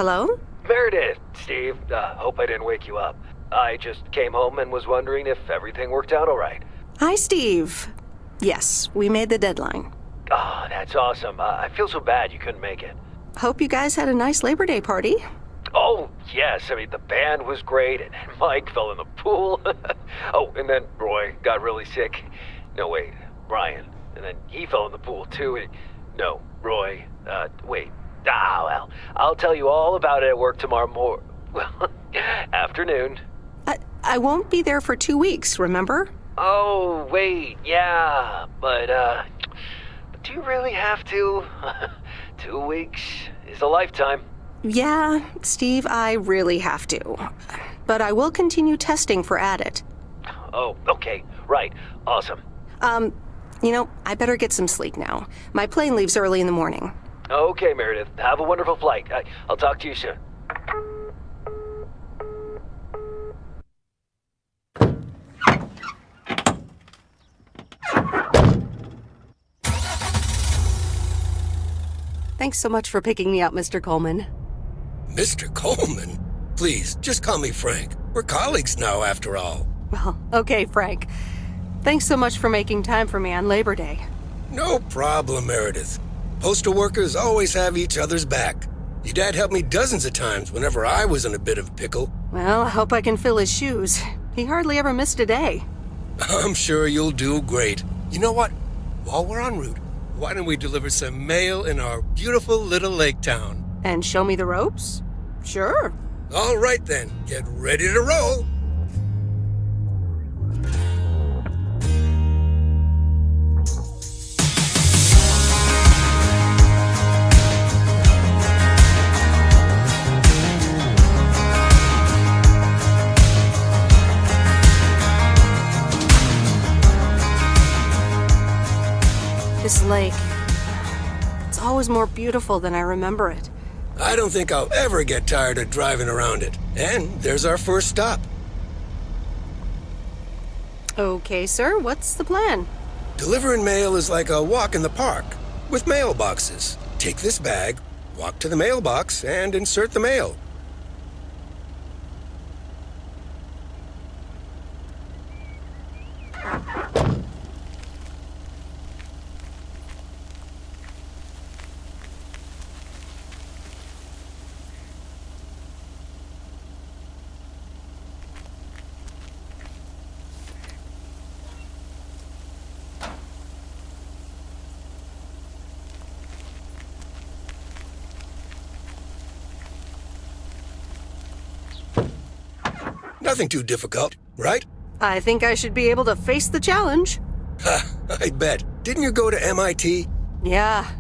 Hello? Meredith, Steve, hope I didn't wake you up. I just came home and was wondering if everything worked out all right. Hi, Steve. Yes, we made the deadline. Oh, that's awesome. I feel so bad you couldn't make it. Hope you guys had a nice Labor Day party. Oh, yes. I mean, the band was great, and Mike fell in the pool. Oh, and then Roy got really sick. No, wait, Brian. And then he fell in the pool, too. No, Roy. Wait. Well, I'll tell you all about it at work tomorrow afternoon. I won't be there for 2 weeks, remember? Oh, wait, yeah, but do you really have to? 2 weeks is a lifetime. Yeah, Steve, I really have to. But I will continue testing for Addit. Oh, okay, right, awesome. I better get some sleep now. My plane leaves early in the morning. Okay, Meredith, have a wonderful flight. I'll talk to you soon. Thanks so much for picking me up, Mr. Coleman. Mr. Coleman? Please, just call me Frank. We're colleagues now, after all. Well, okay, Frank. Thanks so much for making time for me on Labor Day. No problem, Meredith. Postal workers always have each other's back. Your dad helped me dozens of times whenever I was in a bit of a pickle. Well, I hope I can fill his shoes. He hardly ever missed a day. I'm sure you'll do great. You know what? While we're en route, why don't we deliver some mail in our beautiful little lake town? And show me the ropes? Sure. All right then, get ready to roll. This lake, it's always more beautiful than I remember it. I don't think I'll ever get tired of driving around it. And there's our first stop. Okay, sir, what's the plan? Delivering mail is like a walk in the park, with mailboxes. Take this bag, walk to the mailbox, and insert the mail. Nothing too difficult, right? I think I should be able to face the challenge. Ha, I bet. Didn't you go to MIT? Yeah.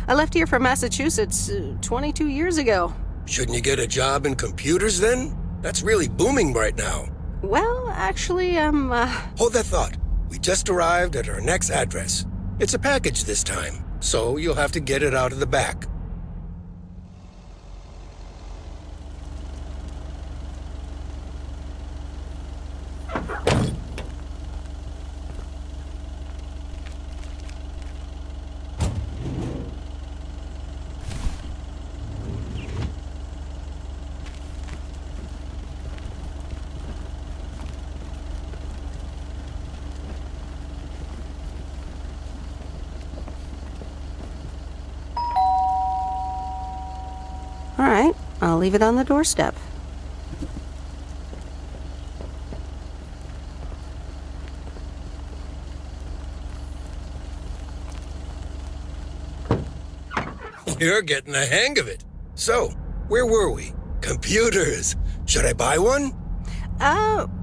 I left here from Massachusetts 22 years ago. Shouldn't you get a job in computers then? That's really booming right now. Well, actually, Hold that thought. We just arrived at our next address. It's a package this time, so you'll have to get it out of the back. All right, I'll leave it on the doorstep. You're getting the hang of it. So, where were we? Computers. Should I buy one?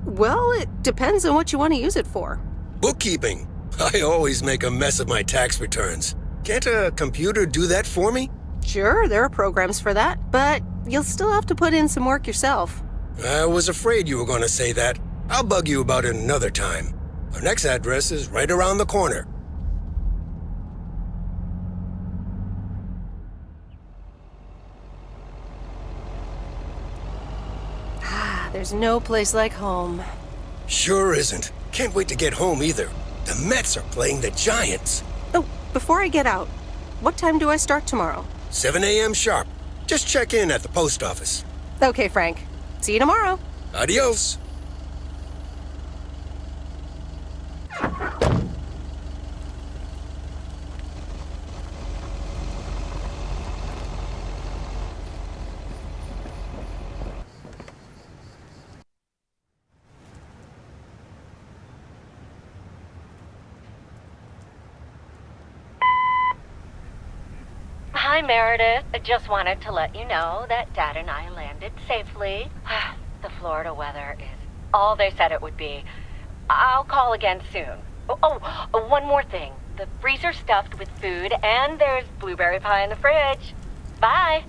Well, it depends on what you want to use it for. Bookkeeping. I always make a mess of my tax returns. Can't a computer do that for me? Sure, there are programs for that, but you'll still have to put in some work yourself. I was afraid you were going to say that. I'll bug you about it another time. Our next address is right around the corner. There's no place like home. Sure isn't. Can't wait to get home either. The Mets are playing the Giants. Oh, before I get out, what time do I start tomorrow? 7 a.m. sharp. Just check in at the post office. Okay, Frank. See you tomorrow. Adios. Hi, Meredith. I just wanted to let you know that Dad and I landed safely. The Florida weather is all they said it would be. I'll call again soon. One more thing. The freezer's stuffed with food, and there's blueberry pie in the fridge. Bye.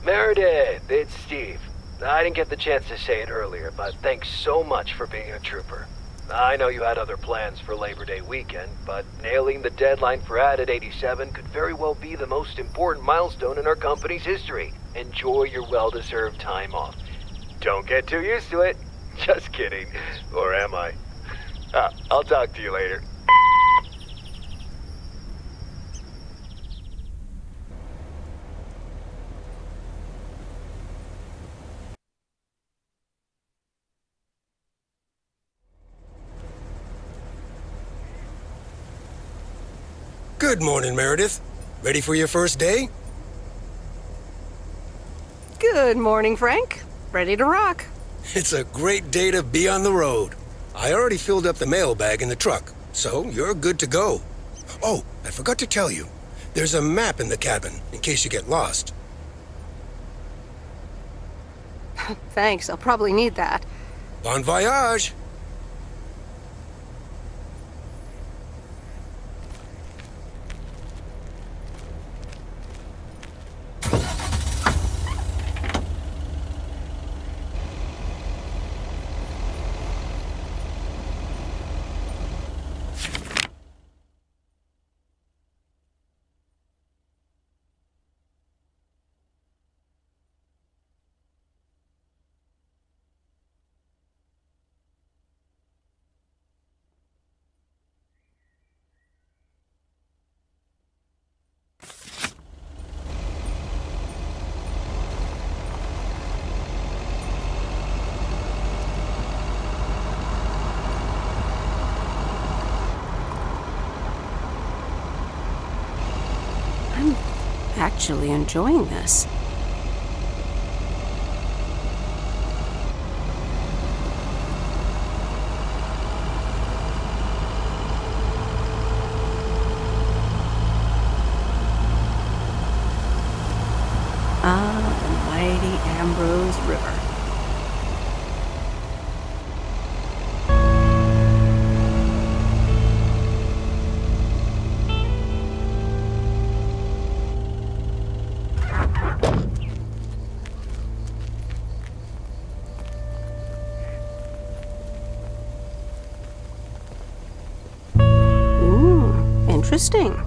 Meredith, it's Steve. I didn't get the chance to say it earlier, but thanks so much for being a trooper. I know you had other plans for Labor Day weekend, but nailing the deadline for Added 87 could very well be the most important milestone in our company's history. Enjoy your well-deserved time off. Don't get too used to it. Just kidding. Or am I? I'll talk to you later. Good morning, Meredith. Ready for your first day? Good morning, Frank. Ready to rock. It's a great day to be on the road. I already filled up the mailbag in the truck, so you're good to go. Oh, I forgot to tell you. There's a map in the cabin, in case you get lost. Thanks, I'll probably need that. Bon voyage! I'm actually enjoying this. The mighty Ambrose River. Interesting.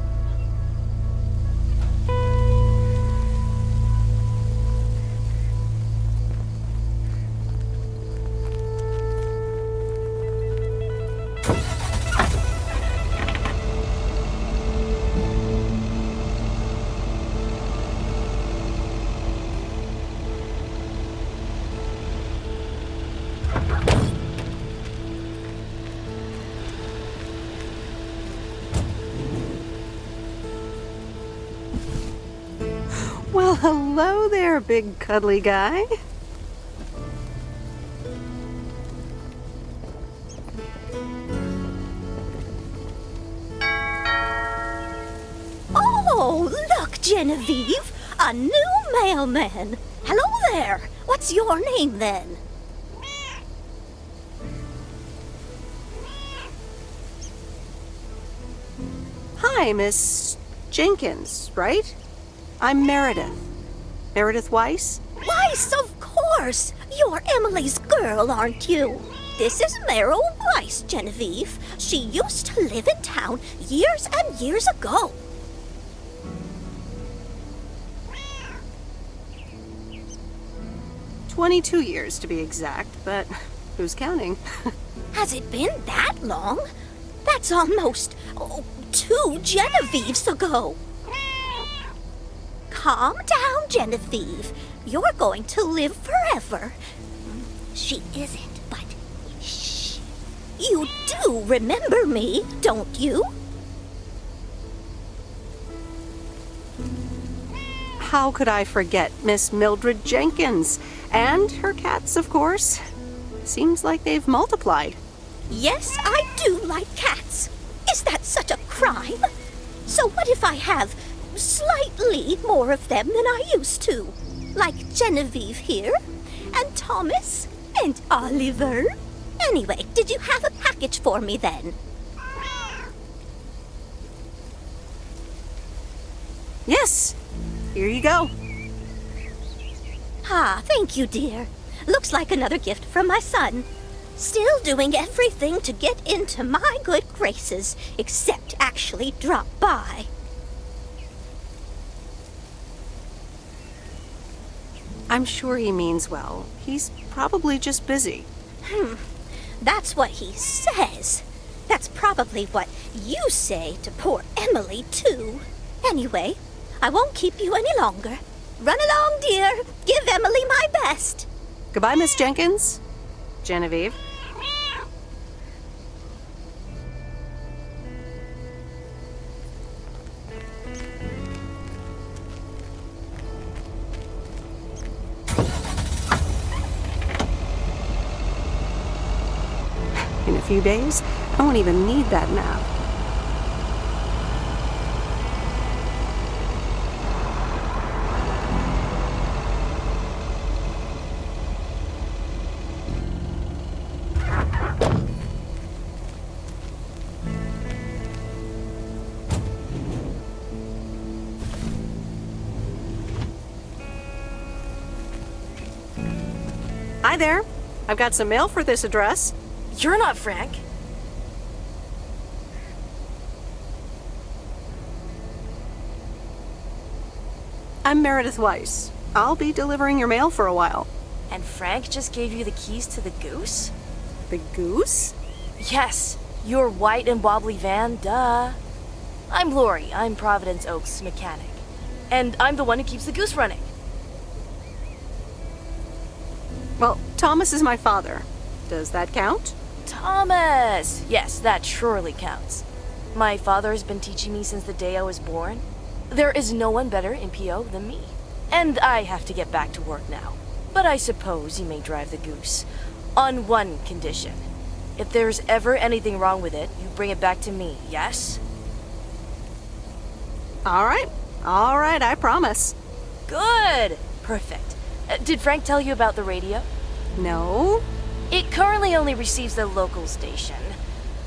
Well, hello there, big cuddly guy. Oh, look, Genevieve! A new mailman! Hello there! What's your name, then? Hi, Miss Jenkins, right? I'm Meredith. Meredith Weiss? Weiss, of course! You're Emily's girl, aren't you? This is Meryl Weiss, Genevieve. She used to live in town years and years ago. "22 years to be exact, but who's counting? Has it been that long? That's almost 2 Genevieves ago. calm down, Genevieve. You're going to live forever. She isn't, but shh. You do remember me, don't you? How could I forget Miss Mildred Jenkins? And her cats, of course. Seems like they've multiplied. Yes, I do like cats. Is that such a crime? So what if I have slightly more of them than I used to? Like Genevieve here, and Thomas, and Oliver. Anyway, did you have a package for me then? Yes, here you go. Ah, thank you, dear. Looks like another gift from my son. Still doing everything to get into my good graces, except actually drop by. I'm sure he means well. He's probably just busy. That's what he says. That's probably what you say to poor Emily, too. Anyway, I won't keep you any longer. Run along, dear. Give Emily my best. Goodbye, Miss Jenkins. Genevieve. In a few days, I won't even need that map. Hi there. I've got some mail for this address. You're not Frank. I'm Meredith Weiss. I'll be delivering your mail for a while. And Frank just gave you the keys to the goose? The goose? Yes, your white and wobbly van, duh. I'm Lori. I'm Providence Oaks' mechanic. And I'm the one who keeps the goose running. Well, Thomas is my father. Does that count? Thomas! Yes, that surely counts. My father has been teaching me since the day I was born. There is no one better in PO than me. And I have to get back to work now. But I suppose you may drive the goose. On one condition. If there's ever anything wrong with it, you bring it back to me, yes? All right, I promise. Good! Perfect. Did Frank tell you about the radio? No? It currently only receives the local station.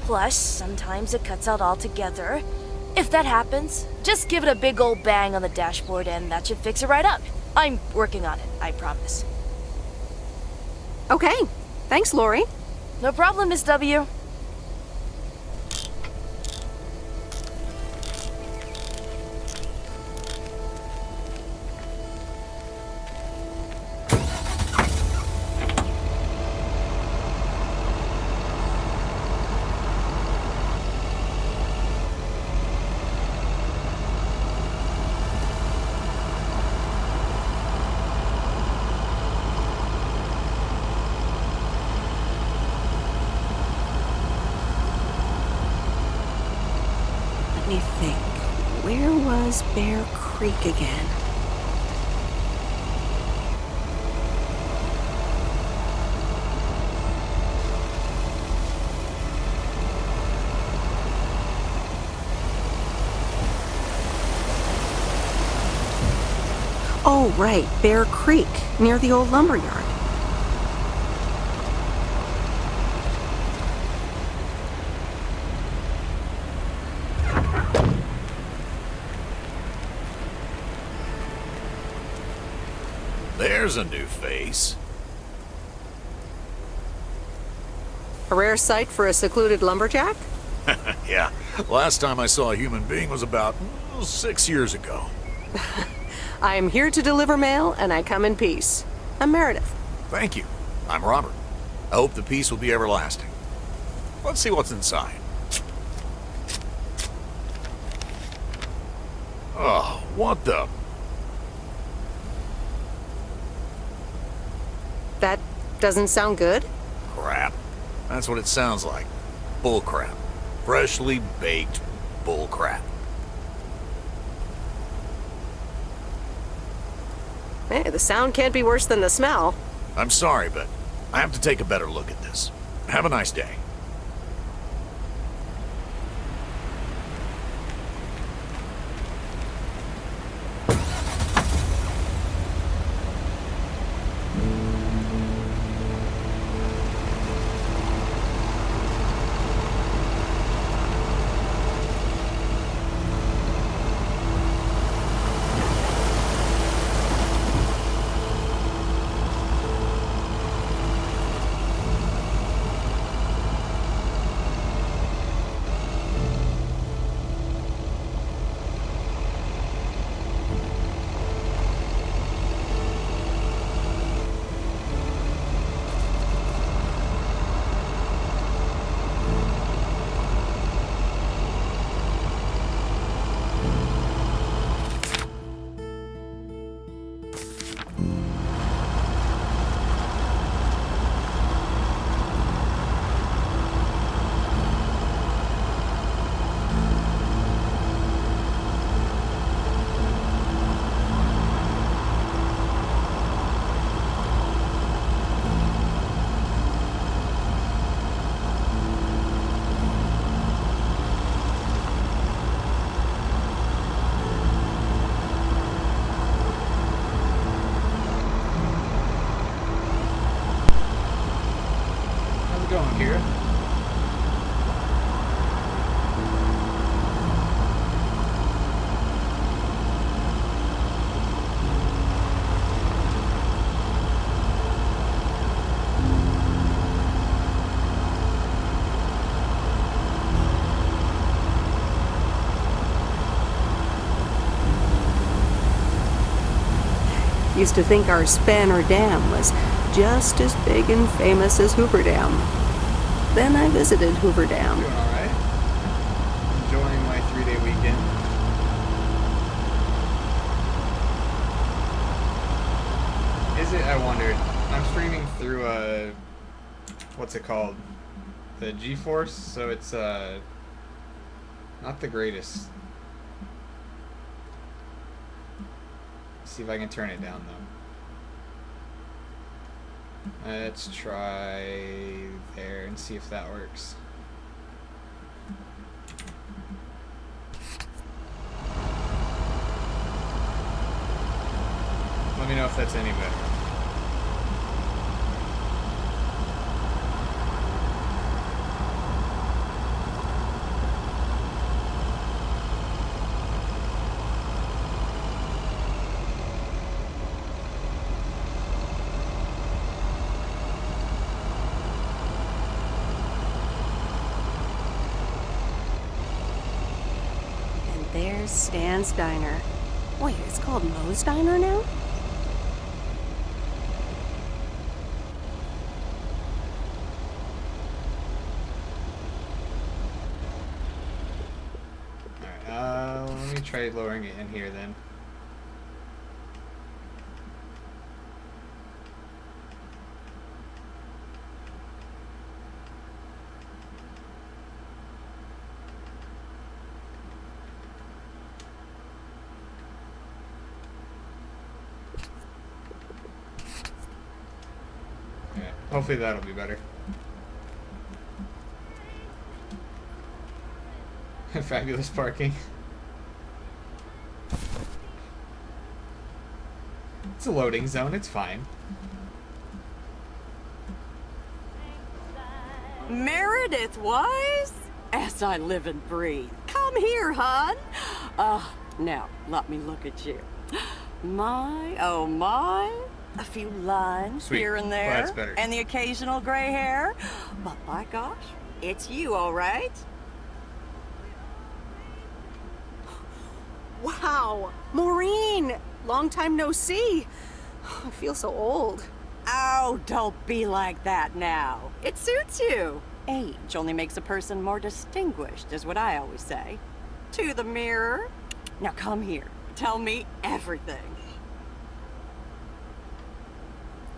Plus, sometimes it cuts out altogether. If that happens, just give it a big old bang on the dashboard and that should fix it right up. I'm working on it, I promise. Okay, thanks, Lori. No problem, Miss W. Let me think. Where was Bear Creek again? Oh, right, Bear Creek, near the old lumber yard. There's a new face. A rare sight for a secluded lumberjack? Yeah, last time I saw a human being was about 6 years ago. I am here to deliver mail, and I come in peace. I'm Meredith. Thank you. I'm Robert. I hope the peace will be everlasting. Let's see what's inside. Oh, what the... That doesn't sound good. Crap. That's what it sounds like. Bull crap. Freshly baked bull crap. Hey, the sound can't be worse than the smell. I'm sorry, but I have to take a better look at this. Have a nice day. How's it going, Kira? Used to think our Spanner Dam was just as big and famous as Hoover Dam. Then I visited Hoover Dam. Doing alright. Enjoying my 3-day weekend. Is it? I wondered. I'm streaming through what's it called? The GeForce, so it's not the greatest. See if I can turn it down though. Let's try there and see if that works. Let me know if that's any better. There's Stan's Diner. Wait, it's called Moe's Diner now? Alright, let me try lowering it in here then. Hopefully that'll be better. Fabulous parking. It's a loading zone, it's fine. Meredith Wise? As I live and breathe. Come here, hon. Now, let me look at you. My, oh my. A few lines Sweet. here and Well, there. that's better. And the occasional gray hair. But by gosh, it's you, all right? Wow, Maureen! Long time no see. I feel so old. Oh, don't be like that now. It suits you. Age only makes a person more distinguished, is what I always say. To the mirror. Now come here. Tell me everything.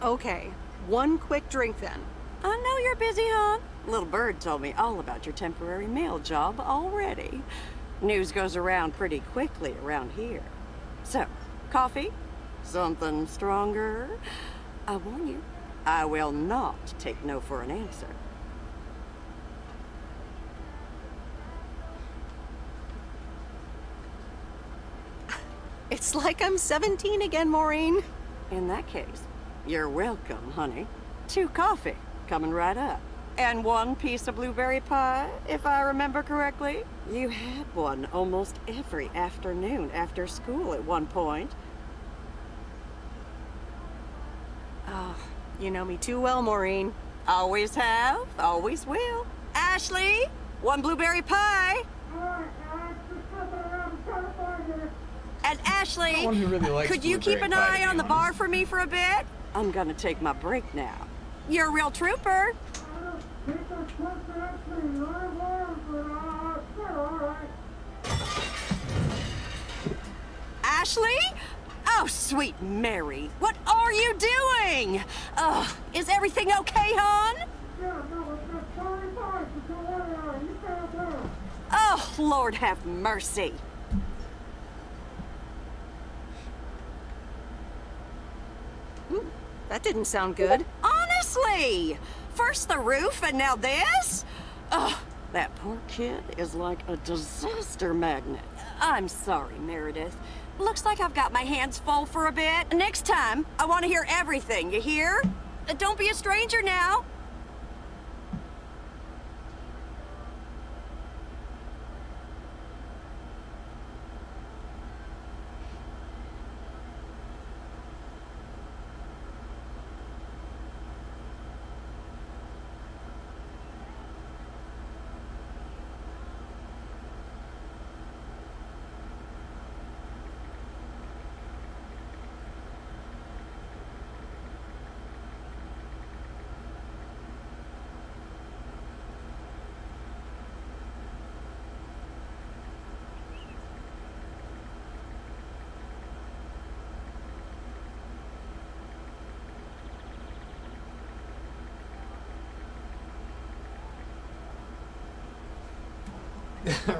Okay, One quick drink then. I know you're busy, hon. Little Bird told me all about your temporary mail job already. News goes around pretty quickly around here. So, coffee? Something stronger? I warn you, I will not take no for an answer. It's like I'm 17 again, Maureen. In that case, you're welcome, honey. 2 coffee, coming right up. And 1 piece of blueberry pie, if I remember correctly. You had one almost every afternoon after school at one point. Oh, you know me too well, Maureen. Always have, always will. Ashley, 1 blueberry pie. And Ashley, Someone who really likes could you keep blueberry an pie, to eye be on the bar honest. for me for a bit? I'm gonna take my break now. You're a real trooper. Ashley? Oh, sweet Mary, what are you doing? Is everything okay, hon? Oh, Lord have mercy. That didn't sound good. Honestly! First the roof and now this? Ugh, that poor kid is like a disaster magnet. I'm sorry, Meredith. Looks like I've got my hands full for a bit. Next time, I want to hear everything, you hear? Don't be a stranger now.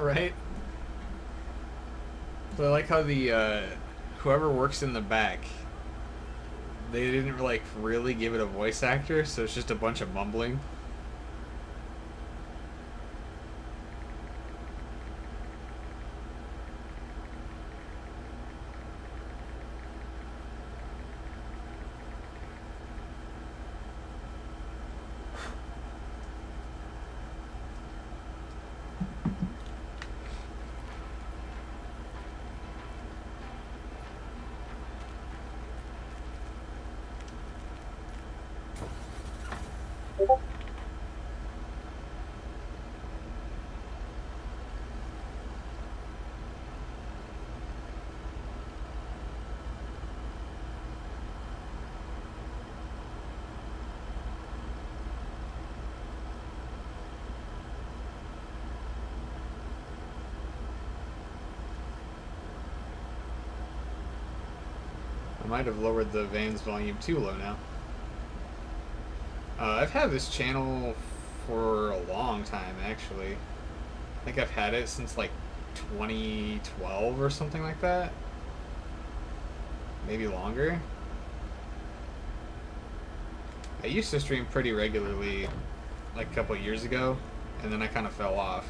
Right? So I like how the whoever works in the back, they didn't like really give it a voice actor, so it's just a bunch of mumbling. I might have lowered the Vans volume too low now. I've had this channel for a long time, actually. I think I've had it since like 2012 or something like that. Maybe longer. I used to stream pretty regularly like a couple years ago, and then I kind of fell off.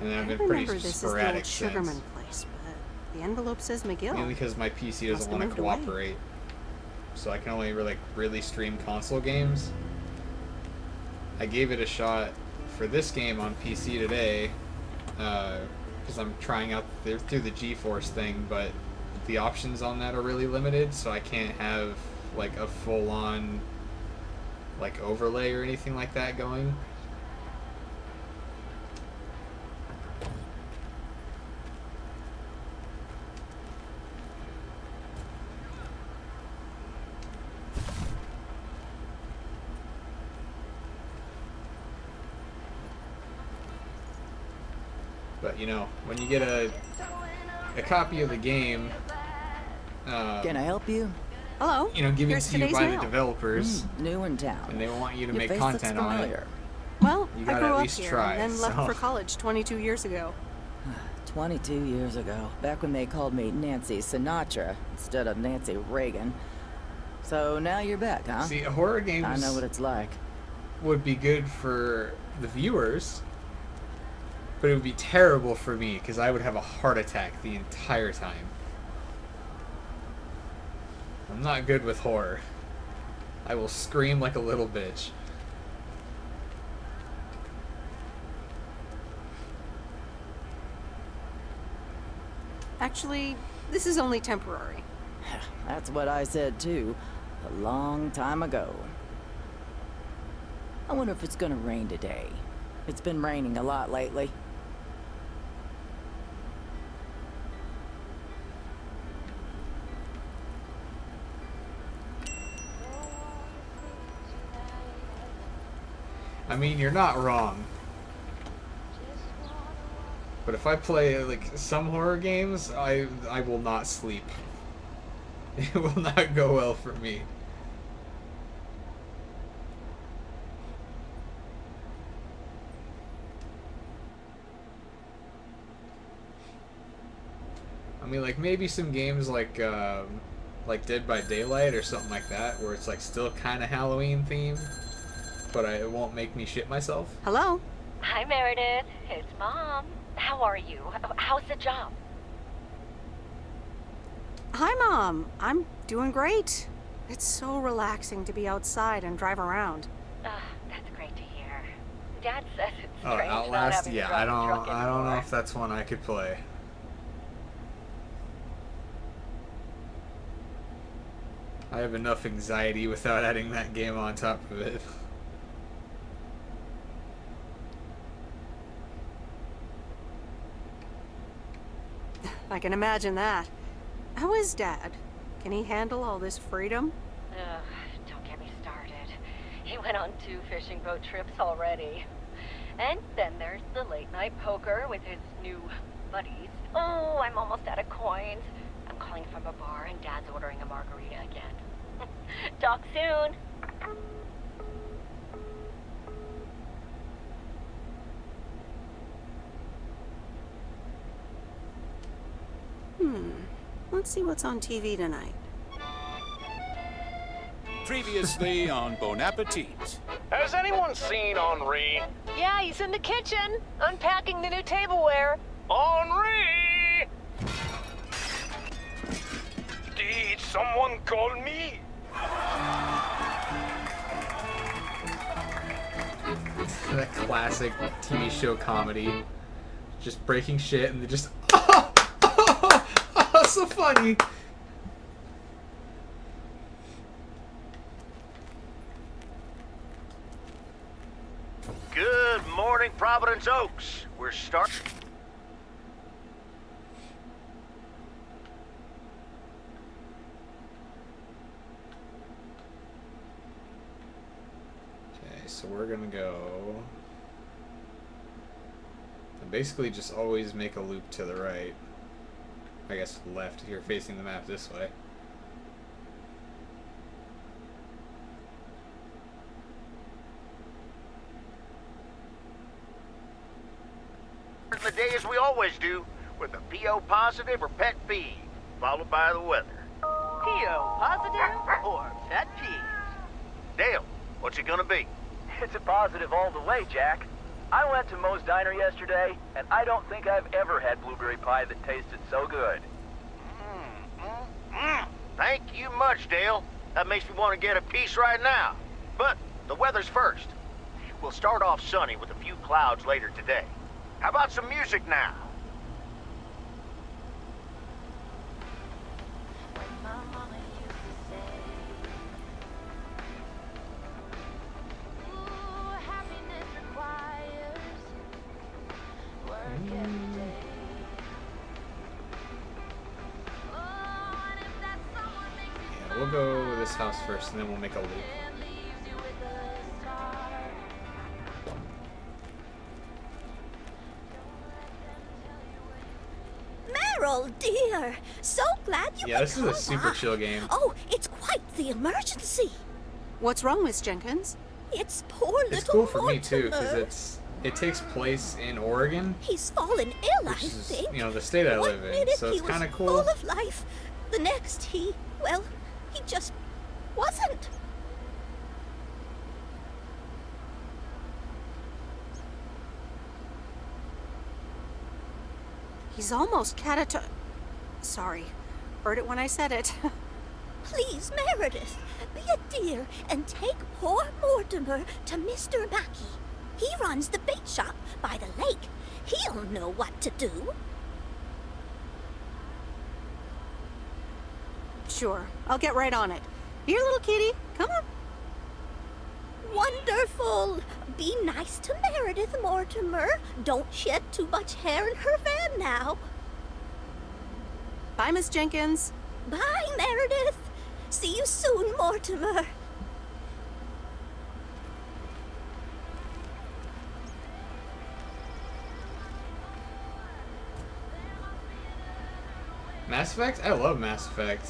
And then I've been pretty sporadic since. Sugarman place, but the envelope says McGill. Mainly because my PC Must doesn't have want to moved away. cooperate. So I can only really stream console games. I gave it a shot for this game on PC today, because I'm trying out through the GeForce thing, but the options on that are really limited, so I can't have like a full-on like overlay or anything like that going. But you know, when you get a copy of the game, Can I help you? Hello. giving Here's to you today's by mail. the developers, New in town. and they want you to Your make face content looks on it. familiar. Well, You I gotta grew at up least here try, and then left so. for college 22 years ago. 22 years ago, back when they called me Nancy Sinatra instead of Nancy Reagan. So now you're back, huh? See, horror games I know what it's like. would be good for the viewers, but it would be terrible for me because I would have a heart attack the entire time. I'm not good with horror. I will scream like a little bitch. Actually, this is only temporary. That's what I said too, a long time ago. I wonder if it's gonna rain today. It's been raining a lot lately. I mean, you're not wrong. But if I play like some horror games, I will not sleep. It will not go well for me. I mean, like maybe some games like Dead by Daylight or something like that, where it's like still kind of Halloween themed, but it won't make me shit myself. Hello? Hi, Meredith. It's Mom. How are you? How's the job? Hi, Mom. I'm doing great. It's so relaxing to be outside and drive around. That's great to hear. Dad says it's Oh, strange not Outlast? having to Yeah, drive a truck I don't know anymore. if that's one I could play. I have enough anxiety without adding that game on top of it. I can imagine that. How is Dad? Can he handle all this freedom? Ugh, don't get me started. He went on 2 fishing boat trips already. And then there's the late night poker with his new buddies. Oh, I'm almost out of coins. I'm calling from a bar and Dad's ordering a margarita again. Talk soon. Let's see what's on TV tonight. Previously on Bon Appetit. Has anyone seen Henri? Yeah, he's in the kitchen, unpacking the new tableware. Henri! Did someone call me? That classic TV show comedy. Just breaking shit and they just so funny. Good morning, Providence Oaks. We're starting. Okay, so we're gonna go. And basically just always make a loop to the right. I guess left if you're facing the map this way. The day as we always do, with a PO positive or pet peeve, followed by the weather. PO positive or pet peeve? Dale, what's it gonna be? It's a positive all the way, Jack. I went to Moe's Diner yesterday, and I don't think I've ever had blueberry pie that tasted so good. Thank you much, Dale. That makes me want to get a piece right now. But the weather's first. We'll start off sunny with a few clouds later today. How about some music now? Yeah, we'll go with this house first and then we'll make a loop. Carol, dear. So glad you Yeah, could this is a come super by. chill game. Oh, it's quite the emergency. What's wrong, Miss Jenkins? It's poor little It's cool for me too, Mortimer. because it takes place in Oregon, He's fallen ill, I which is, think. you know, the state I One live in. minute So he it's was kind of cool. full of life. The next he just wasn't. He's almost Sorry. Heard it when I said it. Please, Meredith, be a dear and take poor Mortimer to Mr. Mackey. He runs the bait shop by the lake. He'll know what to do. Sure, I'll get right on it. Here, little kitty, come on. Wonderful. Be nice to Meredith, Mortimer. Don't shed too much hair in her van now. Bye, Miss Jenkins. Bye, Meredith. See you soon, Mortimer. Mass Effect? I love Mass Effect.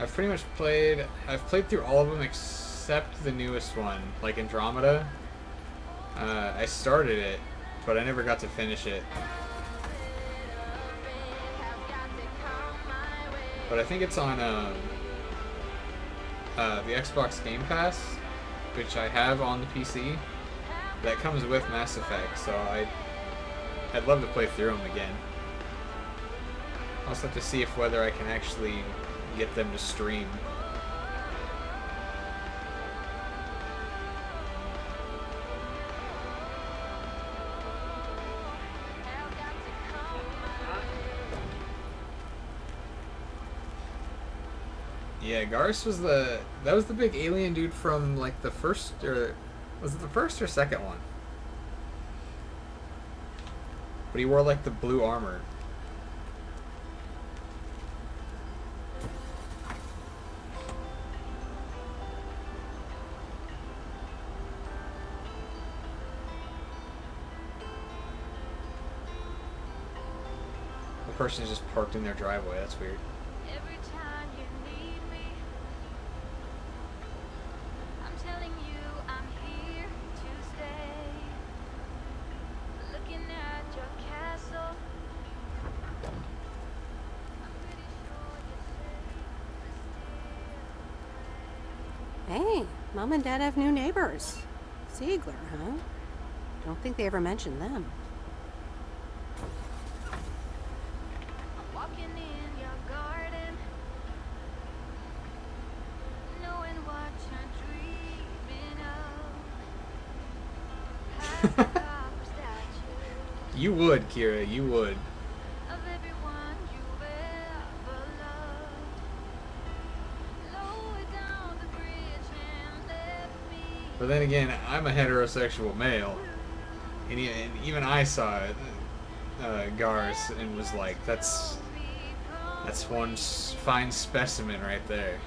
I've played through all of them except the newest one, like Andromeda. I started it, but I never got to finish it. But I think it's on the Xbox Game Pass, which I have on the PC. That comes with Mass Effect, so I'd love to play through them again. I'll also have to see whether I can actually get them to stream. Yeah, Garrus was that was the big alien dude from like the first, or was it the first or second one? But he wore like the blue armor. The person is just parked in their driveway. That's weird. Every time you need me, I'm telling you I'm here to stay. Looking at your castle, I'm pretty sure you're safe. Hey, Mom and Dad have new neighbors. Ziegler, huh? Don't think they ever mentioned them. Walking in your garden, knowing what you're dreaming of. Past the copper statue You would, Kira. You would. of everyone you've ever loved. Lower down the bridge and left me. But then again, I'm a heterosexual male, and even I saw Garrus and was like, that's one fine specimen right there.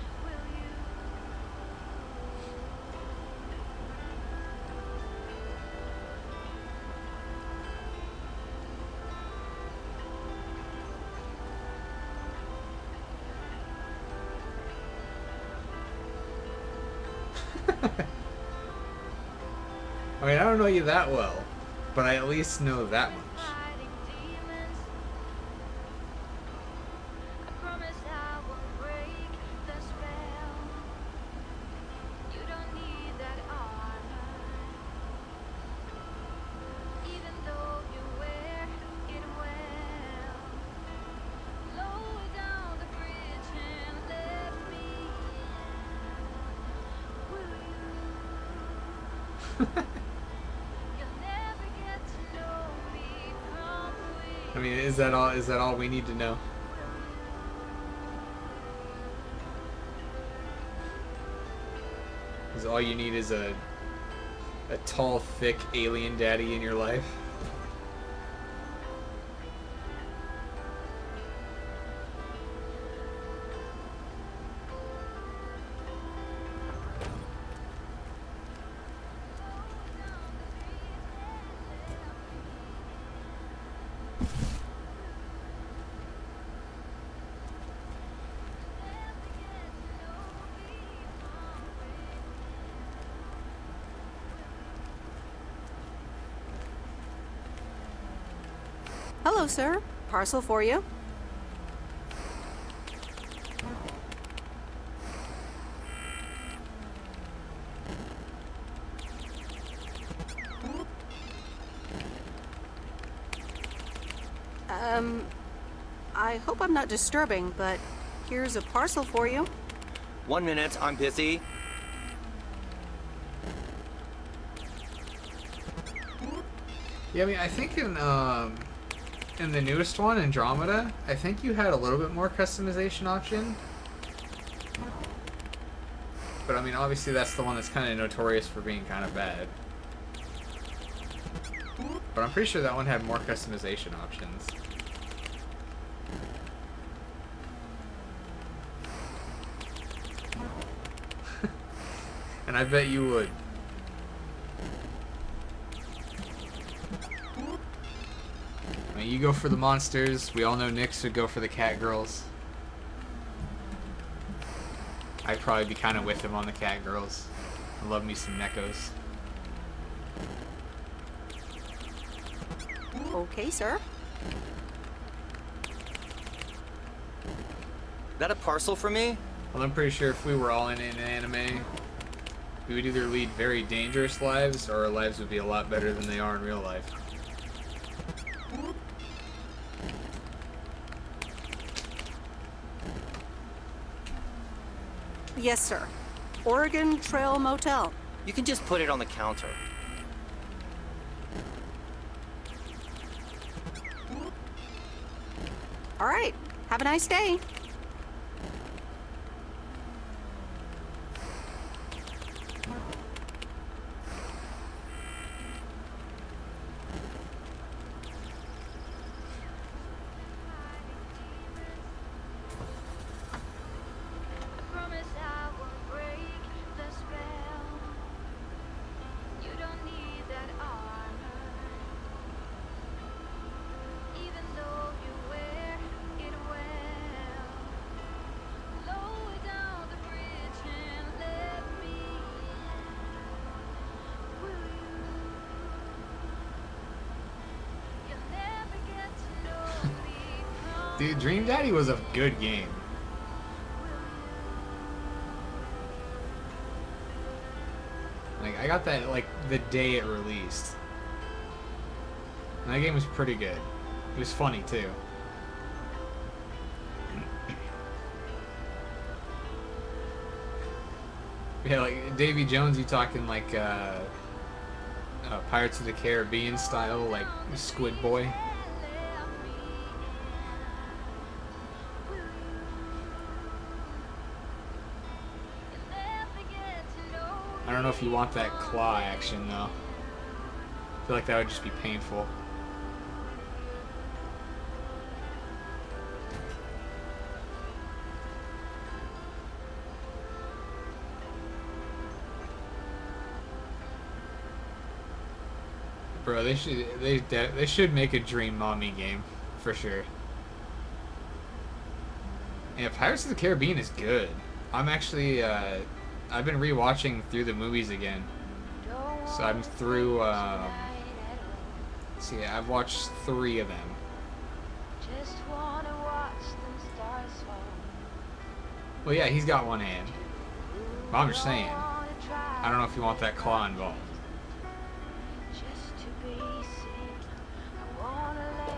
I mean, I don't know you that well, but I at least know that much. Fighting demons. I promise I won't break the spell. You don't need that armor, even though you wear it well. Lower down the bridge and let me in. Will you? You'll never get to know me from I mean, is that all? Is that all we need to know? Is all you need is a tall, thick alien daddy in your life? Hello, sir. Parcel for you. I hope I'm not disturbing, but here's a parcel for you. 1 minute, I'm busy. Yeah, I mean, I think in the newest one, Andromeda, I think you had a little bit more customization option. But I mean, obviously that's the one that's kind of notorious for being kind of bad. But I'm pretty sure that one had more customization options. And I bet you would. I mean, you go for the monsters. We all know Nyx would go for the cat girls. I'd probably be kind of with him on the cat girls. I love me some Nekos. Okay, sir. That a parcel for me? Well, I'm pretty sure if we were all in an anime, we would either lead very dangerous lives, or our lives would be a lot better than they are in real life. Yes, sir. Oregon Trail Motel. You can just put it on the counter. All right. Have a nice day. Promise I won't break the spell. You don't need that armor. Even though you wear it well. Lower down the bridge and let me in. Will you? You'll never get to know me. Dude, Dream Daddy was a good game. Like, I got that, like, the day it released. And that game was pretty good. It was funny, too. Yeah, like, Davy Jones, you talking, like, Pirates of the Caribbean style, like, Squid Boy. I don't know if you want that claw action, though. I feel like that would just be painful. Bro, they should make a Dream Mommy game for sure. Yeah, Pirates of the Caribbean is good. I'm actually I've been rewatching through the movies again. So I'm through see, I've watched 3 of them. Just wanna watch them stars fall. Well, yeah, he's got one hand. But I'm just saying, I don't know if you want that claw involved. Just to be seen. I wanna lay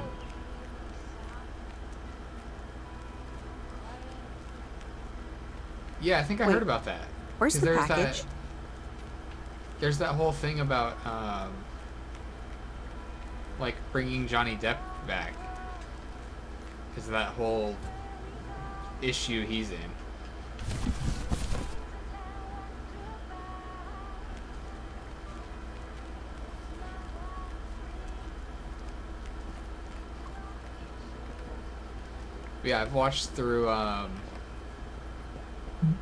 Yeah, I think I heard about that. Where's 'Cause the there's package? There's that whole thing about like bringing Johnny Depp back. Because of that whole issue he's in. Yeah, I've watched through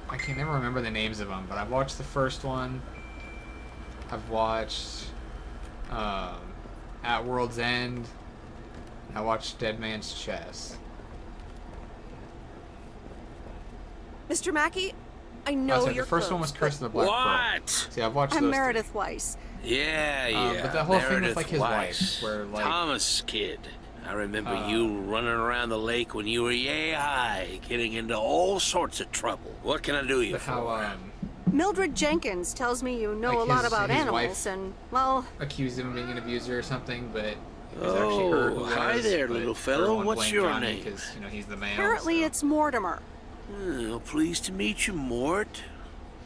I can never remember the names of them, but I've watched the first one. I've watched At World's End. I watched Dead Man's Chest. Mr. Mackey, I know you're the first one was Curse of the Black Pearl. See, I've watched I'm those Meredith Weiss. Yeah, But that whole thing with Meredith like his Weiss. wife, where like Thomas' kid. I remember you running around the lake when you were yay high, getting into all sorts of trouble. What can I do you for? Mildred Jenkins tells me you know Like a lot his about animals, wife and, well... accused him of being an abuser or something, but it was actually her who was. Hi there, but little fellow. everyone What's blamed your Johnny name? Because, you know, he's the male. Apparently it's Mortimer. Oh, pleased to meet you, Mort.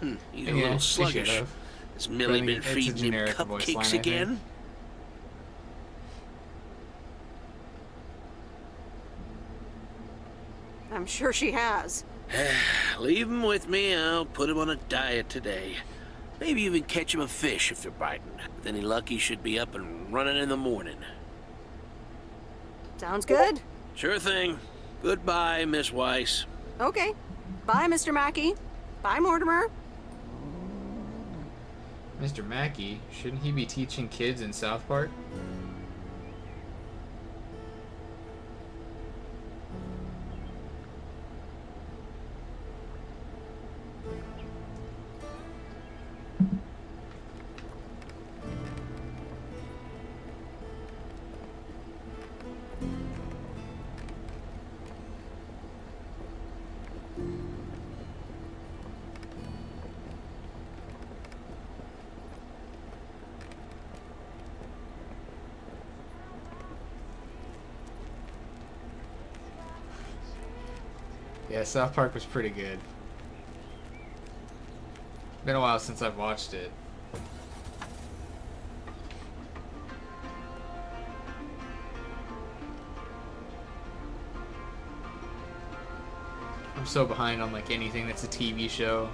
He's a Yeah, little he sluggish. should've. Has Millie been It's a feeding him generic voice line, I cupcakes think. again? I'm sure she has. Leave him with me. I'll put him on a diet today. Maybe even catch him a fish if they're biting. With any luck, he should be up and running in the morning. Sounds good. Sure thing. Goodbye, Miss Weiss. Okay. Bye, Mr. Mackey. Bye, Mortimer. Mr. Mackey, shouldn't he be teaching kids in South Park? Yeah, South Park was pretty good. Been a while since I've watched it. I'm so behind on like anything that's a TV show.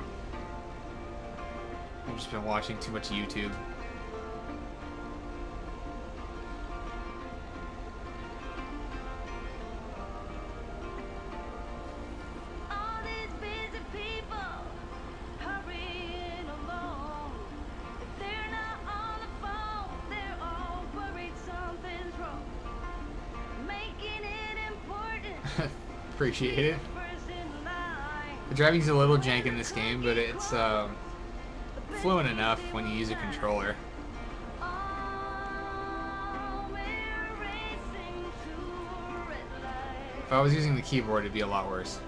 I've just been watching too much YouTube. Appreciate it. The driving's a little jank in this game, but it's fluent enough when you use a controller. If I was using the keyboard, it'd be a lot worse.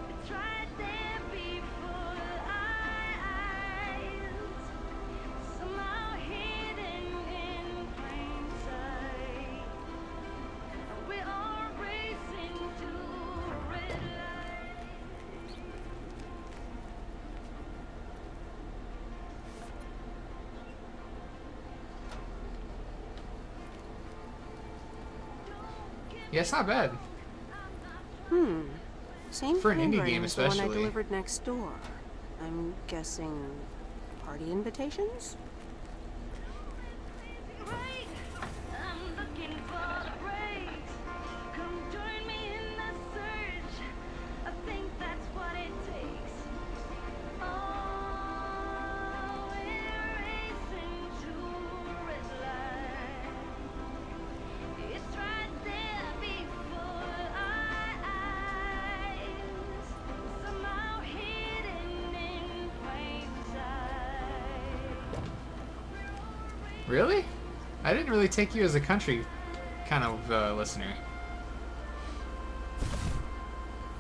Yeah, it's not bad. Same For an indie handwriting game, as the one I especially. delivered next door. I'm guessing party invitations? Really? I didn't really take you as a country kind of listener.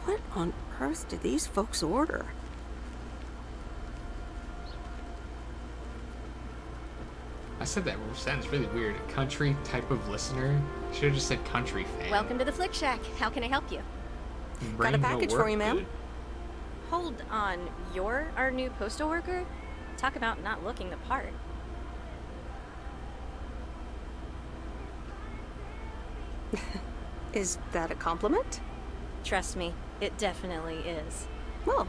What on earth did these folks order? I said that sounds really weird. A country type of listener? I should have just said country fan. Welcome to the Flick Shack. How can I help you? Brain Got a don't package work for you, ma'am. good. Hold on, you're our new postal worker? Talk about not looking the part. Is that a compliment? Trust me, it definitely is. Well,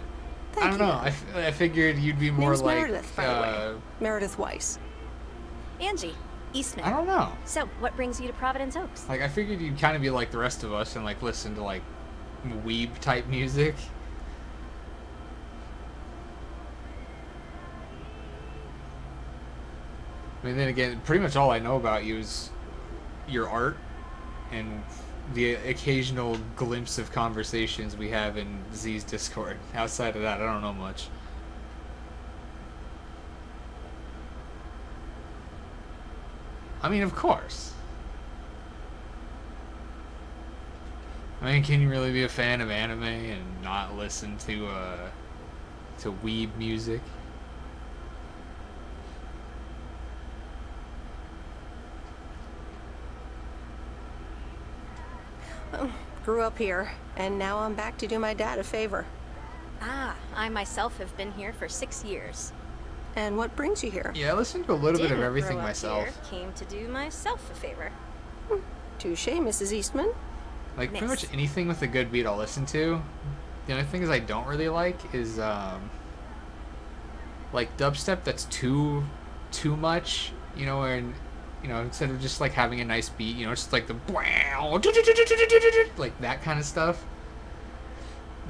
I don't know. I figured you'd be more Name's like Meredith, by the way. Meredith Weiss. Angie, Eastman. I don't know. So, what brings you to Providence Oaks? Like I figured you'd kind of be like the rest of us and like listen to like weeb type music. I mean, then again, pretty much all I know about you is your art and the occasional glimpse of conversations we have in Z's Discord. Outside of that, I don't know much. I mean, of course. I mean, can you really be a fan of anime and not listen to weeb music? Grew up here, and now I'm back to do my dad a favor. Ah, I myself have been here for 6 years. And what brings you here? Yeah, I listened to a little bit of Didn't everything grow up myself. here, came to do myself a favor. Touche, Mrs. Eastman. Like, pretty Miss. much anything with a good beat I'll listen to. The only things I don't really like is, like, dubstep that's too much, you know, and, you know, instead of just, like, having a nice beat, you know, it's just like the like, that kind of stuff.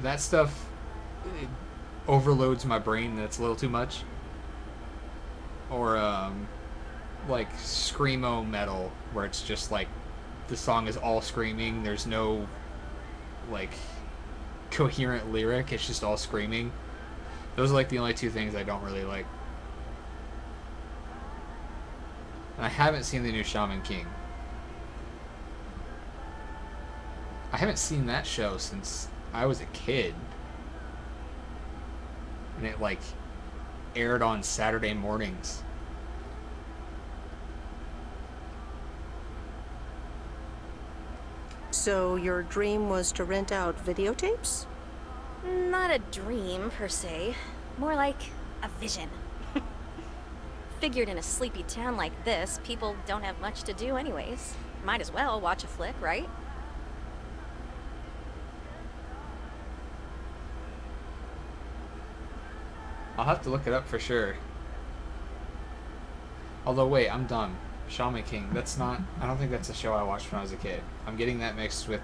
That stuff, it overloads my brain, that's a little too much. Or, like, screamo metal, where it's just, like, the song is all screaming, there's no, like, coherent lyric, it's just all screaming. Those are, like, the only two things I don't really like. And I haven't seen the new Shaman King. I haven't seen that show since I was a kid. And it, like, aired on Saturday mornings. So your dream was to rent out videotapes? Not a dream, per se. More like a vision. Figured in a sleepy town like this, people don't have much to do anyways. Might as well watch a flick, right? I'll have to look it up for sure. Although, wait, I'm dumb. Shaman King, that's not... I don't think that's a show I watched when I was a kid. I'm getting that mixed with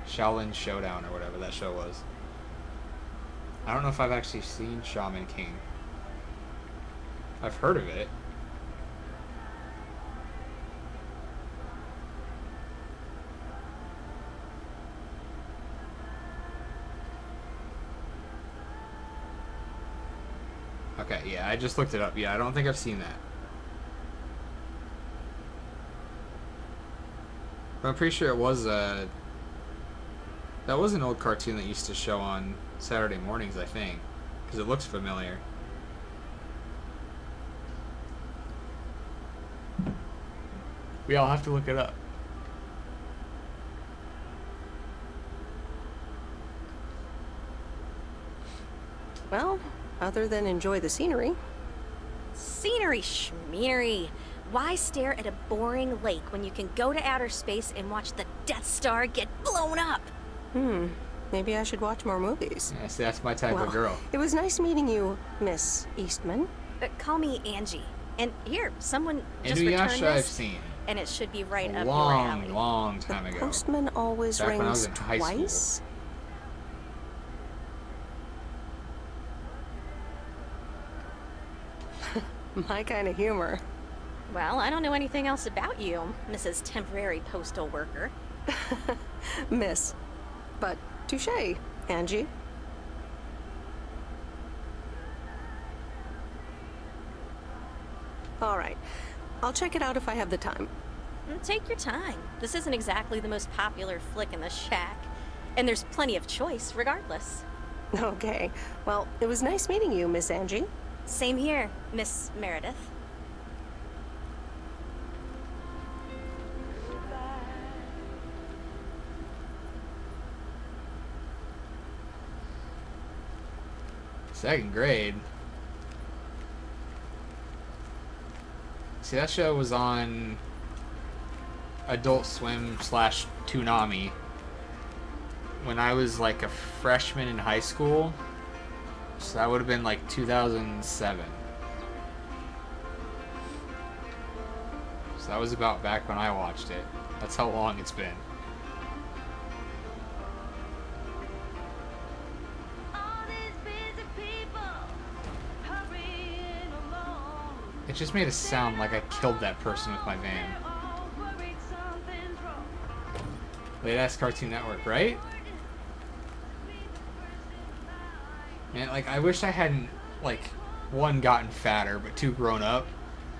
Shaolin Showdown or whatever that show was. I don't know if I've actually seen Shaman King. I've heard of it. Okay, yeah, I just looked it up. Yeah, I don't think I've seen that. But I'm pretty sure it was that was an old cartoon that used to show on Saturday mornings, I think, because it looks familiar. We all have to look it up. Well, other than enjoy the scenery. Scenery schmeary. Why stare at a boring lake when you can go to outer space and watch the Death Star get blown up? Maybe I should watch more movies. Yeah, see, that's my type of girl. It was nice meeting you, Miss Eastman. Call me Angie. And here, someone just returned Inuyasha this, I've seen. and it should be right up your alley. Long time ago. Postman always Back when I was rings in high school. twice. My kind of humor. Well, I don't know anything else about you, Mrs. Temporary Postal Worker. Miss. But touche, Angie. All right. I'll check it out if I have the time. Take your time. This isn't exactly the most popular flick in the shack, and there's plenty of choice regardless. Okay. Well, it was nice meeting you, Miss Angie. Same here, Miss Meredith. Second grade. See, that show was on Adult Swim / Toonami when I was like a freshman in high school. So that would have been like 2007. So that was about back when I watched it. That's how long it's been. It just made it sound like I killed that person with my van. Late ass Cartoon Network, right? Man, like, I wish I hadn't, like, one, gotten fatter, but two, grown up.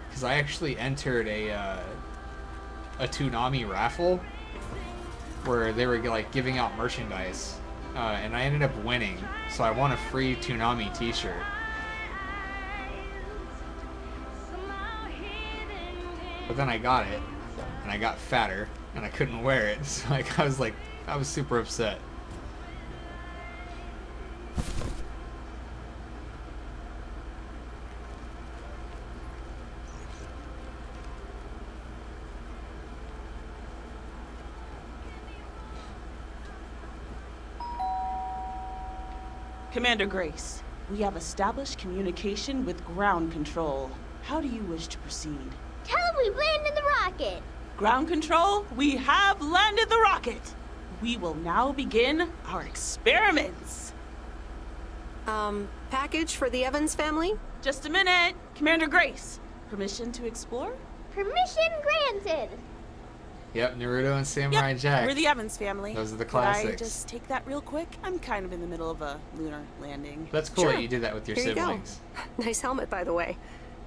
Because I actually entered a Toonami raffle. where they were like giving out merchandise, and I ended up winning, so I won a free Toonami t-shirt. But then I got it, and I got fatter, and I couldn't wear it, so I was super upset. Commander Grace, we have established communication with ground control. How do you wish to proceed? Tell them we've landed the rocket. Ground control, we have landed the rocket. We will now begin our experiments. Package for the Evans family? Just a minute. Commander Grace, permission to explore? Permission granted. Yep, Naruto and Samurai Jack. We're the Evans family. Those are the Could I classics. just take that real quick? I'm kind of in the middle of a lunar landing. That's cool Sure. that you did that with your Here you go. siblings. Nice helmet, by the way.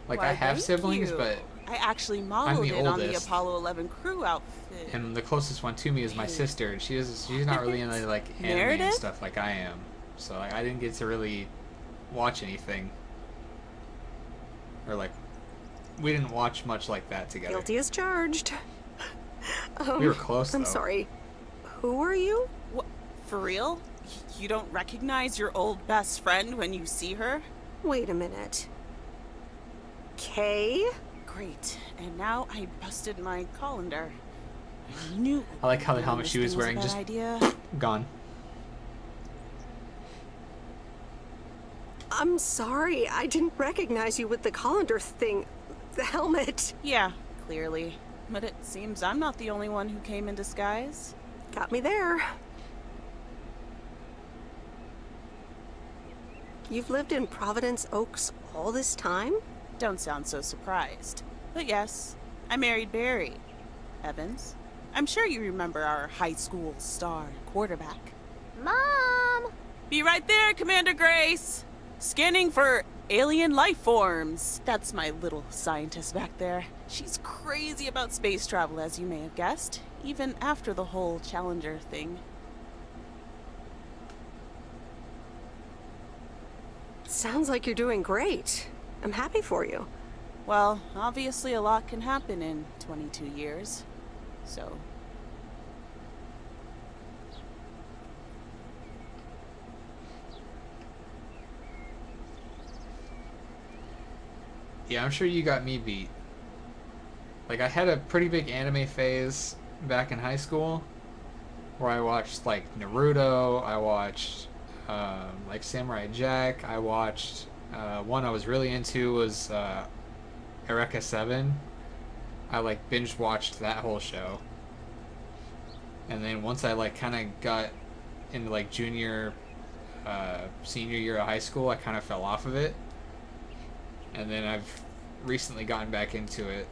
Like, Why, I have thank siblings, you. but I actually I'm modeled the it on the oldest. Apollo 11 crew outfit. And the closest one to me is my sister, and she's not really into like anime and Meredith? stuff like I am. So like, I didn't get to really watch anything, or like we didn't watch much like that together. Guilty as charged. We were close, I'm though. sorry. Who are you? What? For real? You don't recognize your old best friend when you see her? Wait a minute. Kay? Great. And now I busted my colander. I knew. I like how the this helmet she was thing a wearing bad just idea. gone. I'm sorry. I didn't recognize you with the colander thing. The helmet. Yeah, clearly. But it seems I'm not the only one who came in disguise. Got me there. You've lived in Providence Oaks all this time? Don't sound so surprised. But yes, I married Barry. Evans. I'm sure you remember our high school star quarterback. Mom! Be right there, Commander Grace! Scanning for alien life forms. That's my little scientist back there. She's crazy about space travel, as you may have guessed, even after the whole Challenger thing. Sounds like you're doing great. I'm happy for you. Well, obviously a lot can happen in 22 years. So... Yeah, I'm sure you got me beat. Like, I had a pretty big anime phase back in high school, where I watched like Naruto, I watched like Samurai Jack, I watched one I was really into was Eureka 7. I like binge watched that whole show. And then once I like kind of got into like senior year of high school, I kind of fell off of it. And then I've recently gotten back into it.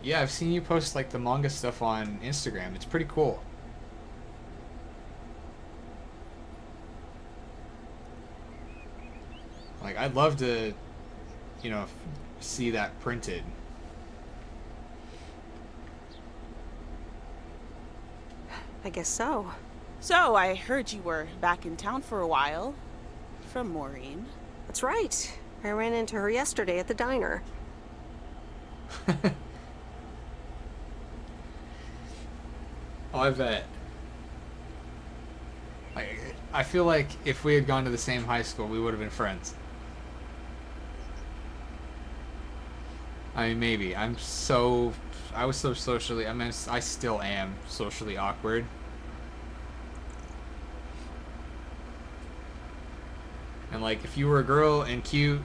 Yeah, I've seen you post like the manga stuff on Instagram. It's pretty cool. Like, I'd love to, you know, see that printed. I guess so. So, I heard you were back in town for a while. From Maureen. That's right. I ran into her yesterday at the diner. Oh, I bet. I feel like if we had gone to the same high school, we would have been friends. I mean, maybe. I was so socially, I mean, I still am socially awkward. And like, if you were a girl and cute,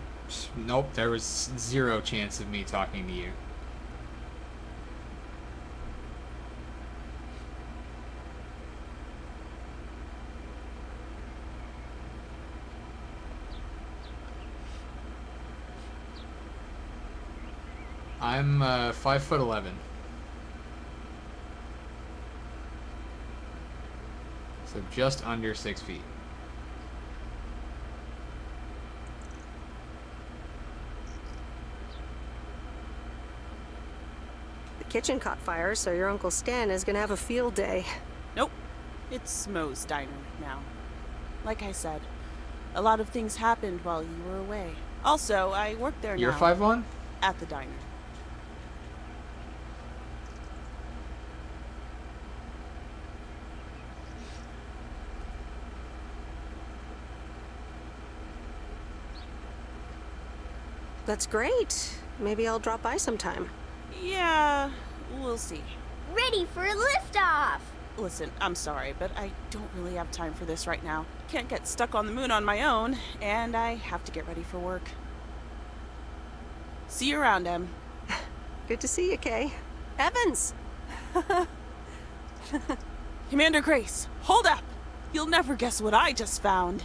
nope, there was zero chance of me talking to you. I'm 5'11". So just under 6 feet. kitchen caught fire, so your Uncle Stan is gonna have a field day. Nope. It's Moe's diner now. Like I said, a lot of things happened while you were away. Also, I work there You're now. 5'1"? At the diner. That's great. Maybe I'll drop by sometime. Yeah, we'll see. Ready for a liftoff! Listen, I'm sorry, but I don't really have time for this right now. Can't get stuck on the moon on my own, and I have to get ready for work. See you around, Em. Good to see you, Kay. Evans! Commander Grace, hold up! You'll never guess what I just found.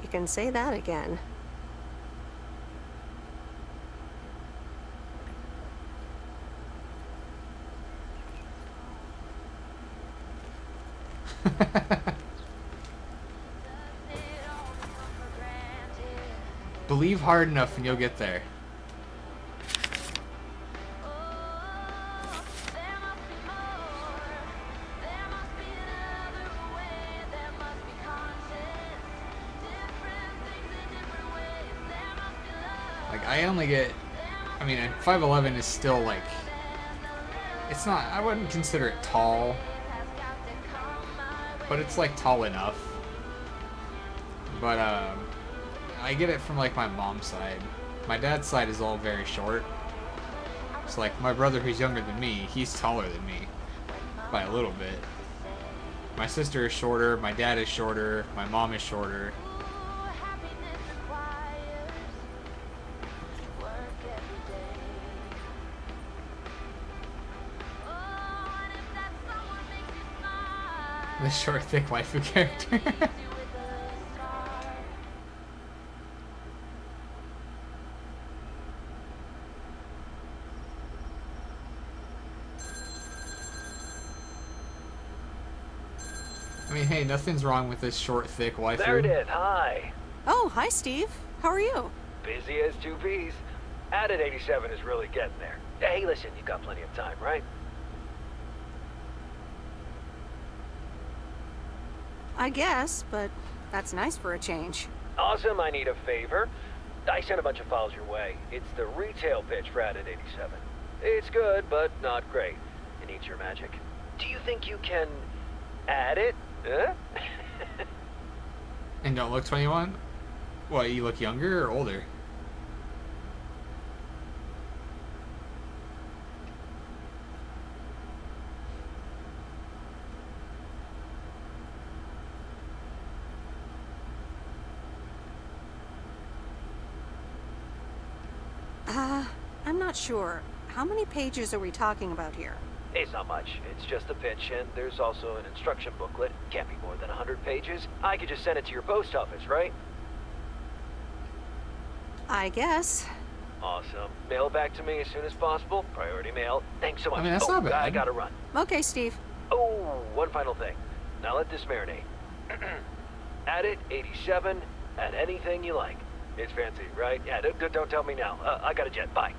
You can say that again. Believe hard enough and you'll get there. Like, I only get... I mean, 5'11" is still, like... It's not... I wouldn't consider it tall. But it's, like, tall enough. But, I get it from, like, my mom's side. My dad's side is all very short. So, like, my brother who's younger than me, he's taller than me. By a little bit. My sister is shorter, my dad is shorter, my mom is shorter. The short, thick waifu character. I mean, hey, nothing's wrong with this short, thick waifu. There it is. Hi. Oh, hi, Steve. How are you? Busy as two peas. Added 87 is really getting there. Hey, listen, you got plenty of time, right? I guess, but that's nice for a change. Awesome, I need a favor. I sent a bunch of files your way. It's the retail pitch for Added 87. It's good, but not great. It needs your magic. Do you think you can add it? Huh? And don't look 21? What, you look younger or older? I'm not sure. How many pages are we talking about here? It's not much. It's just a pitch, and there's also an instruction booklet. Can't be more than 100 pages. I could just send it to your post office, right? I guess. Awesome. Mail it back to me as soon as possible. Priority mail. Thanks so much. I mean, that's not bad. I gotta run. Okay, Steve. Oh, one final thing. Now let this marinate. Add it, 87, add anything you like. It's fancy, right? Yeah, don't tell me now. I got a jet. Bye.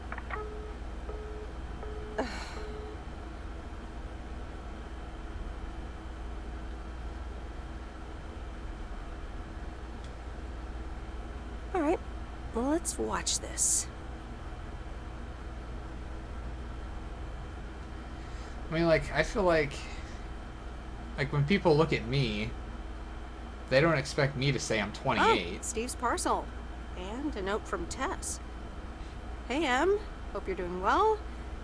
All right, well, let's watch this. I mean, like, I feel like when people look at me, they don't expect me to say I'm 28. Oh, Steve's parcel. And a note from Tess. Hey, Em. Hope you're doing well.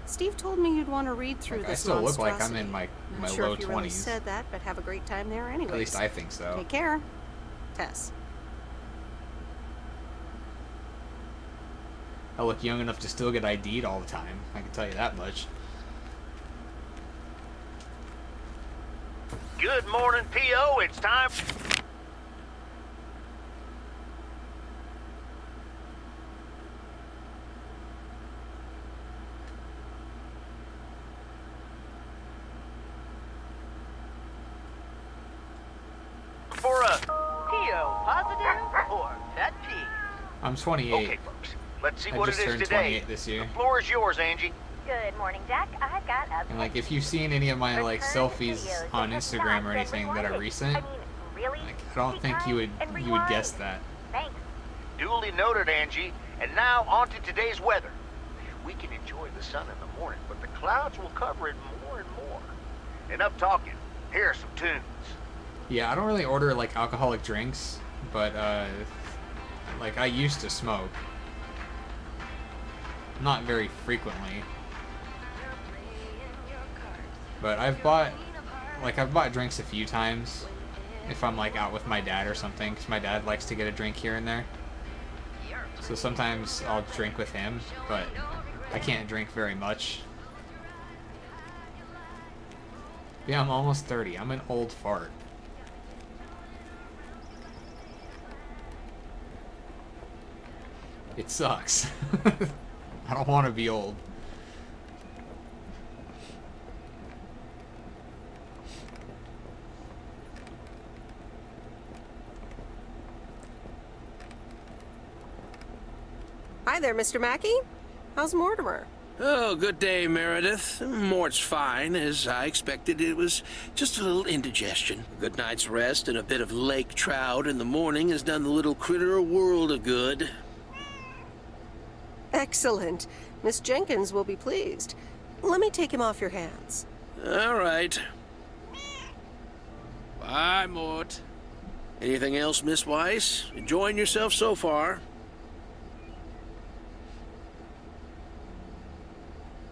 Steve told me you'd want to read through Like, this I still look like I'm monstrosity. in my Not sure low if you really 20s. said that, but have a great time there anyways. At least I think so. Take care. Tess. I look young enough to still get ID'd all the time. I can tell you that much. Good morning, P.O. It's time. For a P.O. positive or pet peeve? I'm 28. Okay, folks. Let's see I what it just is turned today. 28 this year. The floor is yours, Angie. Good morning, Jack. I've got a... And like, if you've seen any of my like selfies on Instagram or anything that are recent, like, I don't think you would guess that. Thanks. Duly noted, Angie. And now on to today's weather. We can enjoy the sun in the morning, but the clouds will cover it more and more. Enough talking. Here are some tunes. Yeah, I don't really order like alcoholic drinks, but like I used to smoke. Not very frequently. But I've bought drinks a few times if I'm like out with my dad or something, because my dad likes to get a drink here and there. So sometimes I'll drink with him, but I can't drink very much. Yeah, I'm almost 30. I'm an old fart. It sucks. I don't want to be old. Hi there, Mr. Mackey. How's Mortimer? Oh, good day, Meredith. Mort's fine. As I expected, it was just a little indigestion. A good night's rest and a bit of lake trout in the morning has done the little critter a world of good. Excellent. Miss Jenkins will be pleased. Let me take him off your hands. All right. Bye, Mort. Anything else, Miss Weiss? Enjoying yourself so far?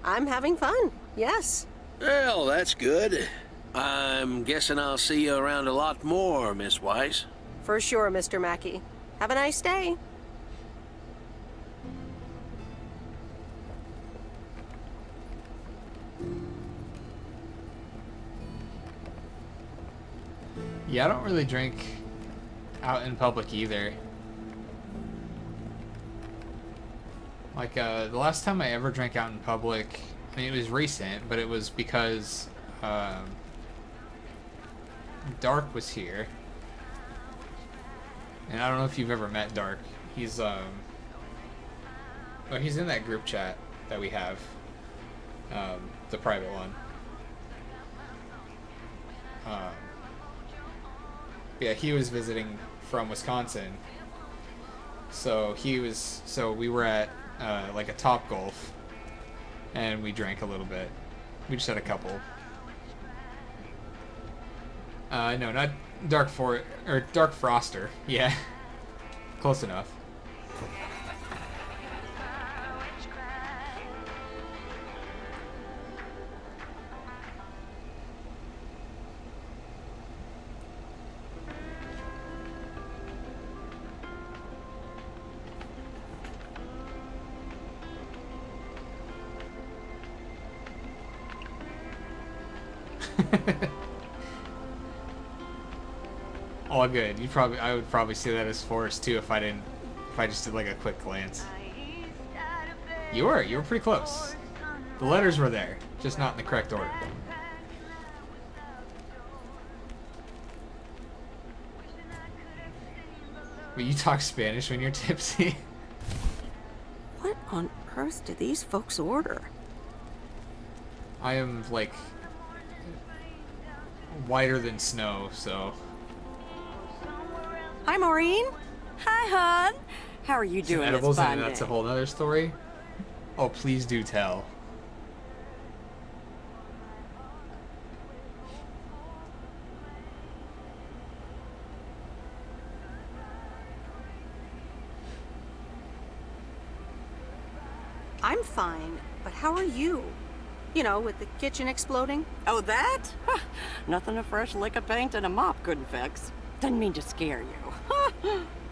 I'm having fun, yes. Well, that's good. I'm guessing I'll see you around a lot more, Miss Weiss. For sure, Mr. Mackey. Have a nice day. Yeah, I don't really drink out in public either. Like, the last time I ever drank out in public, I mean, it was recent, but it was because, Dark was here. And I don't know if you've ever met Dark. He's, well, he's in that group chat that we have. The private one. Yeah, he was visiting from Wisconsin. So we were at like a Top Golf, and we drank a little bit. We just had a couple. No, not Dark Froster. Yeah, close enough. All good. I would probably see that as forest too if I just did like a quick glance. You were pretty close. The letters were there, just not in the correct order. But you talk Spanish when you're tipsy. What on earth do these folks order? I am like whiter than snow, so. Hi, Maureen. Hi, hon. How are you doing Edibles, this and fine that's day? a whole other story. Oh, please do tell. I'm fine, but how are you? You know, with the kitchen exploding? Oh, that? Huh, nothing a fresh lick of paint and a mop couldn't fix. Didn't mean to scare you.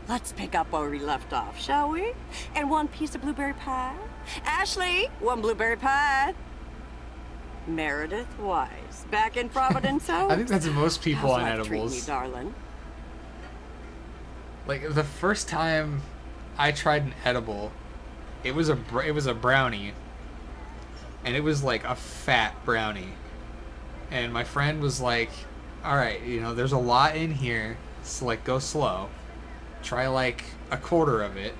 Let's pick up where we left off, shall we? And one piece of blueberry pie. Ashley, one blueberry pie. Meredith Weiss, back in Providence. I think that's most people How's on life treating edibles. you, darling? Like the first time I tried an edible, it was a brownie, and it was like a fat brownie. And my friend was like, "All right, you know, there's a lot in here, so like go slow. Try like a quarter of it."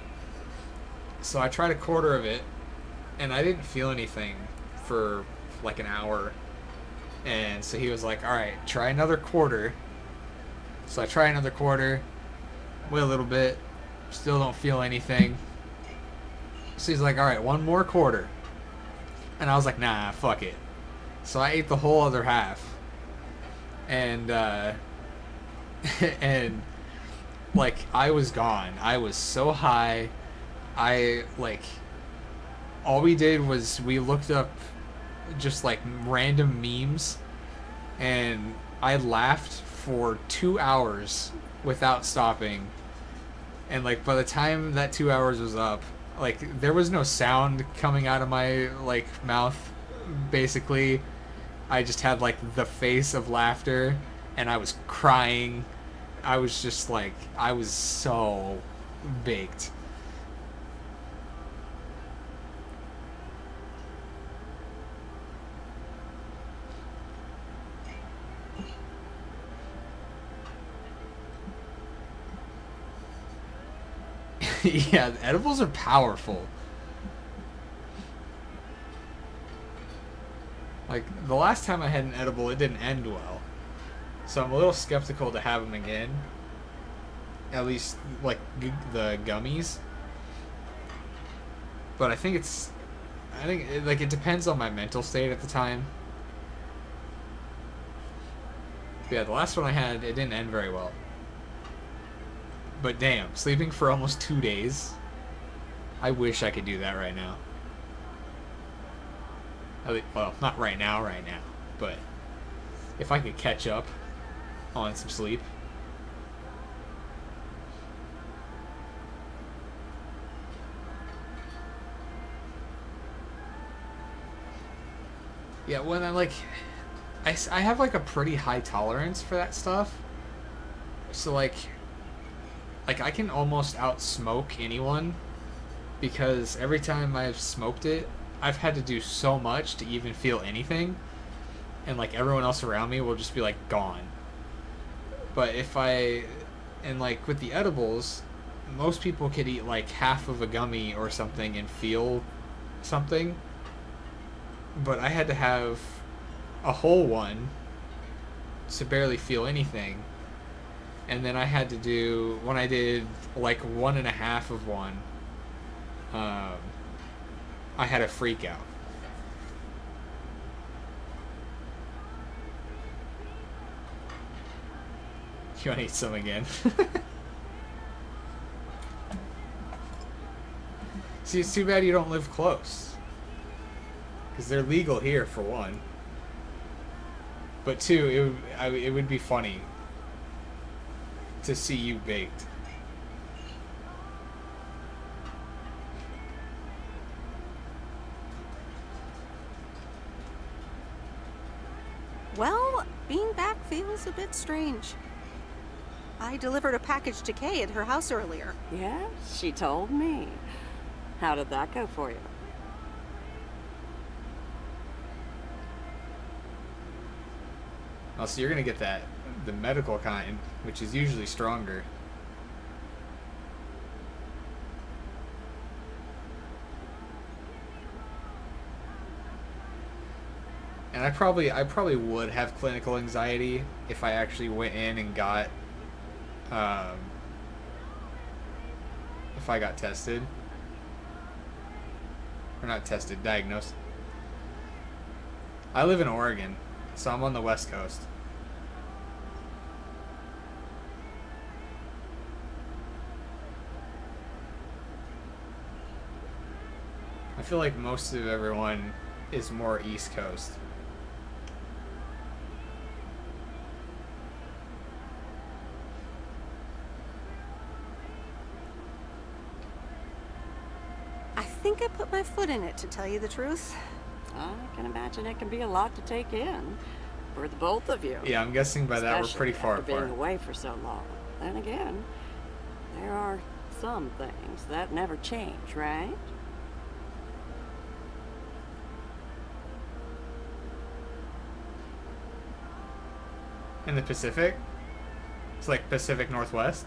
So I tried a quarter of it, and I didn't feel anything for like an hour. And so he was like, all right, try another quarter. So I try another quarter, wait a little bit, still don't feel anything. So he's like, all right, one more quarter. And I was like, nah, fuck it. So I ate the whole other half. And, and, like, I was gone. I was so high. All we did was we looked up just, like, random memes. And I laughed for 2 hours without stopping. And, like, by the time that 2 hours was up, like, there was no sound coming out of my, like, mouth, basically. I just had, like, the face of laughter, and I was crying. I was just, like, I was so baked. Yeah, the edibles are powerful. Like, the last time I had an edible, it didn't end well. So I'm a little skeptical to have them again. At least, like, the gummies. But I think it depends on my mental state at the time. But yeah, the last one I had, it didn't end very well. But damn, sleeping for almost 2 days. I wish I could do that right now. Well, not right now, but if I could catch up on some sleep. Yeah, when I have like a pretty high tolerance for that stuff. So like I can almost out-smoke anyone, because every time I've smoked it, I've had to do so much to even feel anything, and like everyone else around me will just be like gone. But like with the edibles, most people could eat like half of a gummy or something and feel something, but I had to have a whole one to barely feel anything. And then I had to do, when I did like 1.5 of one, I had a freak out. You want to eat some again? See, it's too bad you don't live close. Because they're legal here, for one. But two, it would be funny to see you baked. Well, being back feels a bit strange. I delivered a package to Kay at her house earlier. Yeah, she told me. How did that go for you? Oh, so you're gonna get the medical kind, which is usually stronger. And I probably would have clinical anxiety if I actually went in and got, if I got tested. Or not tested, diagnosed. I live in Oregon, so I'm on the West Coast. I feel like most of everyone is more East Coast. I think I put my foot in it, to tell you the truth. I can imagine it can be a lot to take in for the both of you. Yeah, I'm guessing by that we're pretty far after apart. being away for so long. Then again, there are some things that never change, right? In the Pacific? It's like Pacific Northwest?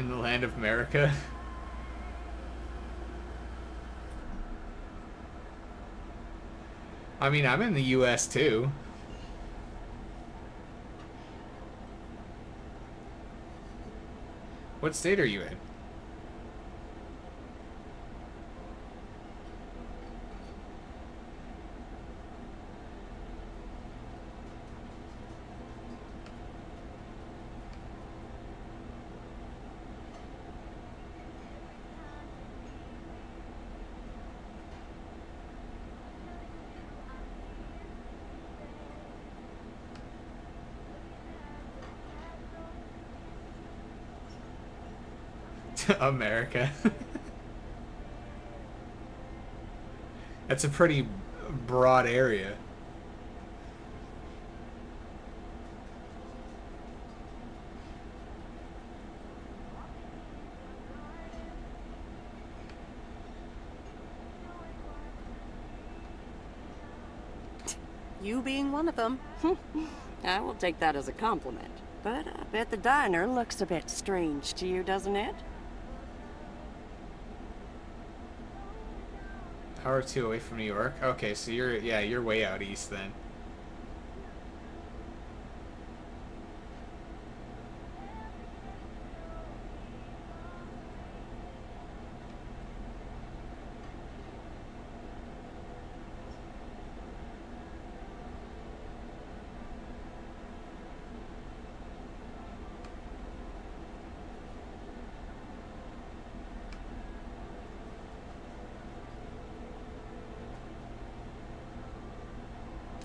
In the land of America. I mean, I'm in the US too. What state are you in? America. That's a pretty broad area. You being one of them. I will take that as a compliment. But I bet the diner looks a bit strange to you, doesn't it? Hour or two away from New York. Okay, so you're way out east then.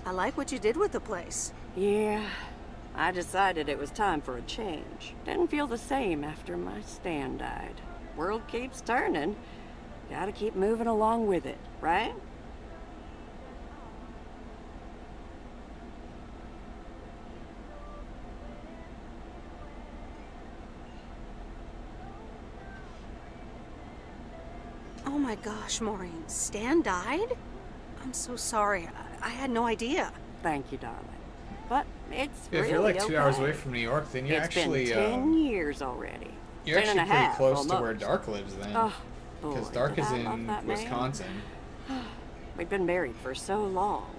I like what you did with the place. Yeah, I decided it was time for a change. Didn't feel the same after my Stan died. World keeps turning. Gotta keep moving along with it, right? Oh my gosh, Maureen. Stan died? I'm so sorry. I had no idea. Thank you, darling. But it's Yeah, really if you're like 2 hours okay. away from New York, then you're It's actually been 10 years already. you're 10 and actually a pretty half, close to almost. where Dark lives then. Oh, Because boy, Dark did is I love in that man. Wisconsin. We'd been married for so long.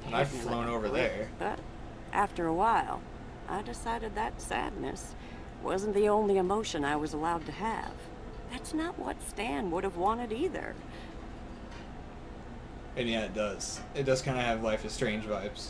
And I've Hit me flown like a over brick. there. But after a while, I decided that sadness wasn't the only emotion I was allowed to have. That's not what Stan would have wanted either. And yeah, it does. It does kind of have Life is Strange vibes.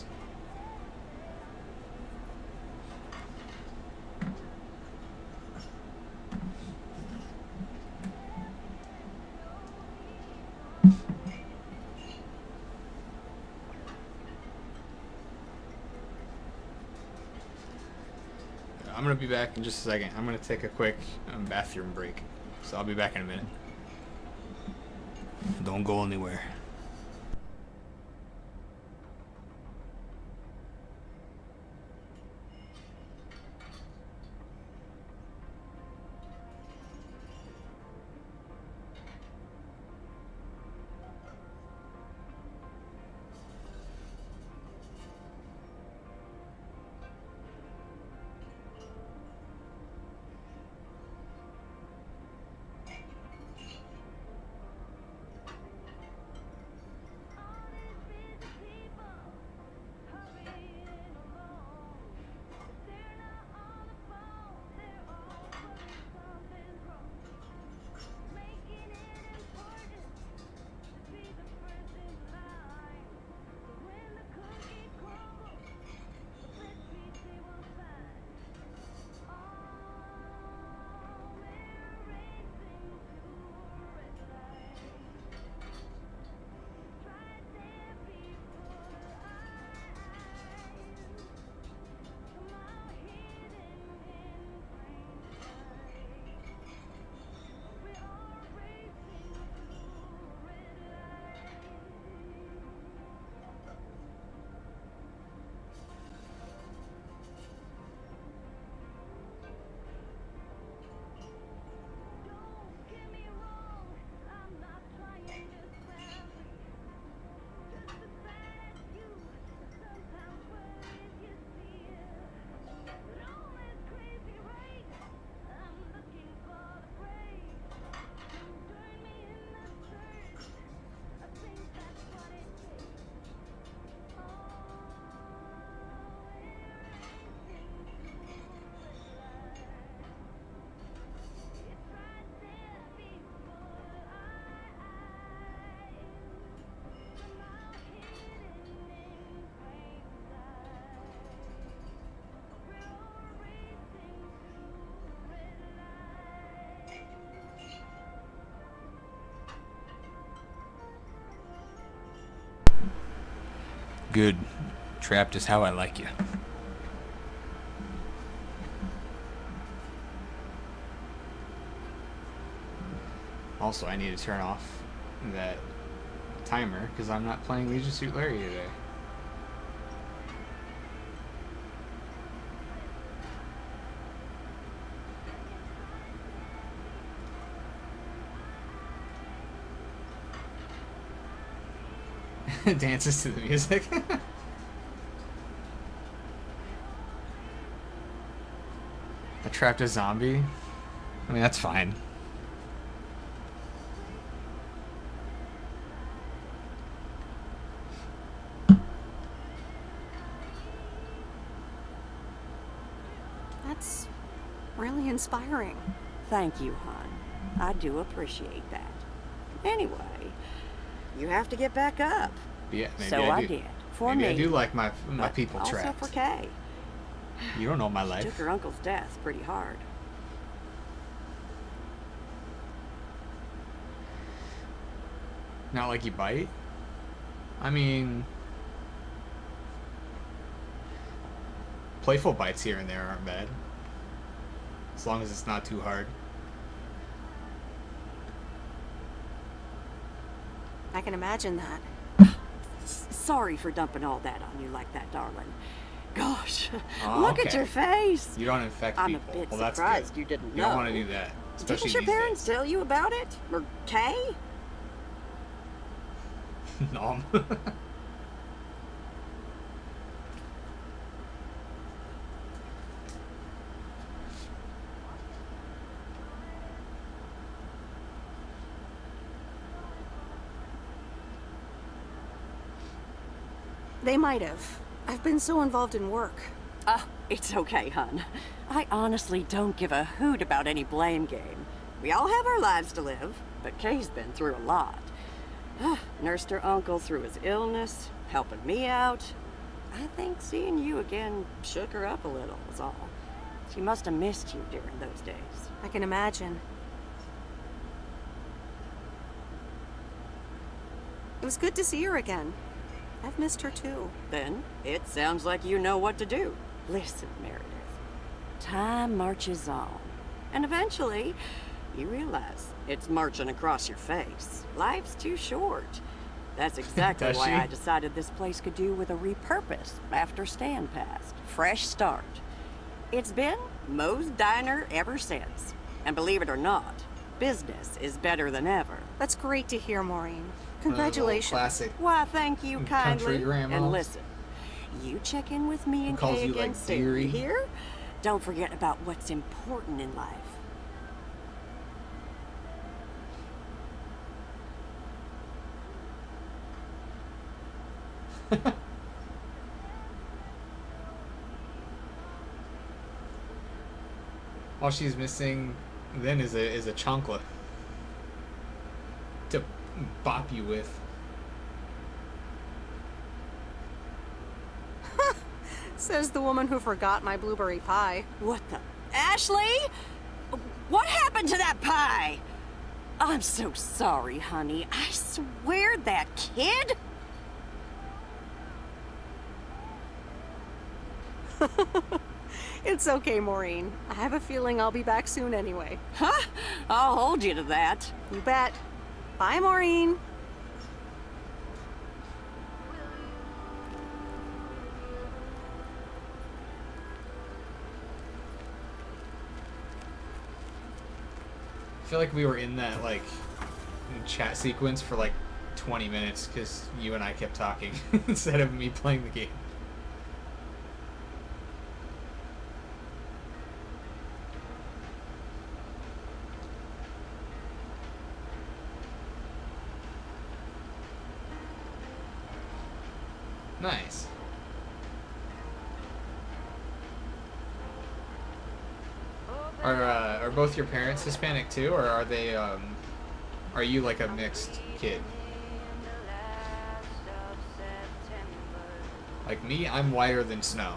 I'm gonna be back in just a second. I'm gonna take a quick bathroom break. So I'll be back in a minute. Don't go anywhere. Good. Trapped is how I like you. Also, I need to turn off that timer because I'm not playing Leisure Suit Larry today. Dances to the music. I trapped a zombie. I mean, that's fine. That's really inspiring. Thank you, hon. I do appreciate that. Anyway, you have to get back up. Yeah, maybe So I I do. did. For Maybe me. I do like my but people also trapped. for Kay. You don't know my She life. took her uncle's death pretty hard. Not like you bite? I mean... Playful bites here and there aren't bad. As long as it's not too hard. I can imagine that. Sorry for dumping all that on you like that, darling. Gosh, Oh, look at okay. your face. You don't infect I'm people. a bit Well, that's surprised good. you didn't You know. don't want to do that. Especially Didn't your these parents tell you about it? Or Kay? days. Nom. They might have. I've been so involved in work. It's okay, hon. I honestly don't give a hoot about any blame game. We all have our lives to live, but Kay's been through a lot. Nursed her uncle through his illness, helping me out. I think seeing you again shook her up a little, was all. She must have missed you during those days. I can imagine. It was good to see her again. I've missed her too. Then, it sounds like you know what to do. Listen, Meredith. Time marches on. And eventually, you realize it's marching across your face. Life's too short. That's exactly Does why she? I decided this place could do with a repurpose after Stan passed. Fresh start. It's been Moe's Diner ever since. And believe it or not, business is better than ever. That's great to hear, Maureen. Congratulations. Classic. Why, thank you Country kindly. grandmas. And listen, you check in with me and Who calls Kay you, again like, soon. dearie? Here? Don't forget about what's important in life. All she's missing then is a chancla to bop you with. Says the woman who forgot my blueberry pie. What the? Ashley? What happened to that pie? I'm so sorry, honey. I swear that kid... It's okay, Maureen. I have a feeling I'll be back soon anyway. Huh? I'll hold you to that. You bet. Bye, Maureen. I feel like we were in that like chat sequence for like 20 minutes because you and I kept talking instead of me playing the game. Nice. Are both your parents Hispanic too, or are they are you like a mixed kid? Like me, I'm whiter than snow.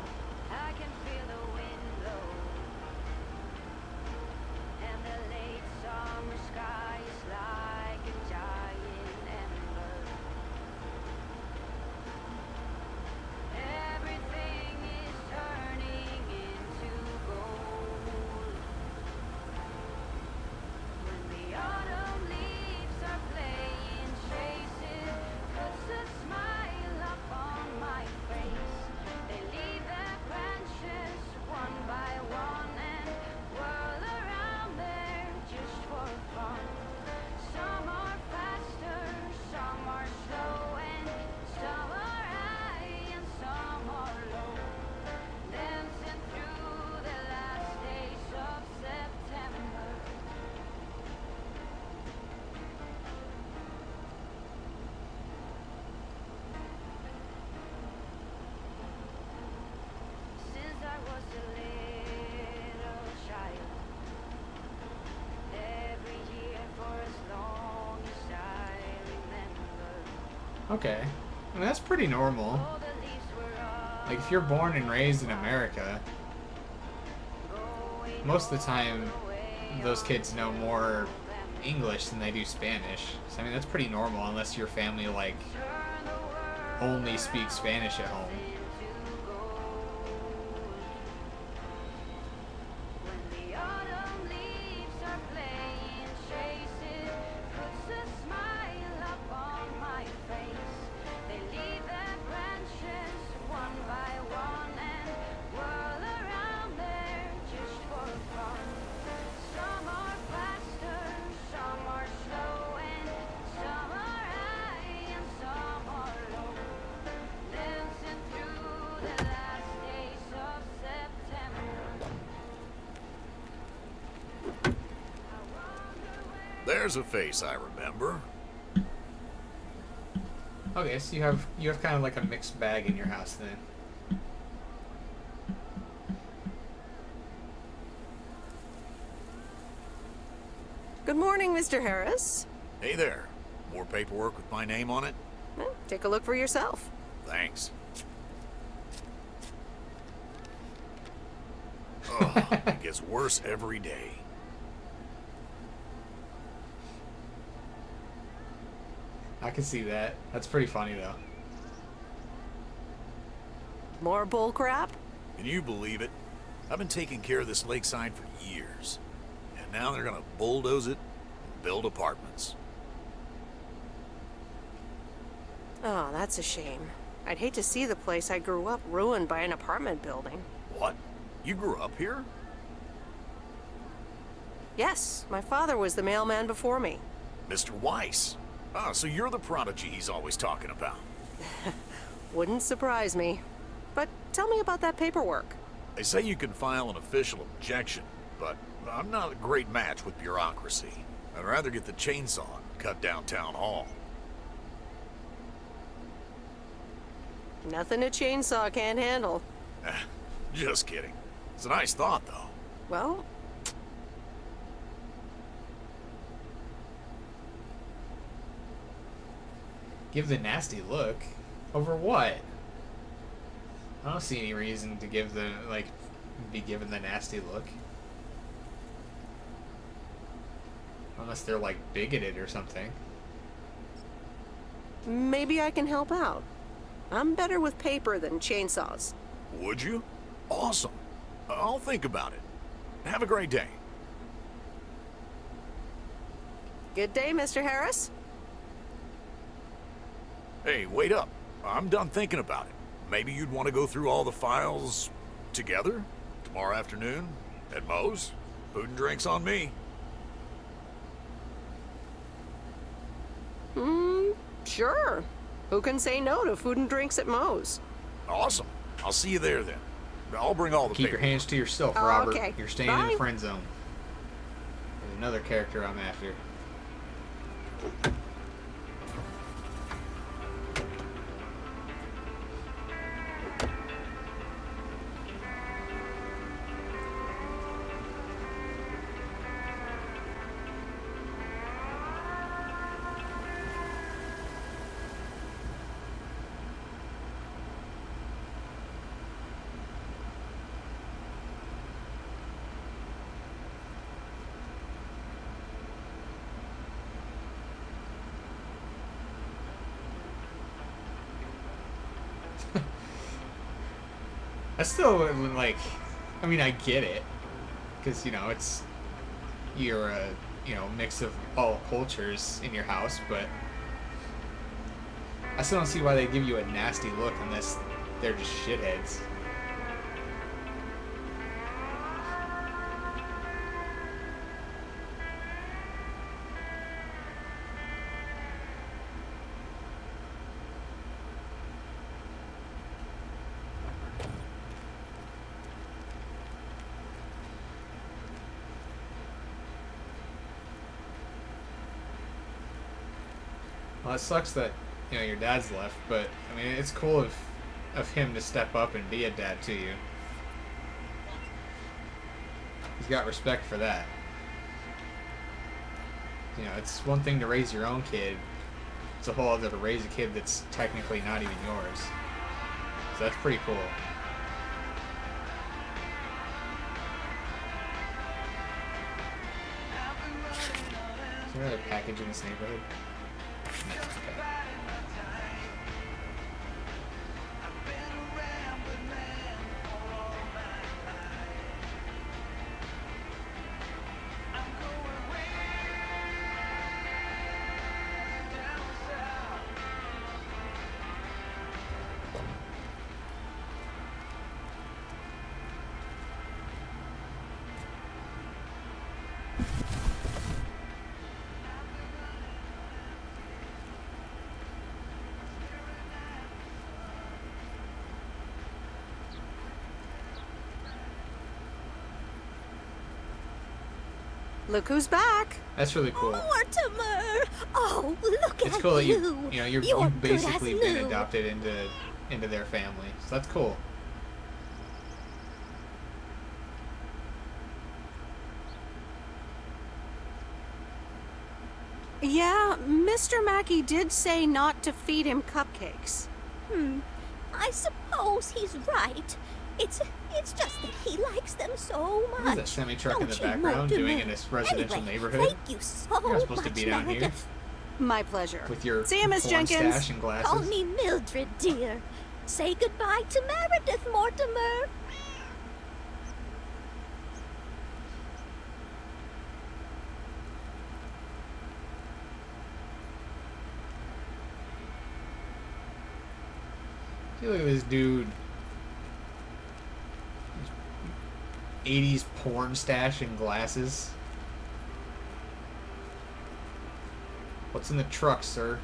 Okay. I mean, that's pretty normal. Like, if you're born and raised in America, most of the time, those kids know more English than they do Spanish. So, I mean, that's pretty normal unless your family, like, only speaks Spanish at home. There's a face I remember. Okay, so you have kind of like a mixed bag in your house then. Good morning, Mr. Harris. Hey there. More paperwork with my name on it? Take a look for yourself. Thanks. Oh, it gets worse every day. I can see that. That's pretty funny, though. More bull crap? Can you believe it? I've been taking care of this lakeside for years. And now they're gonna bulldoze it and build apartments. Oh, that's a shame. I'd hate to see the place I grew up ruined by an apartment building. What? You grew up here? Yes, my father was the mailman before me. Mr. Weiss. Ah, so you're the prodigy he's always talking about. Wouldn't surprise me. But tell me about that paperwork. They say you can file an official objection, but I'm not a great match with bureaucracy. I'd rather get the chainsaw and cut down town hall. Nothing a chainsaw can't handle. Just kidding. It's a nice thought, though. Well... Give the nasty look? Over what? I don't see any reason to give the, like, be given the nasty look. Unless they're, like, bigoted or something. Maybe I can help out. I'm better with paper than chainsaws. Would you? Awesome. I'll think about it. Have a great day. Good day, Mr. Harris. Hey, wait up. I'm done thinking about it. Maybe you'd want to go through all the files together? Tomorrow afternoon? At Moe's? Food and drinks on me. Sure. Who can say no to food and drinks at Moe's? Awesome. I'll see you there then. I'll bring all the Keep your paper. hands to yourself, Oh, Robert. okay. You're staying in Bye. the friend zone. There's another character I'm after. I still wouldn't, like, I mean, I get it, because, you know, it's, you're a, you know, mix of all cultures in your house, but I still don't see why they give you a nasty look unless they're just shitheads. Well, it sucks that, you know, your dad's left, but, I mean, it's cool of him to step up and be a dad to you. He's got respect for that. You know, it's one thing to raise your own kid, It's a whole other to raise a kid that's technically not even yours. So that's pretty cool. Is there another package in this neighborhood? No, okay. Look who's back. That's really cool. Mortimer! Oh, look It's at cool that you. you've You're good basically as been new. adopted into their family. So that's cool. Yeah, Mr. Mackey did say not to feed him cupcakes. I suppose he's right. It's just that he likes them so much. There's that semi-truck in the Don't you, background doing in Mortimer? this residential Anyway, neighborhood. Thank you so You're not supposed to much, be down here Meredith. My pleasure. with your See you, Miss porn Jenkins. stash and glasses. Call me Mildred, dear. Say goodbye to Meredith, Mortimer. See, look at this dude. 80s porn stash and glasses. What's in the truck, sir?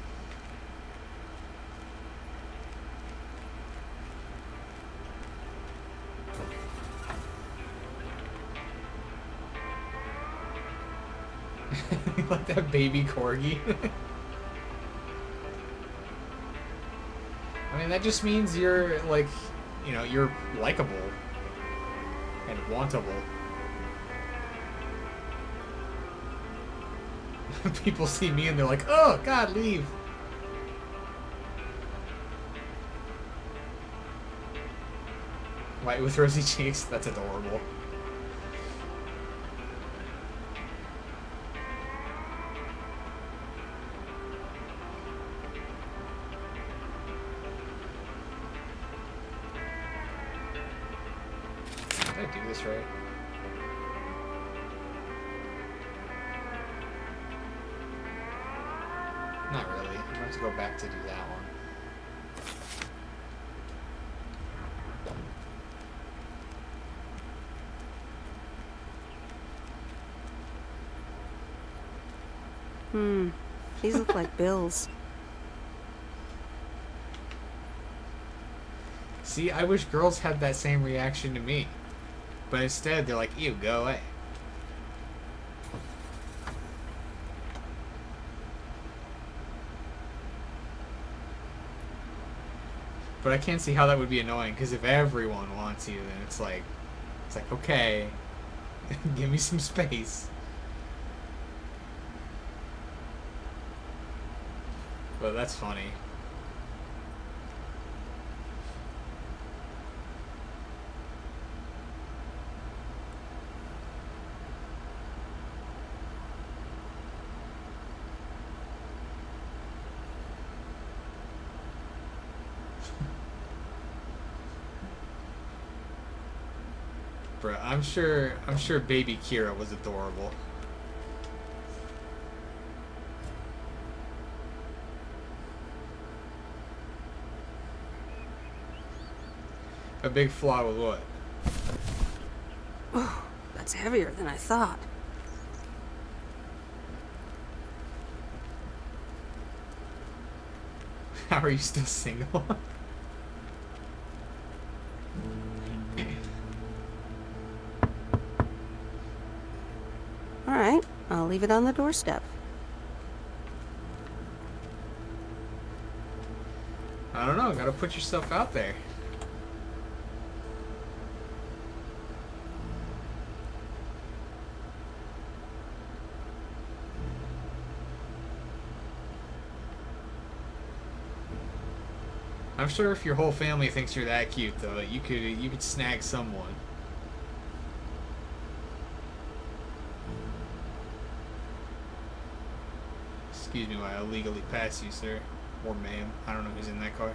Like that baby corgi. I mean, that just means you're, like, you know, you're likable and wantable. People see me and they're like, oh, God, leave. White with rosy cheeks? That's adorable. Did I do this right? Not really. I'm going to have to go back to do that one. These look like bills. See, I wish girls had that same reaction to me. But instead, they're like, ew, go away. But I can't see how that would be annoying, because if everyone wants you, then it's like, okay, give me some space. But that's funny. Bruh, I'm sure baby Kira was adorable. A big flaw with what? Oh, that's heavier than I thought. How are you still single? All right, I'll leave it on the doorstep. I don't know, gotta put yourself out there. I'm sure if your whole family thinks you're that cute, though, you could snag someone. Excuse me while I illegally pass you, sir. Or ma'am. I don't know who's in that car.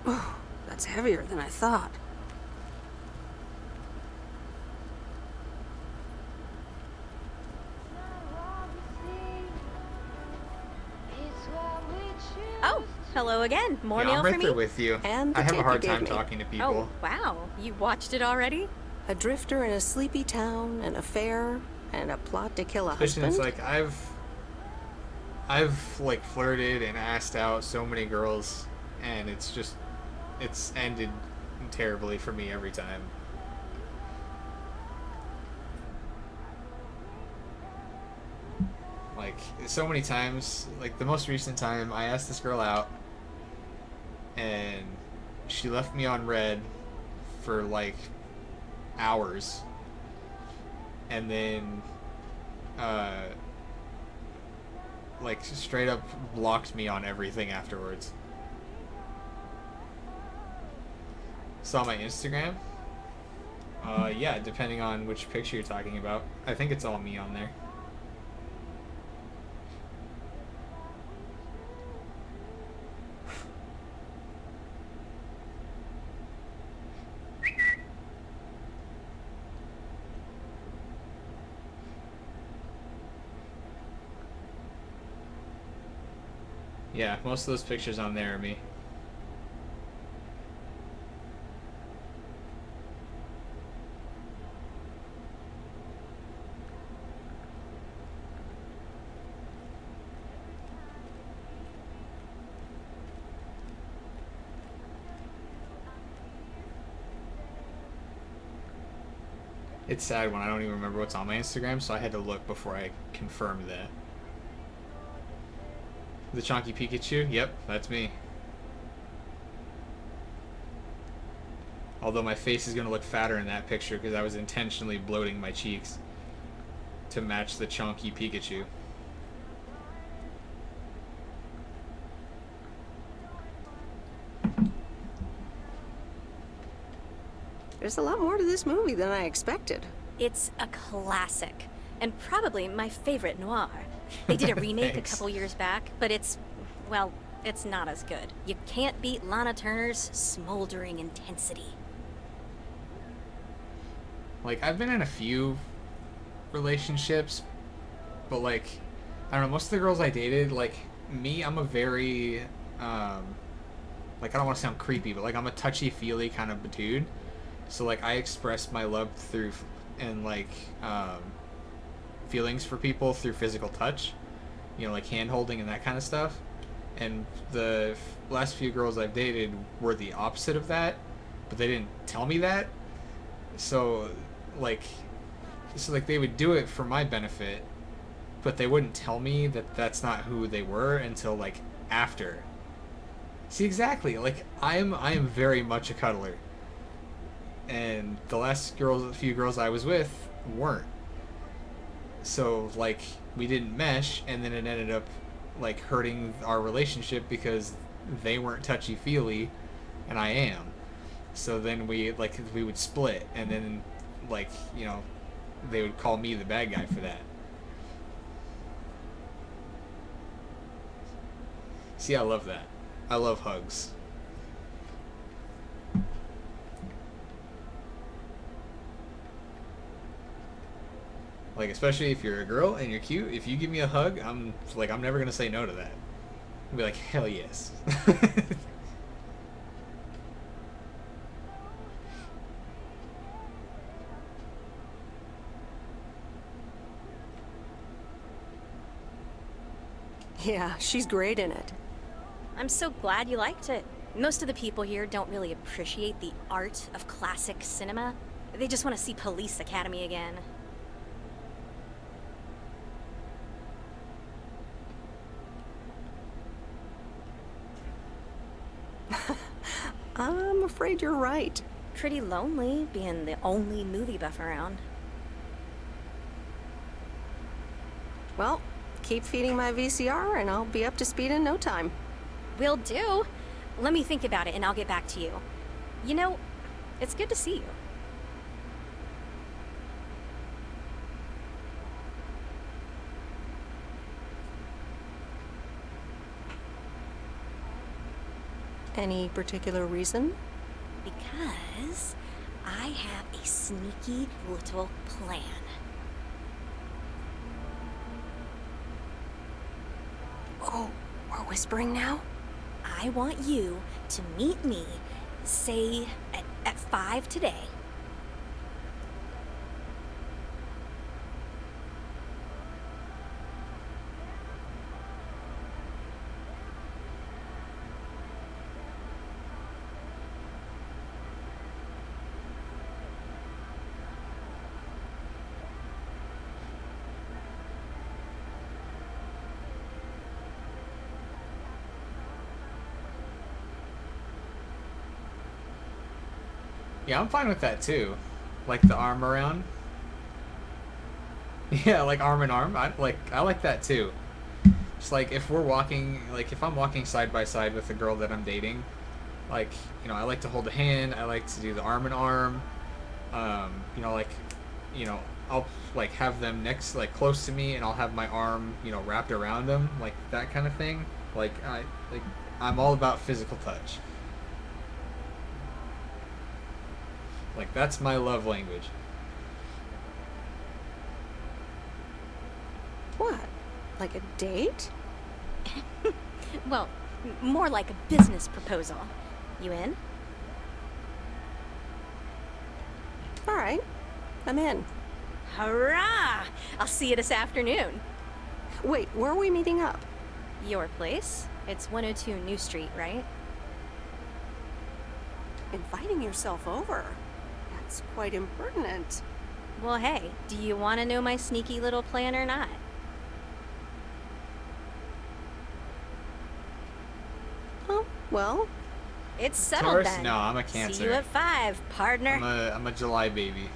Oh, that's heavier than I thought. Oh, hello again. More Yeah, mail I'm for right me? there with you. And the I have a tape hard you gave time me. talking to people. Oh, wow. You watched it already? A drifter in a sleepy town, an affair, and a plot to kill a Especially husband. since, like, I've like flirted and asked out so many girls, and it's ended terribly for me every time. Like, so many times, like the most recent time I asked this girl out and she left me on red for like hours, and then like straight up blocked me on everything afterwards. Saw my Instagram? Yeah, depending on which picture you're talking about. I think it's all me on there. Yeah, most of those pictures on there are me. It's sad when I don't even remember what's on my Instagram, so I had to look before I confirmed that. The chunky Pikachu? Yep, that's me. Although my face is going to look fatter in that picture because I was intentionally bloating my cheeks to match the chunky Pikachu. There's a lot more to this movie than I expected. It's a classic, and probably my favorite noir. They did a remake a Thanks. couple years back, but it's not as good. You can't beat Lana Turner's smoldering intensity. Like, I've been in a few relationships, but like, I don't know, most of the girls I dated, like, me, I'm a very, like, I don't want to sound creepy, but like, I'm a touchy-feely kind of dude. So like, I express my love through, and like, feelings for people through physical touch, you know, like hand-holding and that kind of stuff. And the last few girls I've dated were the opposite of that, but they didn't tell me that. So like they would do it for my benefit, but they wouldn't tell me that that's not who they were until like after. See, exactly, like I am very much a cuddler, and the last few girls I was with weren't. So like, we didn't mesh, and then it ended up like hurting our relationship because they weren't touchy-feely and I am. So then we would split, and then like, you know, they would call me the bad guy for that. See, I love that. I love hugs. Like, especially if you're a girl and you're cute, if you give me a hug, I'm never gonna say no to that. I'll be like, hell yes. Yeah, she's great in it. I'm so glad you liked it. Most of the people here don't really appreciate the art of classic cinema. They just want to see Police Academy again. I'm afraid you're right. Pretty lonely being the only movie buff around. Well, keep feeding my VCR and I'll be up to speed in no time. Will do. Let me think about it and I'll get back to you. You know, it's good to see you. Any particular reason? Because I have a sneaky little plan. Oh, we're whispering now? I want you to meet me, say, at 5 today. Yeah, I'm fine with that too. Like the arm around. Yeah, like arm in arm. I like that too. Just like if we're walking, like if I'm walking side by side with the girl that I'm dating, like, you know, I like to hold a hand. I like to do the arm in arm. You know, like, you know, I'll like have them next, like close to me, and I'll have my arm, you know, wrapped around them, like that kind of thing. I'm all about physical touch. Like, that's my love language. What? Like a date? Well, more like a business proposal. You in? All right, I'm in. Hurrah! I'll see you this afternoon. Wait, where are we meeting up? Your place? It's 102 New Street, right? Inviting yourself over? That's quite impertinent. Well, hey, do you want to know my sneaky little plan or not? Oh, well. It's settled Taurus? then. No, I'm a Cancer. See you at 5, partner. I'm a July baby.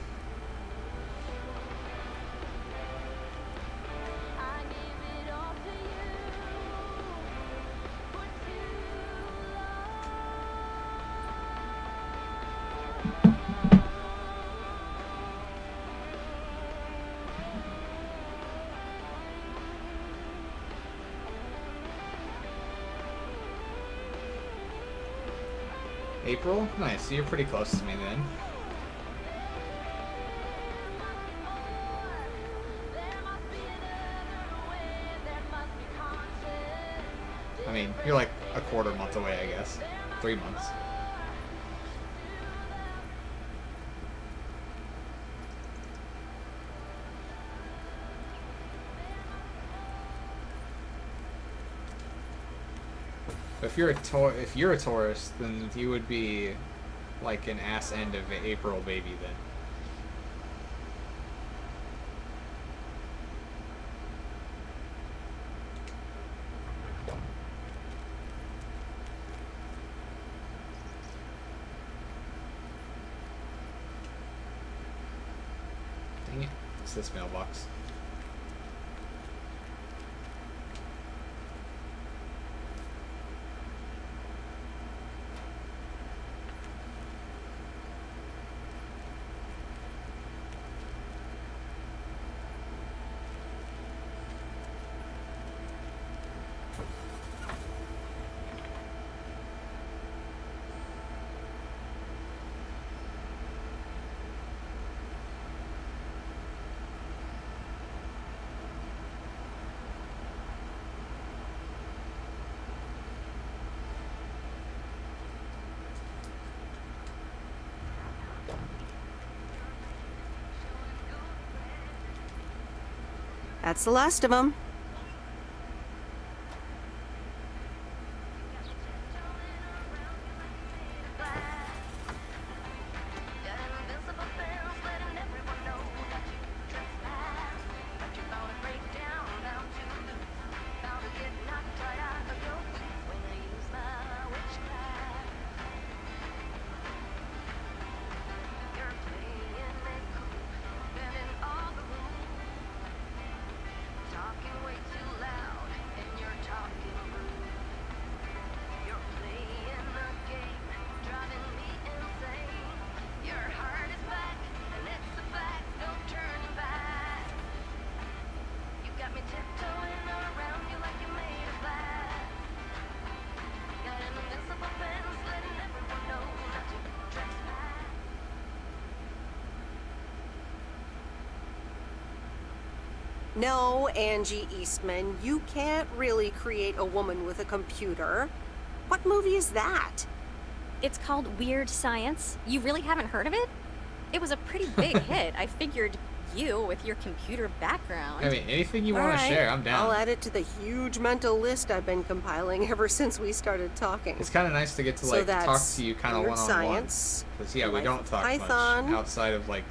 April? Nice, so you're pretty close to me then. I mean, you're like a quarter month away, I guess. 3 months. If you're a Taurus, then you would be like an ass end of an April baby then. Dang it. It's this mailbox. That's the last of them. No, Angie Eastman, you can't really create a woman with a computer. What movie is that? It's called Weird Science. You really haven't heard of it? It was a pretty big hit. I figured you, with your computer background. I mean, anything you want to share, I'm down. I'll add it to the huge mental list I've been compiling ever since we started talking. It's kind of nice to get to like talk to you kind of one-on-one. Because yeah, we don't talk Python. much outside of like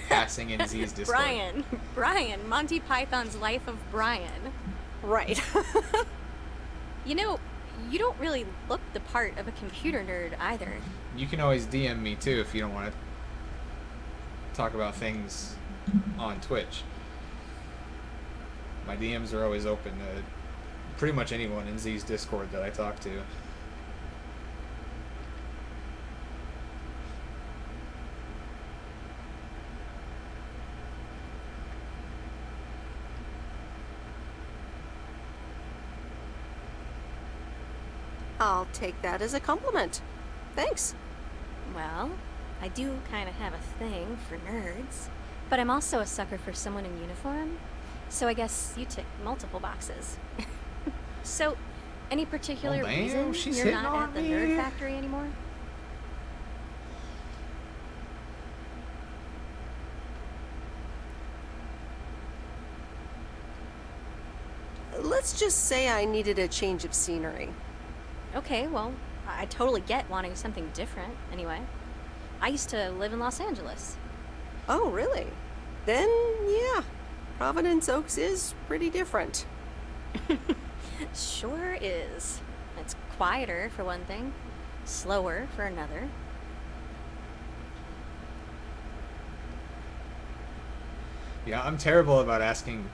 passing in Z's Discord. Brian, Monty Python's Life of Brian. Right. You know, you don't really look the part of a computer nerd either. You can always DM me too if you don't want to talk about things on Twitch. My DMs are always open to pretty much anyone in Z's Discord that I talk to. I'll take that as a compliment. Thanks. Well, I do kind of have a thing for nerds, but I'm also a sucker for someone in uniform, so I guess you tick multiple boxes. So, any particular reason you're not at the Nerd Factory anymore? Let's just say I needed a change of scenery. Okay, well, I totally get wanting something different, anyway. I used to live in Los Angeles. Oh, really? Then, yeah. Providence Oaks is pretty different. Sure is. It's quieter, for one thing. Slower, for another. Yeah, I'm terrible about asking,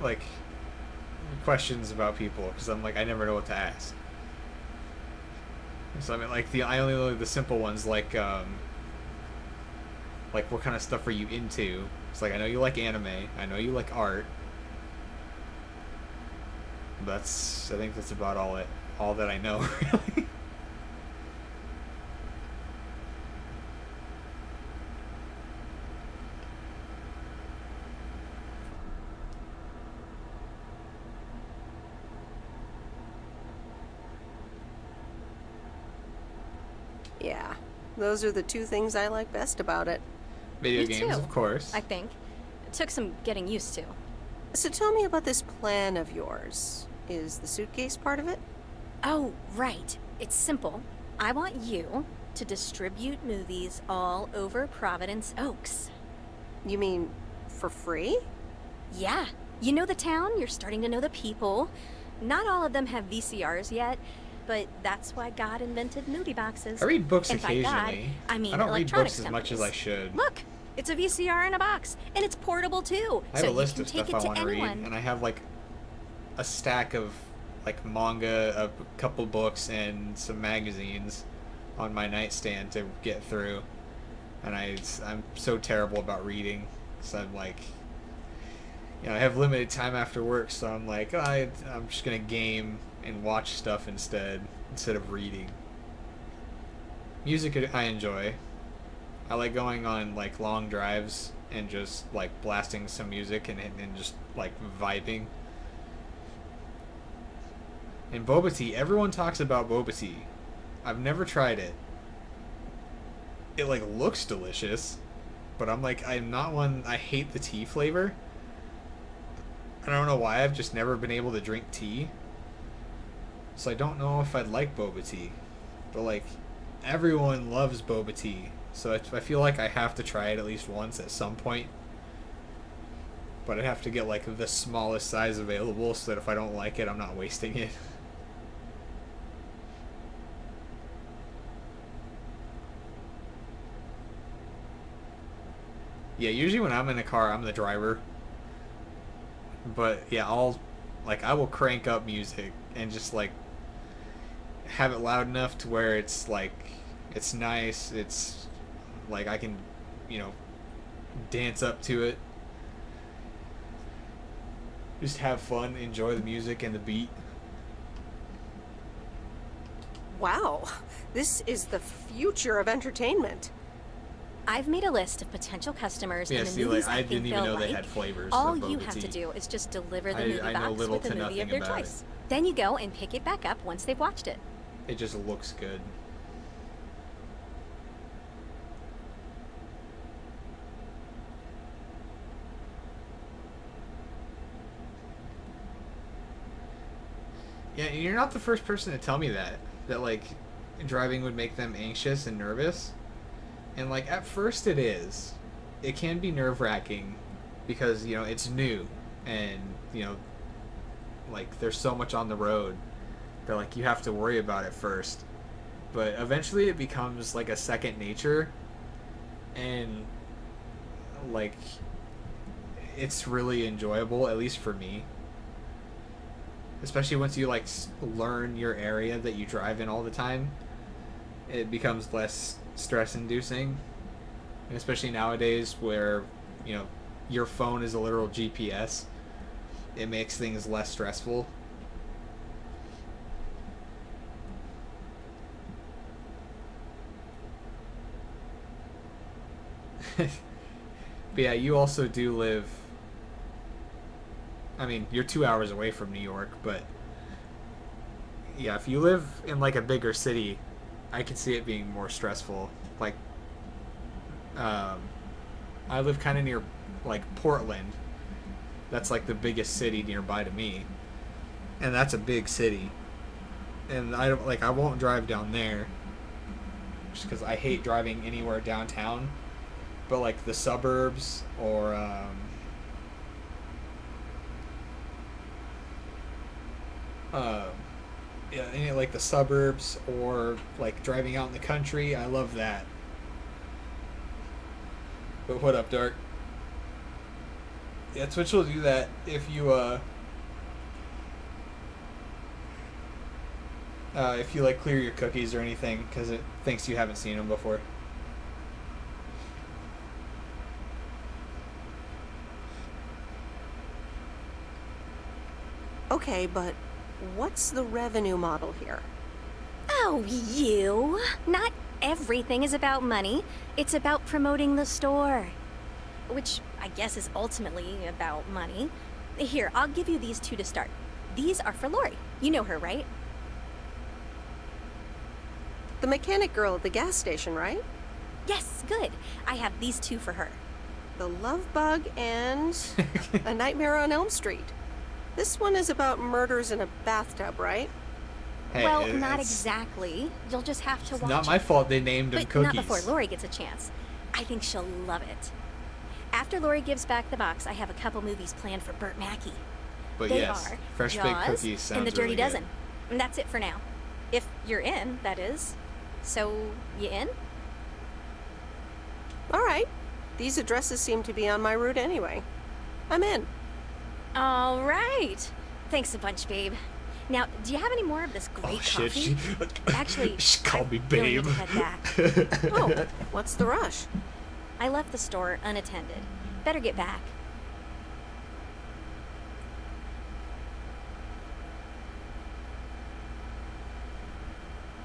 like, questions about people, because I'm like, I never know what to ask. So I mean, like, I only know the simple ones, like what kind of stuff are you into? It's like, I know you like anime, I know you like art. I think that's about all that I know, really. Yeah, those are the two things I like best about it. Video Me games, too, of course. I think. It took some getting used to. So tell me about this plan of yours. Is the suitcase part of it? Oh, right. It's simple. I want you to distribute movies all over Providence Oaks. You mean for free? Yeah. You know the town, you're starting to know the people. Not all of them have VCRs yet, but that's why God invented movie boxes. I read books and occasionally. By God, I mean I don't read electronics books as much as I should. Look, it's a VCR in a box, and it's portable too. I have so a list you of can take stuff it I want to read, anyone. and I have like a stack of like manga, a couple books, and some magazines on my nightstand to get through. And I'm so terrible about reading, so I'm like, you know, I have limited time after work, so I'm like, I'm just gonna game and watch stuff instead of reading. Music I enjoy. I like going on like long drives and just like blasting some music and just like vibing. And boba tea, everyone talks about boba tea. I've never tried it. It like looks delicious, but I'm like, I'm not one. I hate the tea flavor. I don't know why. I've just never been able to drink tea. So I don't know if I'd like boba tea. But like, everyone loves boba tea. So I feel like I have to try it at least once at some point. But I'd have to get like the smallest size available so that if I don't like it, I'm not wasting it. Yeah, usually when I'm in a car, I'm the driver. But yeah, I will crank up music and just like have it loud enough to where it's like, it's nice, it's like I can, you know, dance up to it. Just have fun, enjoy the music and the beat. Wow, this is the future of entertainment. I've made a list of potential customers Yeah, and the see, movies like, I I think didn't even they'll know they like. had flavors All of you boba have to tea. do is just deliver the I movie know box little with a to movie nothing of their about choice. Then you go and pick it back up once they've watched it. It just looks good. Yeah, you're not the first person to tell me that like driving would make them anxious and nervous. And like at first it is. It can be nerve-wracking because, you know, it's new and, you know, like there's so much on the road that like you have to worry about it first. But eventually it becomes like a second nature, and like it's really enjoyable, at least for me. Especially once you like learn your area that you drive in all the time, it becomes less stress inducing. And especially nowadays where, you know, your phone is a literal GPS, it makes things less stressful. But yeah, you also do live, I mean, you're 2 hours away from New York, but yeah, if you live in like a bigger city, I can see it being more stressful. Like, I live kind of near like Portland. That's like the biggest city nearby to me, and that's a big city. And I don't like, I won't drive down there just because I hate driving anywhere downtown. But like the suburbs or yeah, any like the suburbs or like driving out in the country, I love that. But what up, Dark? Yeah, Twitch will do that if you like clear your cookies or anything, because it thinks you haven't seen them before. Okay, but what's the revenue model here? Oh, you. Not everything is about money. It's about promoting the store. Which I guess is ultimately about money. Here, I'll give you these two to start. These are for Lori. You know her, right? The mechanic girl at the gas station, right? Yes, good. I have these two for her. The Love Bug and A Nightmare on Elm Street. This one is about murders in a bathtub, right? Hey, well, not exactly. You'll just have to watch Not my fault they named them but cookies. not before Lori gets a chance. I think she'll love it. After Lori gives back the box, I have a couple movies planned for Burt Mackey. But They yes, are Fresh Baked Jaws Cookies sounds and The Dirty really good. Dozen. And that's it for now. If you're in, that is. So, you in? All right. These addresses seem to be on my route anyway. I'm in. All right. Thanks a bunch, babe. Now, do you have any more of this great coffee? Actually, she called me I really babe. need to head back. Oh, what's the rush? I left the store unattended. Better get back.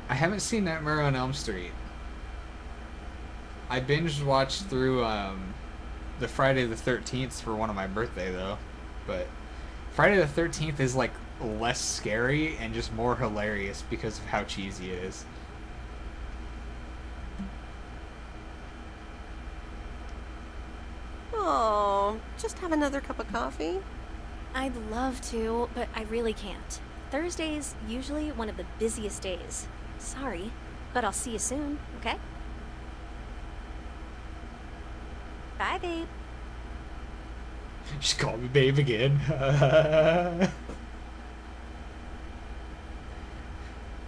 I haven't seen Nightmare on Elm Street. I binge watched through the Friday the 13th for one of my birthday though, but Friday the 13th is like less scary and just more hilarious because of how cheesy it is. Oh, just have another cup of coffee? I'd love to, but I really can't. Thursday's usually one of the busiest days. Sorry, but I'll see you soon, okay? Bye, babe. She called me babe again.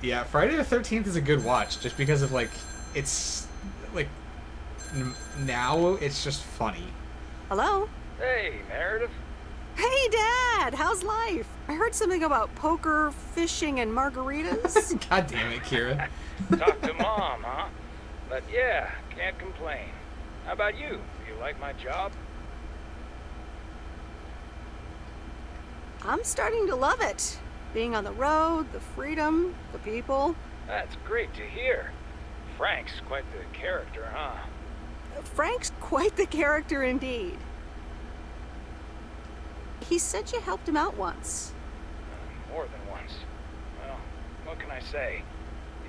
Yeah, Friday the 13th is a good watch just because of like, it's like, now it's just funny. Hello? Hey, Meredith. Hey, Dad! How's life? I heard something about poker, fishing, and margaritas. God damn it, Kira. Talk to Mom, huh? But yeah, can't complain. How about you? You like my job? I'm starting to love it. Being on the road, the freedom, the people. That's great to hear. Frank's quite the character, huh? Frank's quite the character indeed. He said you helped him out once. More than once. Well, what can I say?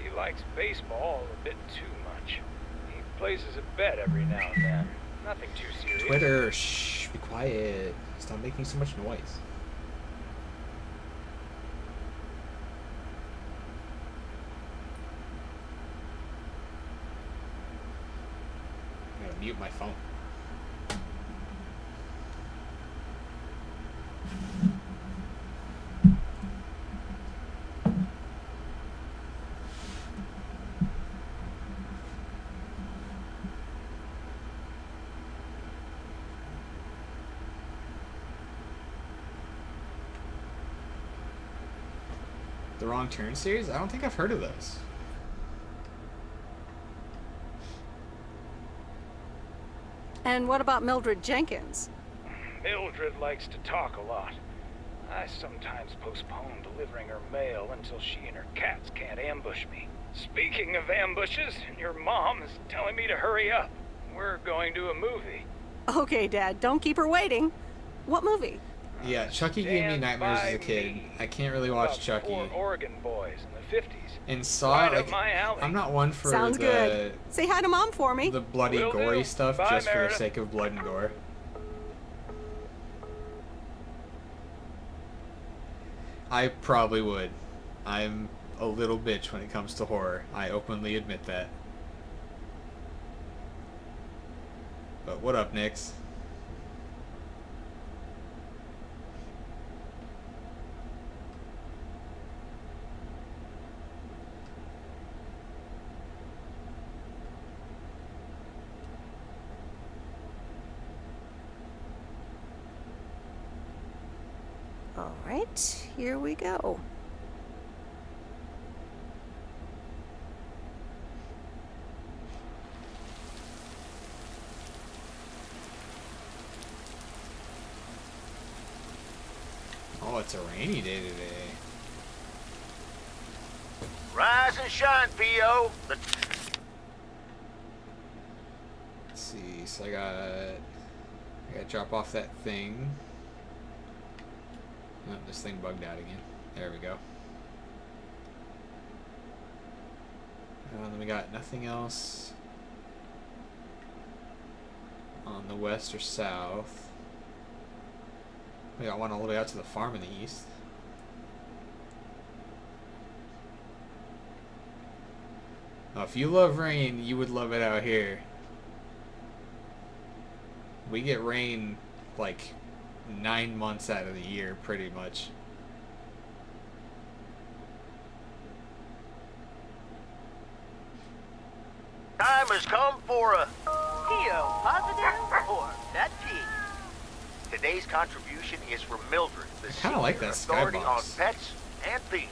He likes baseball a bit too much. He places a bet every now and then. Nothing too serious. Twitter, shh, be quiet. Stop making so much noise. I'm gonna mute my phone. The Wrong Turn series? I don't think I've heard of those. And what about Mildred Jenkins? Mildred likes to talk a lot. I sometimes postpone delivering her mail until she and her cats can't ambush me. Speaking of ambushes, your mom is telling me to hurry up. We're going to a movie. Okay, Dad, don't keep her waiting. What movie? Yeah, Chucky gave me nightmares as a kid. I can't really watch Chucky. Four Oregon boys in the 50s. And Saw, Right like, up my alley. I'm not one for Sounds good. Say hi to Mom for me. the bloody, Will gory do. stuff Bye, just for the Meredith. sake of blood and gore. I probably would. I'm a little bitch when it comes to horror. I openly admit that. But what up, Nix? All right, here we go. Oh, it's a rainy day today. Rise and shine, P.O. Let's see, so I gotta drop off that thing. Oh, this thing bugged out again. There we go. And then we got nothing else on the west or south. We got one all the way out to the farm in the east. Now, if you love rain, you would love it out here. We get rain like 9 months out of the year, pretty much. Time has come for a P.O. positive or that P? Today's contribution is from Mildred, the I kinda like that authority on skybox. pets and thieves.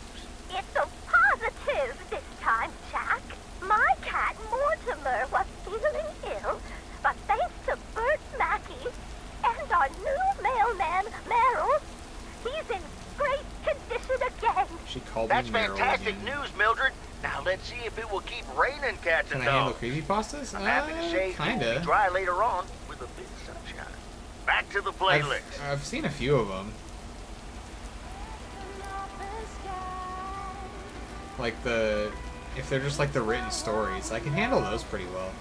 It's a positive this time, Jack. My cat Mortimer was feeling ill, but thanks to Bert Mackey and our new mailman, Merrill, he's in great condition again. She called That's me Meryl fantastic again. news, Mildred. Now let's see if it will keep raining cats Can and I handle dogs. creepypastas? I'm happy to say it will Kinda. be dry later on with a bit of sunshine. Back to the playlist. I've seen a few of them. Like if they're just like the written stories, I can handle those pretty well.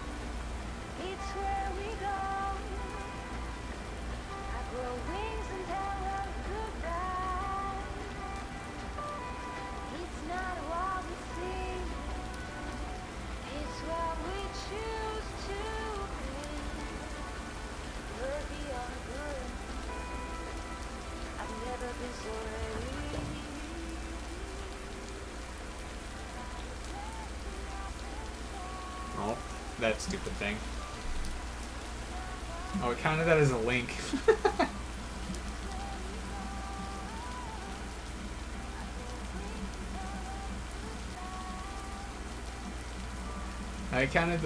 Oh, that stupid thing. Oh, it counted that as a link. I counted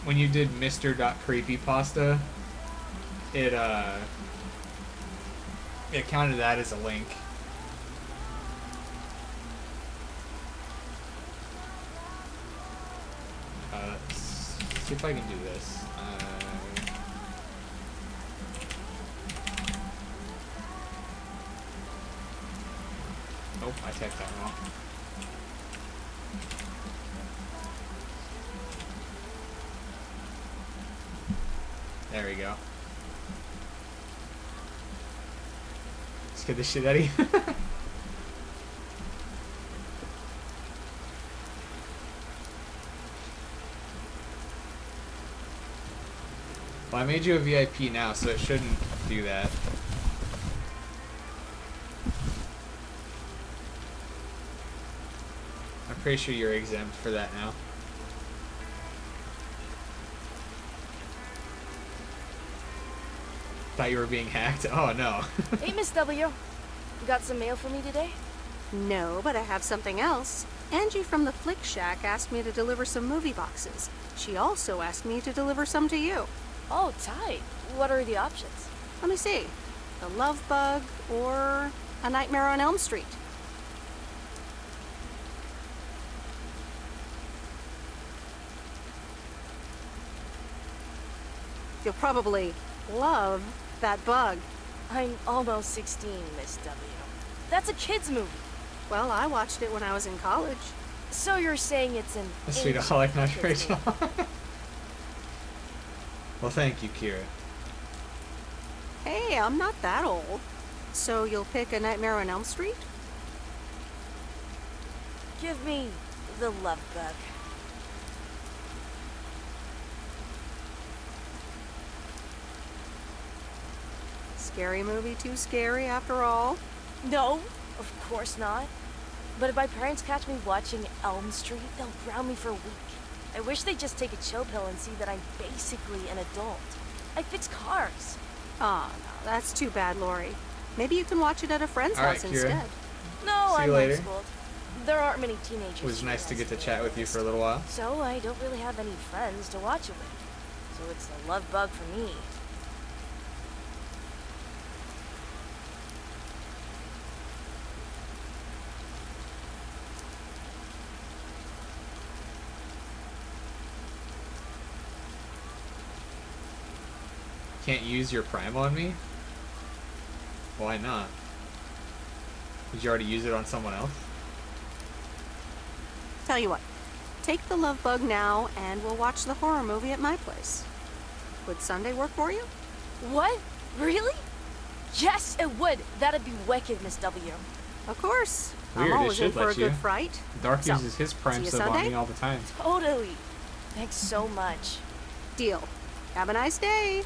when you did Mr.Creepypasta, it counted that as a link. Let's see if I can do this. I typed that wrong. There we go. Scared the shit out of you. Well, I made you a VIP now, so it shouldn't do that. I'm pretty sure you're exempt for that now. Thought you were being hacked? Oh no. Hey, Miss W. You got some mail for me today? No, but I have something else. Angie from the Flick Shack asked me to deliver some movie boxes. She also asked me to deliver some to you. Oh, tight. What are the options? Let me see. The Love Bug or A Nightmare on Elm Street. You'll probably love that bug. I'm almost 16, Miss W. That's a kid's movie. Well, I watched it when I was in college. So you're saying it's an Sweetaholic, not Rachel. Well, thank you, Kira. Hey, I'm not that old. So you'll pick A Nightmare on Elm Street? Give me the Love Bug. Scary movie too scary after all? No, of course not. But if my parents catch me watching Elm Street, they'll ground me for a week. I wish they'd just take a chill pill and see that I'm basically an adult. I fix cars. Oh, no, that's too bad, Lori. Maybe you can watch it at a friend's house Kira. instead. No, See I'm you later. homeschooled. There aren't many teenagers. It was here, nice to as get to you chat with you for a little while. So I don't really have any friends to watch it with. So it's the Love Bug for me. Can't use your Prime on me? Why not? Did you already use it on someone else? Tell you what, take the Love Bug now and we'll watch the horror movie at my place. Would Sunday work for you? What? Really? Yes, it would. That'd be wicked, Miss W. Of course. Weird, I'm it always in should for a let you. good fright. Dark So, uses his Prime see you sub on Sunday? me all the time. Totally. Thanks so much. Deal. Have a nice day.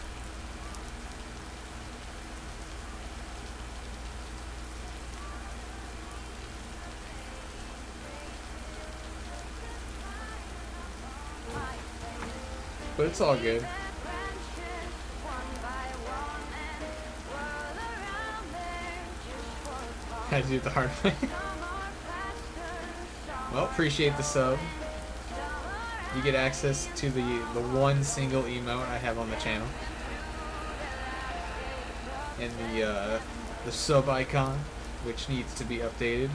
But it's all good. Had to do it the hard way. Well, appreciate the sub. You get access to the one single emote I have on the channel. And the sub icon, which needs to be updated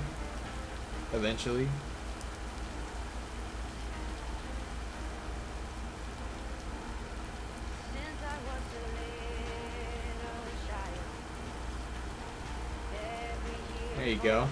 eventually. There you go.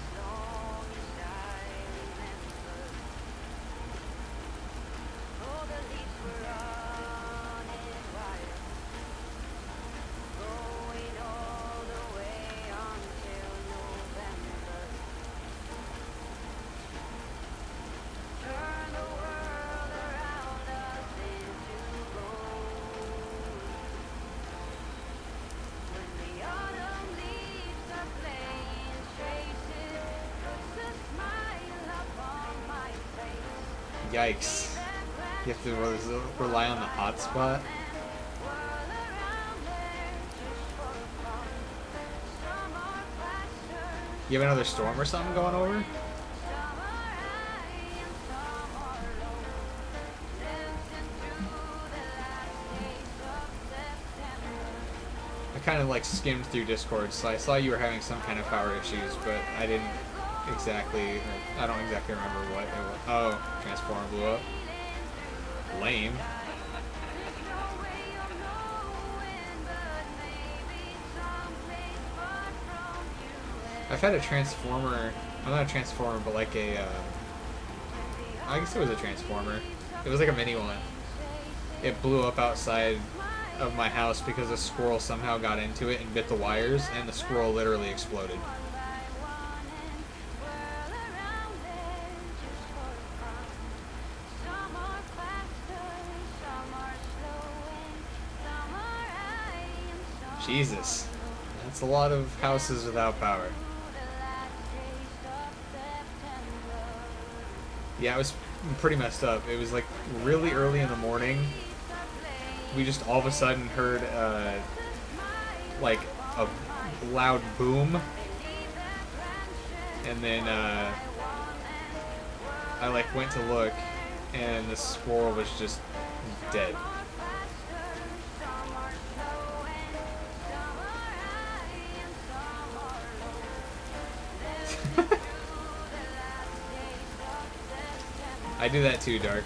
Yikes. You have to rely on the hotspot. You have another storm or something going over? I kind of like skimmed through Discord, so I saw you were having some kind of power issues, but I didn't exactly, I don't exactly remember what it was. Oh, transformer blew up. Lame. I've had a transformer. Well, not a transformer, but like a. I guess it was a transformer. It was like a mini one. It blew up outside of my house because a squirrel somehow got into it and bit the wires, and the squirrel literally exploded. Jesus. That's a lot of houses without power. Yeah, it was pretty messed up. It was like really early in the morning. We just all of a sudden heard like a loud boom. And then I like went to look and the squirrel was just dead. I do that too, Dark.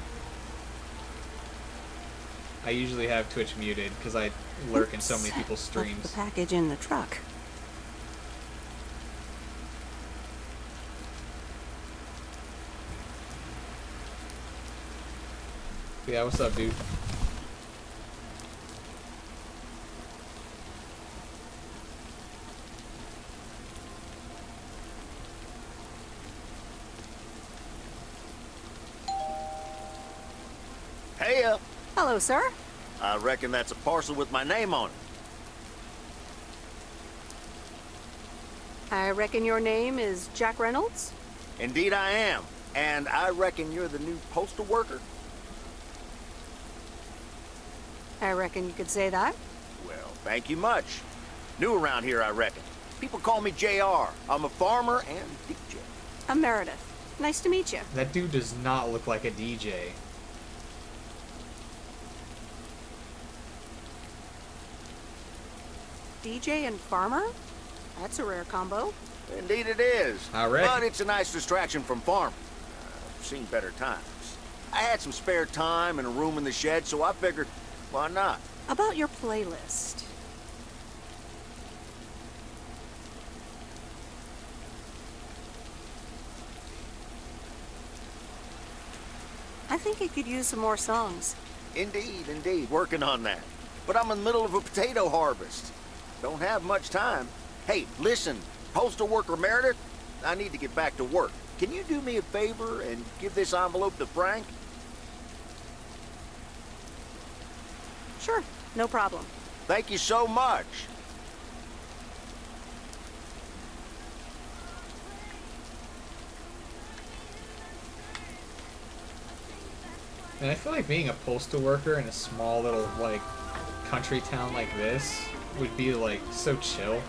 I usually have Twitch muted because I lurk in so many people's streams. Left the package in the truck. Yeah, what's up, dude? Hey, Hello, sir. I reckon that's a parcel with my name on it. I reckon your name is Jack Reynolds? Indeed I am. And I reckon you're the new postal worker? I reckon you could say that. Well, thank you much. New around here, I reckon. People call me JR. I'm a farmer and DJ. I'm Meredith. Nice to meet you. That dude does not look like a DJ. DJ and farmer? That's a rare combo. Indeed it is. I reckon. But it's a nice distraction from farming. I've seen better times. I had some spare time and a room in the shed, so I figured, why not? About your playlist. I think it could use some more songs. Indeed, indeed. Working on that. But I'm in the middle of a potato harvest. Don't have much time. Hey, listen, postal worker Meredith, I need to get back to work. Can you do me a favor and give this envelope to Frank? Sure, no problem. Thank you so much. And I feel like being a postal worker in a small little, like, country town like this would be, like, so chill.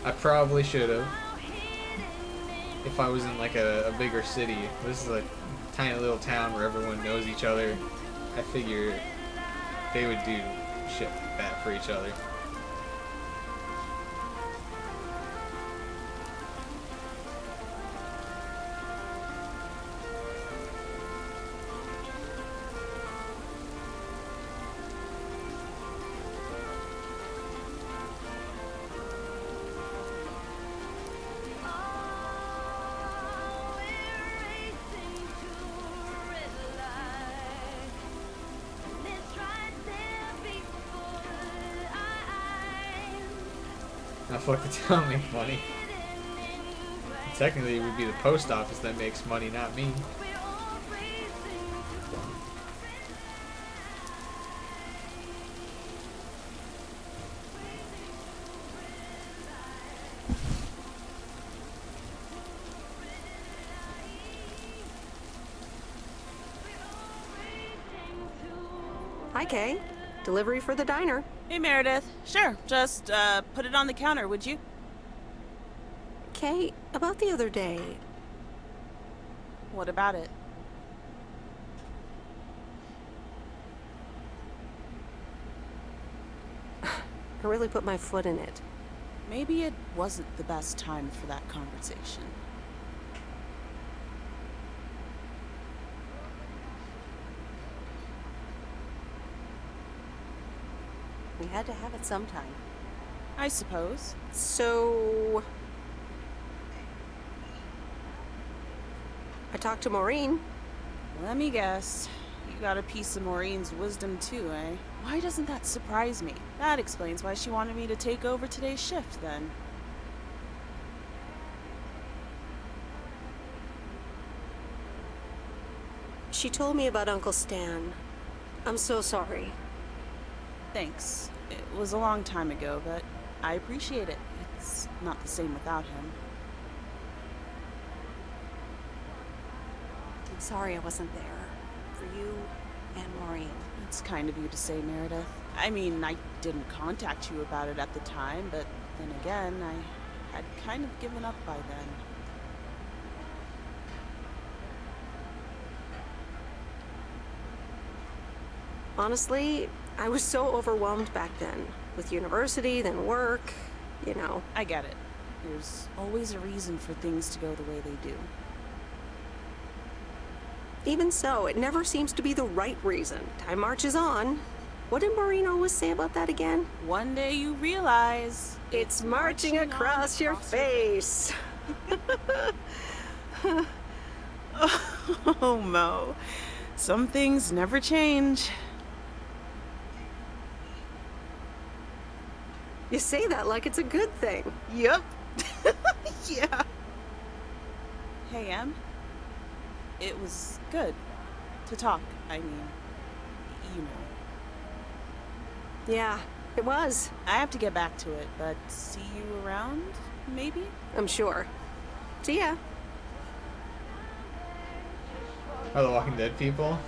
I probably should have. If I was in, like, a bigger city. This is a tiny little town where everyone knows each other. I figure they would do shit like that for each other. Now fuck the town make money. Technically it would be the post office that makes money, not me. Hi, Kay. Delivery for the diner. Hey, Meredith. Sure, just put it on the counter, would you? Kay, about the other day. What about it? I really put my foot in it. Maybe it wasn't the best time for that conversation. We had to have it sometime. I suppose. So... I talked to Maureen. Let me guess. You got a piece of Maureen's wisdom too, eh? Why doesn't that surprise me? That explains why she wanted me to take over today's shift, then. She told me about Uncle Stan. I'm so sorry. Thanks. It was a long time ago, but I appreciate it. It's not the same without him. I'm sorry I wasn't there. For you and Maureen. It's kind of you to say, Meredith. I mean, I didn't contact you about it at the time, but then again, I had kind of given up by then. Honestly, I was so overwhelmed back then. With university, then work, you know. I get it. There's always a reason for things to go the way they do. Even so, it never seems to be the right reason. Time marches on. What did Maureen always say about that again? One day you realize... It's marching across your face. Oh, Mo. Some things never change. You say that like it's a good thing. Yep. Yeah. Hey, Em. It was good to talk. I mean, you know. Yeah, it was. I have to get back to it, but see you around, maybe? I'm sure. See ya. Oh, the Walking Dead people?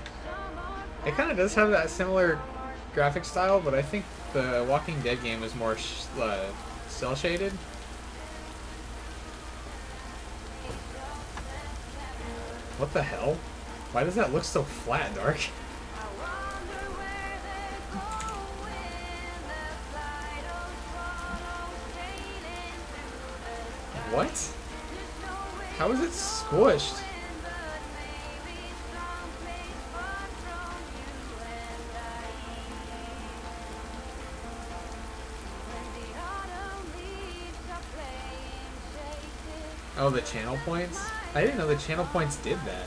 It kind of does have that similar graphic style, but I think the Walking Dead game is more cel-shaded. What the hell? Why does that look so flat, Dark? What? How is it squished? Oh, the channel points? I didn't know the channel points did that.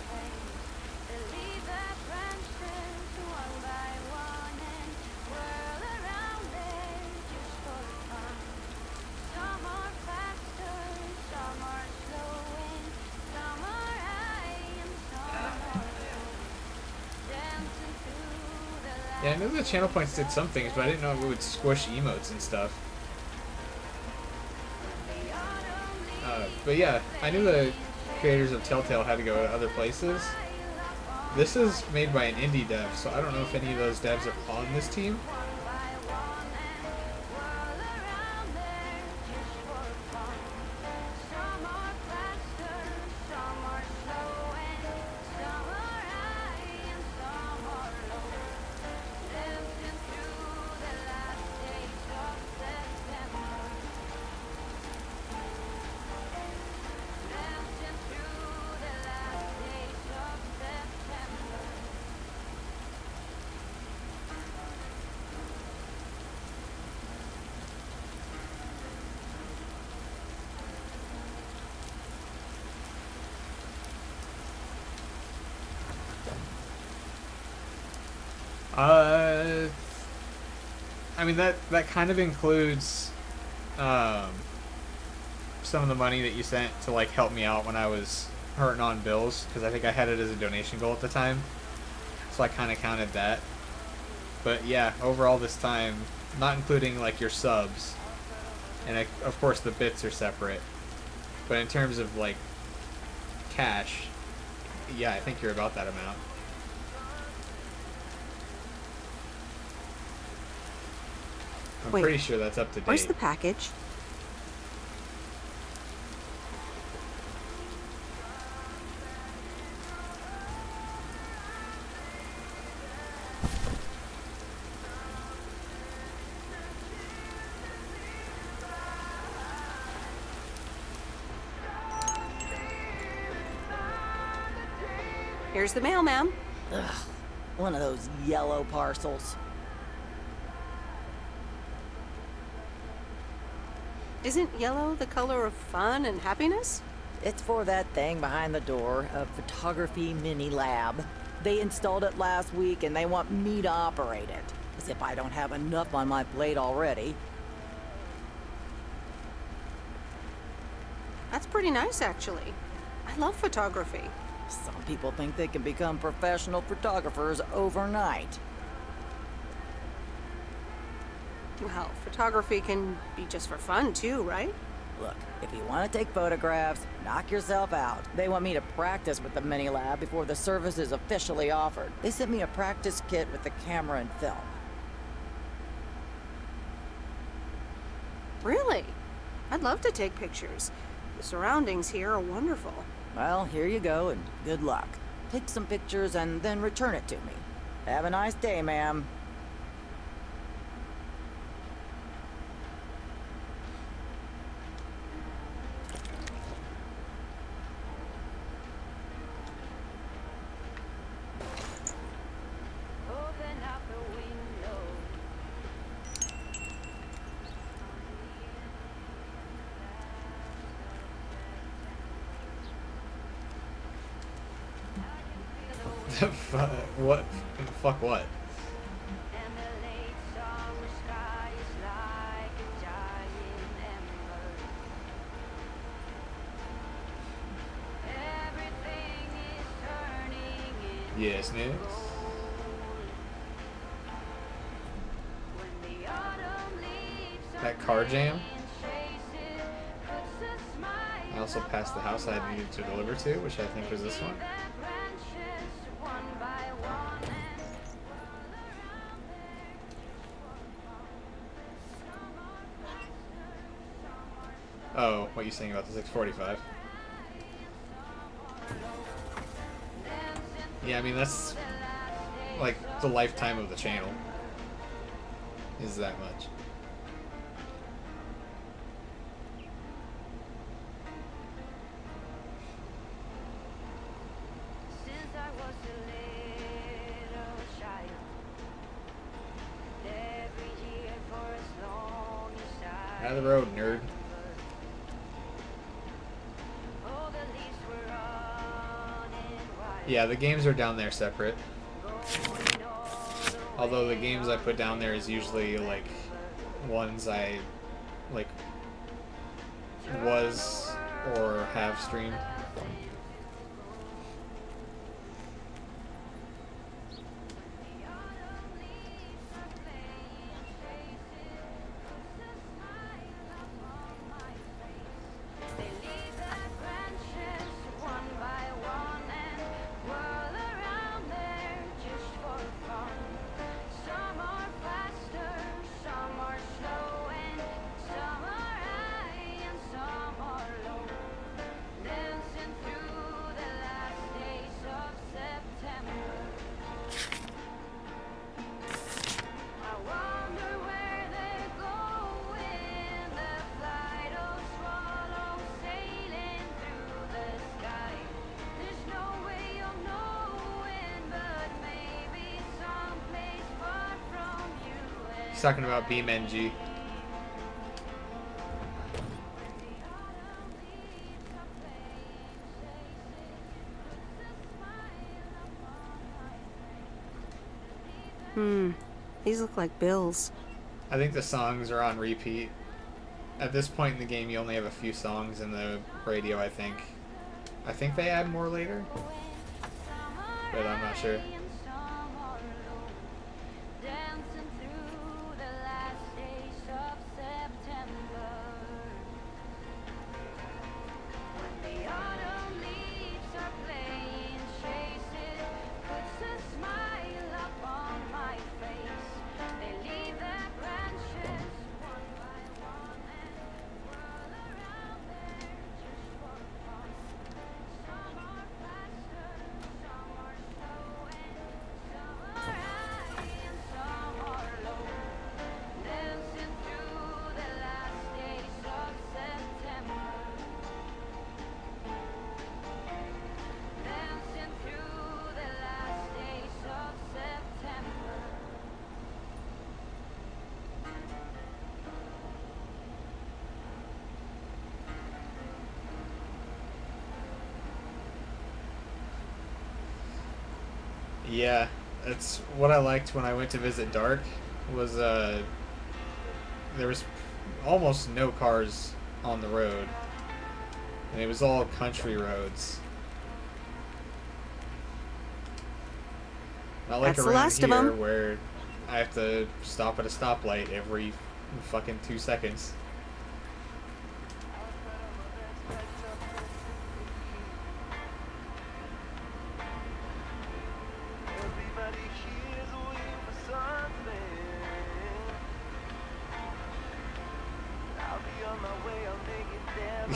Yeah, I knew the channel points did some things, but I didn't know it would squish emotes and stuff. But yeah, I knew the creators of Telltale had to go to other places. This is made by an indie dev, so I don't know if any of those devs are on this team. I mean, that kind of includes some of the money that you sent to like help me out when I was hurting on bills, because I think I had it as a donation goal at the time, so I kind of counted that. But yeah, overall this time, not including like your subs, and of course the bits are separate, but in terms of like cash, yeah, I think you're about that amount. I'm pretty sure that's up to date. Where's the package? Here's the mail, ma'am. Ugh, one of those yellow parcels. Isn't yellow the color of fun and happiness? It's for that thing behind the door, a photography mini lab. They installed it last week and they want me to operate it. As if I don't have enough on my plate already. That's pretty nice, actually. I love photography. Some people think they can become professional photographers overnight. Well, photography can be just for fun too, right? Look, if you want to take photographs, knock yourself out. They want me to practice with the mini lab before the service is officially offered. They sent me a practice kit with the camera and film. Really? I'd love to take pictures. The surroundings here are wonderful. Well, here you go, and good luck. Take some pictures and then return it to me. Have a nice day, ma'am. What? Fuck what? Yes, Nick. That car jam. I also passed the house I needed to deliver to, which I think was this one. Oh, what are you saying about the 645? Yeah, I mean, that's like the lifetime of the channel. Is that much. Out of the road, nerd. Yeah, the games are down there separate. Although the games I put down there is usually like ones I like was or have streamed. Talking about BeamNG. These look like bills. I think the songs are on repeat. At this point in the game, you only have a few songs in the radio, I think. I think they add more later, but I'm not sure. Yeah, that's what I liked when I went to visit Dark. Was there was almost no cars on the road, and it was all country roads. Not like That's the around last of here 'em. where I have to stop at a stoplight every fucking 2 seconds.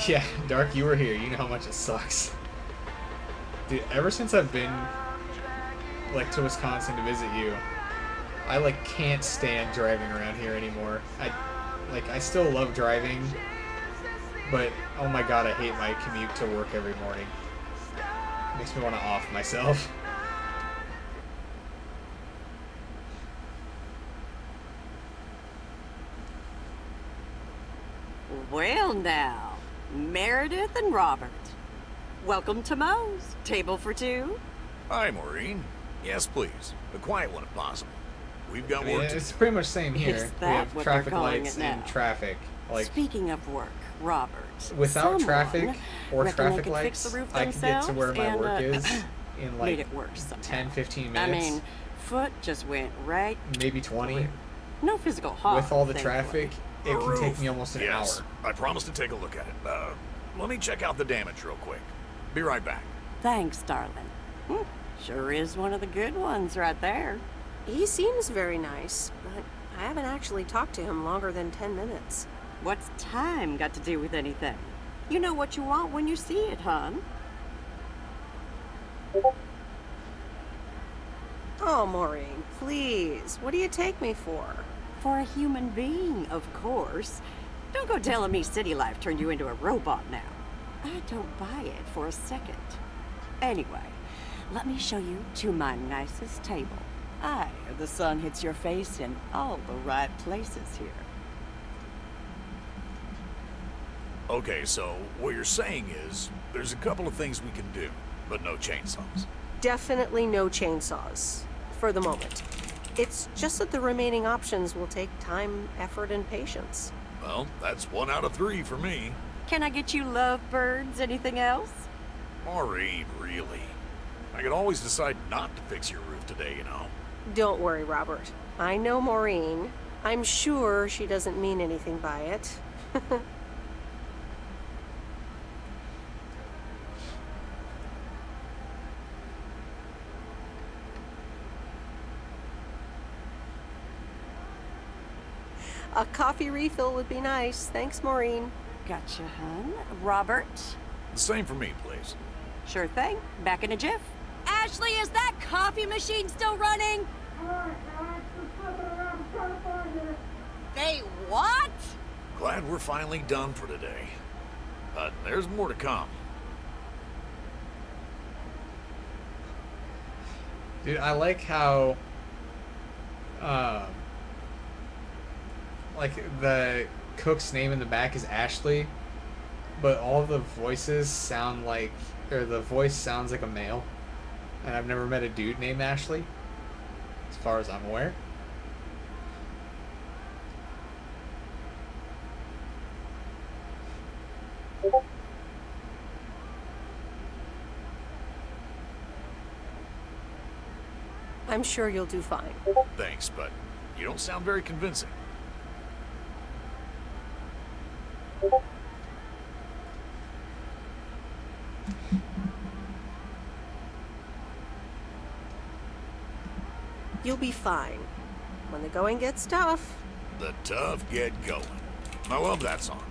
Yeah, Dark, you were here. You know how much it sucks. Dude, ever since I've been like to Wisconsin to visit you, I like can't stand driving around here anymore. I still love driving, but oh my god, I hate my commute to work every morning. Makes me want to off myself. Well now, Meredith and Robert. Welcome to Moe's. Table for two? Hi, Maureen. Yes, please. A quiet one if possible. We've got I mean, work to it's do. pretty much same here. Is We that have what they're traffic calling lights it now? and traffic. Like, Speaking of work, Robert. without someone traffic or reckon traffic they could fix lights, the roof I can get to where my themselves work and, is in made like it worse somehow. 10, 15 I minutes. mean, foot just went right Maybe 20. through. No physical harm. With all the thankfully. traffic, it can take me almost an Yes, hour. I promise to take a look at it. Let me check out the damage real quick. Be right back. Thanks, darling. Sure is one of the good ones right there. He seems very nice, but I haven't actually talked to him longer than 10 minutes. What's time got to do with anything? You know what you want when you see it, hon. Oh, Maureen, please. What do you take me for? For a human being, of course. Don't go telling me city life turned you into a robot now. I don't buy it for a second. Anyway, let me show you to my nicest table. The sun hits your face in all the right places here. Okay, so what you're saying is there's a couple of things we can do, but no chainsaws. Definitely no chainsaws. For the moment. It's just that the remaining options will take time, effort, and patience. Well, that's 1 out of 3 for me. Can I get you lovebirds? Anything else? Maureen, really? I could always decide not to fix your roof today, you know. Don't worry, Robert. I know Maureen. I'm sure she doesn't mean anything by it. A coffee refill would be nice. Thanks, Maureen. Gotcha, hon. Robert? The same for me, please. Sure thing. Back in a jiff. Ashley, is that coffee machine still running? They what? Glad we're finally done for today. But there's more to come. Dude, I like how like the cook's name in the back is Ashley, but all the voices sound like, or the voice sounds like a male. And I've never met a dude named Ashley, as far as I'm aware. I'm sure you'll do fine. Thanks, but you don't sound very convincing. You'll be fine. When the going gets tough. The tough get going. I love that song.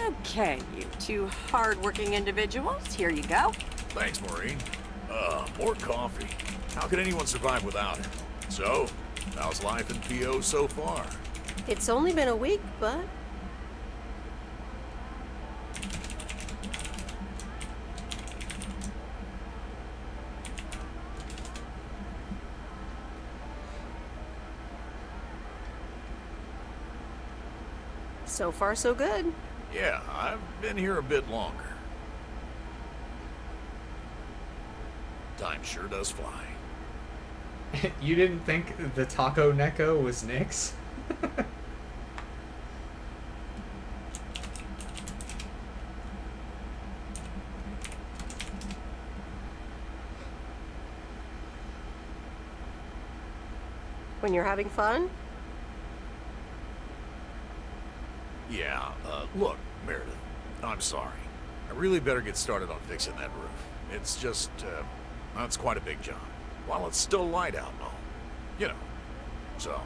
Okay, you two hard-working individuals, here you go. Thanks, Maureen. More coffee. How could anyone survive without it? So, how's life in PO so far? It's only been a week, but so far so good. Yeah, I've been here a bit longer. Time sure does fly. You didn't think the Taco Neko was Nick's? When you're having fun? Yeah, look, Meredith, I'm sorry. I really better get started on fixing that roof. It's just, it's quite a big job. While it's still light out and all. You know. So,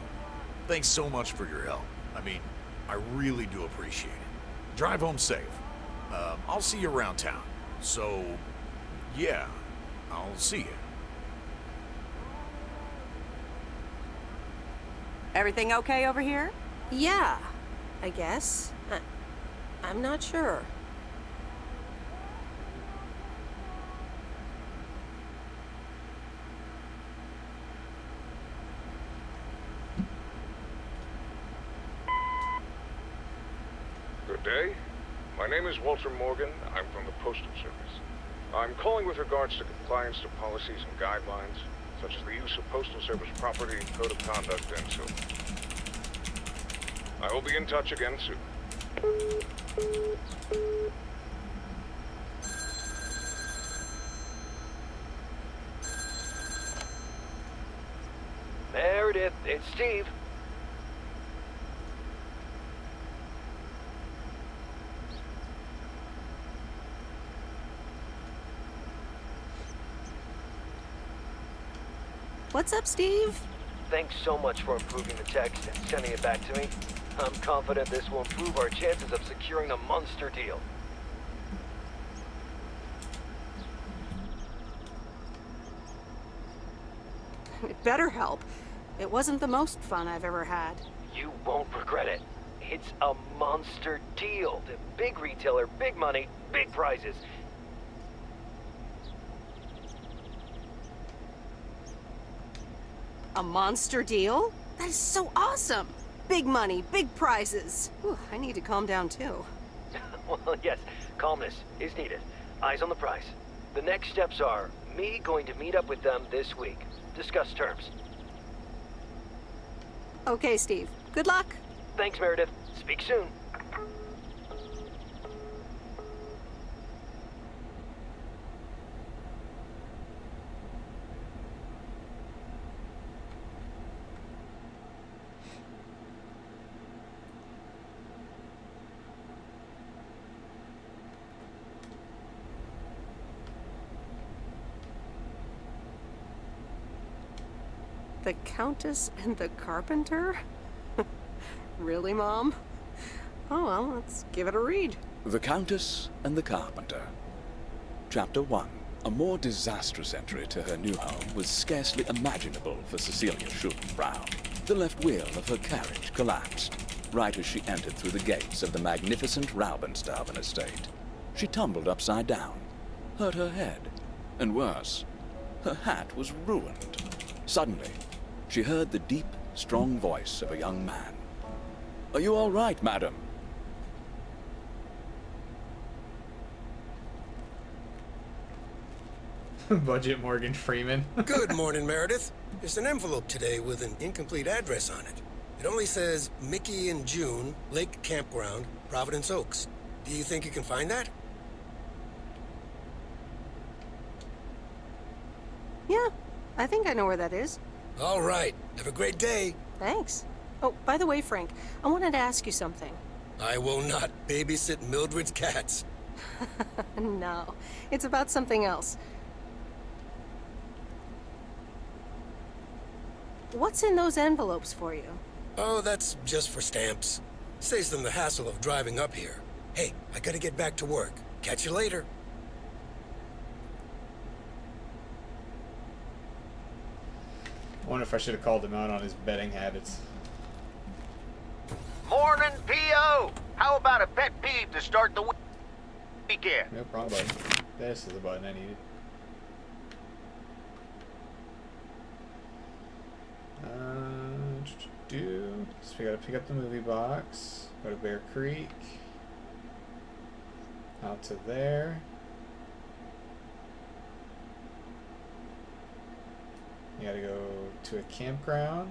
thanks so much for your help. I mean, I really do appreciate it. Drive home safe. I'll see you around town. So, yeah, I'll see you. Everything okay over here? Yeah, I guess. I'm not sure. Good day. My name is Walter Morgan. I'm from the Postal Service. I'm calling with regards to compliance to policies and guidelines, such as the use of Postal Service property, code of conduct, and so on. I will be in touch again soon. Meredith, it's Steve. What's up, Steve? Thanks so much for improving the text and sending it back to me. I'm confident this will improve our chances of securing a monster deal. It better help. It wasn't the most fun I've ever had. You won't regret it. It's a monster deal. The big retailer, big money, big prizes. A monster deal? That is so awesome! Big money, big prizes. Whew, I need to calm down too. Well, yes, calmness is needed. Eyes on the prize. The next steps are me going to meet up with them this week. Discuss terms. Okay, Steve. Good luck. Thanks, Meredith. Speak soon. The Countess and the Carpenter? Really, Mom? Oh, well, let's give it a read. The Countess and the Carpenter. Chapter 1. A more disastrous entry to her new home was scarcely imaginable for Cecilia Schulten-Brown. The left wheel of her carriage collapsed, right as she entered through the gates of the magnificent Raubenstaben estate. She tumbled upside down, hurt her head, and worse, her hat was ruined. Suddenly, she heard the deep, strong voice of a young man. "Are you all right, madam?" Budget Morgan Freeman. Good morning, Meredith. There's an envelope today with an incomplete address on it. It only says Mickey and June, Lake Campground, Providence Oaks. Do you think you can find that? Yeah, I think I know where that is. All right. Have a great day. Thanks. Oh, by the way, Frank, I wanted to ask you something. I will not babysit Mildred's cats. No, it's about something else. What's in those envelopes for you? Oh, that's just for stamps. Saves them the hassle of driving up here. Hey, I gotta get back to work. Catch you later. I wonder if I should have called him out on his betting habits. Morning, P.O. How about a pet peeve to start the weekend? Nope, wrong button. This is the button I needed. So we gotta pick up the movie box. Go to Bear Creek. Out to there. You gotta go to a campground.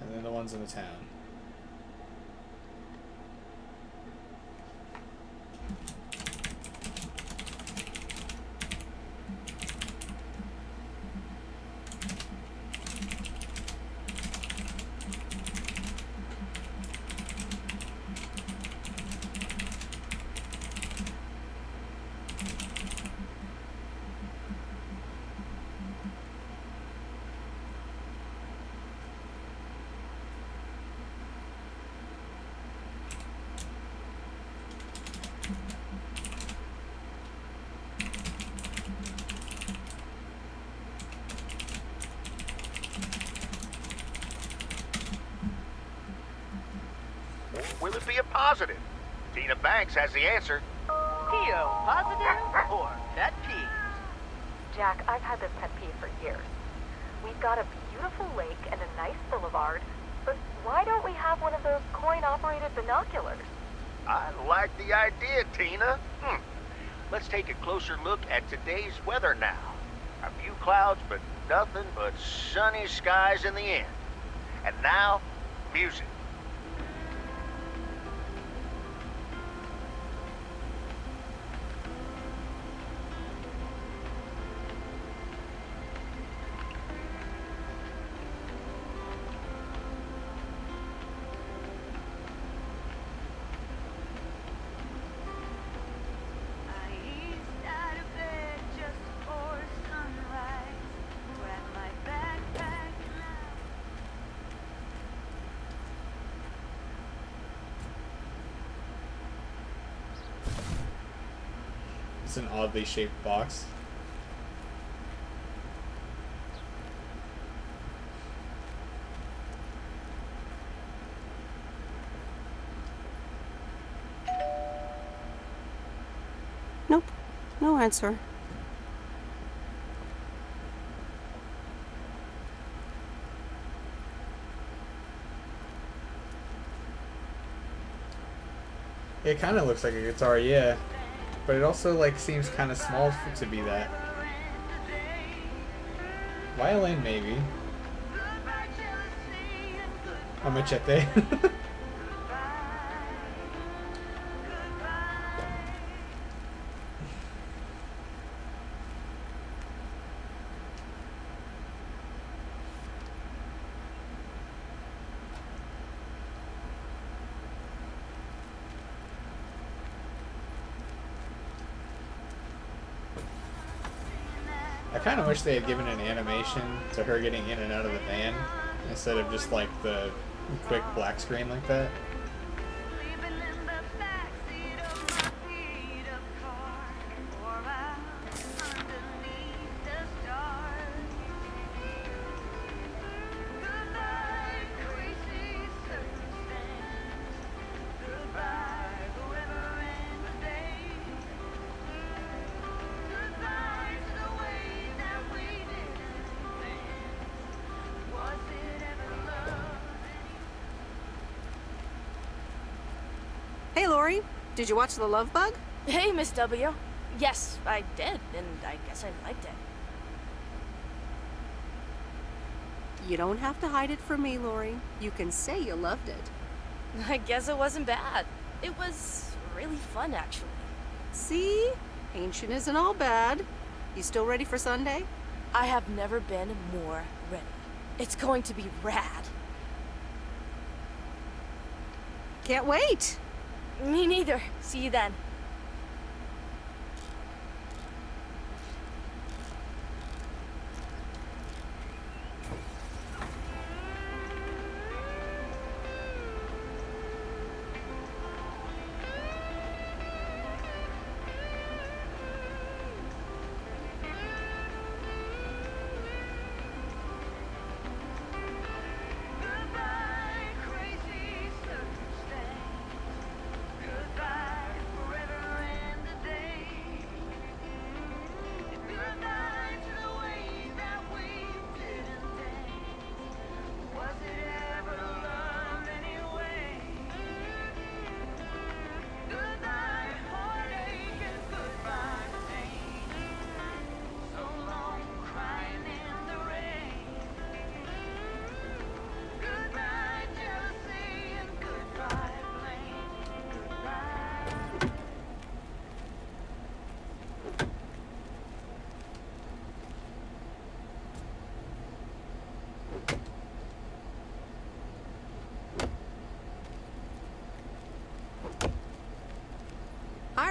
And then the ones in the town. Will it be a positive? Tina Banks has the answer. PO positive or pet peeve? Jack, I've had this pet peeve for years. We've got a beautiful lake and a nice boulevard, but why don't we have one of those coin-operated binoculars? I like the idea, Tina. Let's take a closer look at today's weather now. A few clouds, but nothing but sunny skies in the end. And now, music. It's an oddly shaped box. Nope. No answer. It kind of looks like a guitar, yeah. But it also, like, seems kind of small to be that. Violin, maybe. A machete. I kind of wish they had given an animation to her getting in and out of the van instead of just like the quick black screen like that. Hey, Lori. Did you watch The Love Bug? Hey, Miss W. Yes, I did, and I guess I liked it. You don't have to hide it from me, Lori. You can say you loved it. I guess it wasn't bad. It was really fun, actually. See? Ancient isn't all bad. You still ready for Sunday? I have never been more ready. It's going to be rad. Can't wait. Me neither. See you then. Goodbye,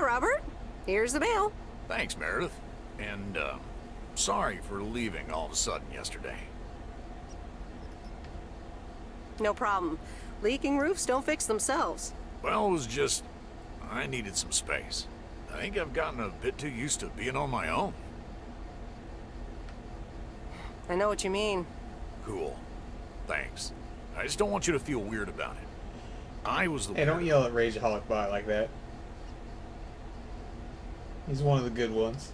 Robert. Here's the mail. Thanks, Meredith. And, sorry for leaving all of a sudden yesterday. No problem. Leaking roofs don't fix themselves. Well, it was just... I needed some space. I think I've gotten a bit too used to being on my own. I know what you mean. Cool. Thanks. I just don't want you to feel weird about it. I was the Hey, don't yell at RageaholicBot like that. He's one of the good ones.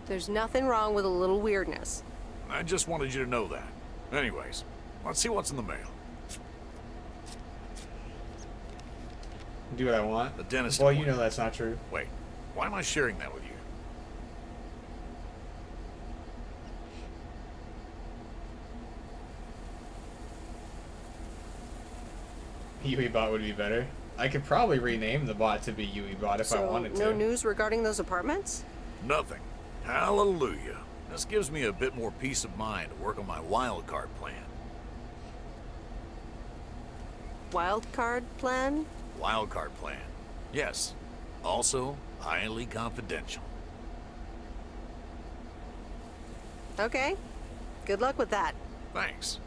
There's nothing wrong with a little weirdness. I just wanted you to know that. Anyways, let's see what's in the mail. Do what I want? The dentist. Well, you know that's not true. Wait, why am I sharing that with you? UEBot would be better. I could probably rename the bot to be UEBot if I wanted to. No news regarding those apartments? Nothing. Hallelujah. This gives me a bit more peace of mind to work on my wildcard plan. Wildcard plan? Wildcard plan. Yes. Also, highly confidential. Okay. Good luck with that. Thanks.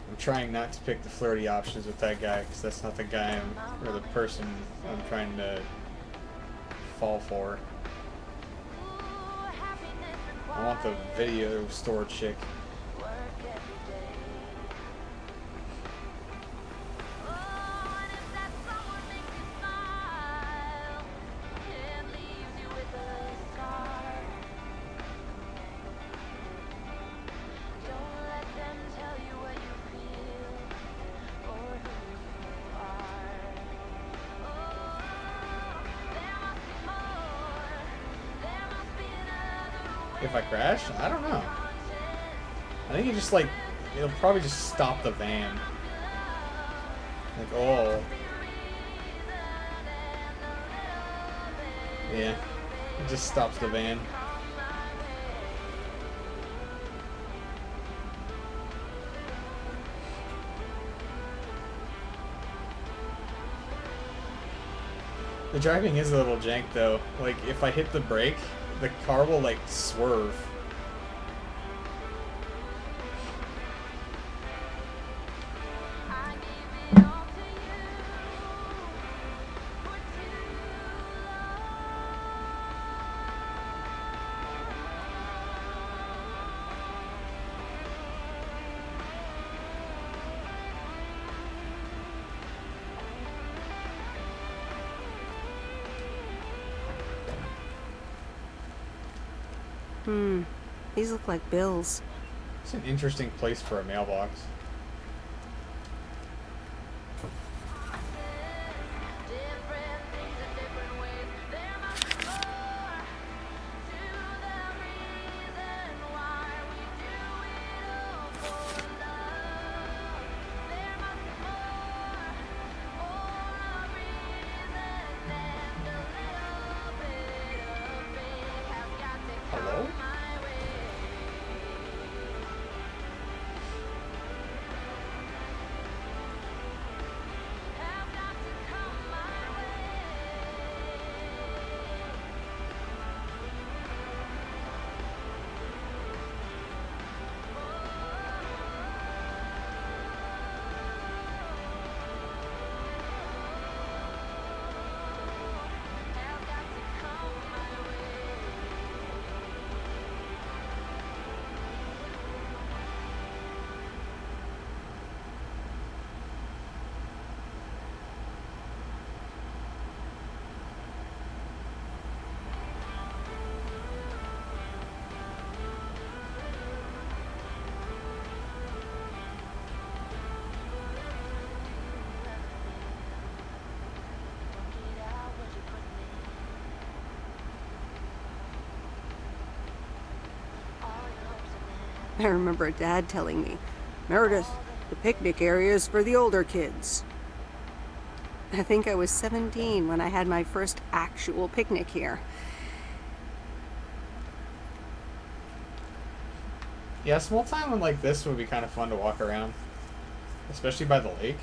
I'm trying not to pick the flirty options with that guy, because that's not the guy or the person I'm trying to fall for. I want the video store chick. If I crash? I don't know. I think it'll probably just stop the van. Like, oh. Yeah, it just stops the van. The driving is a little jank though. Like, if I hit the brake, the car will, like, swerve. These look like bills. It's an interesting place for a mailbox. Hello? I remember Dad telling me, Meredith, the picnic area is for the older kids. I think I was 17 when I had my first actual picnic here. Yeah, a small town like this would be kind of fun to walk around. Especially by the lake.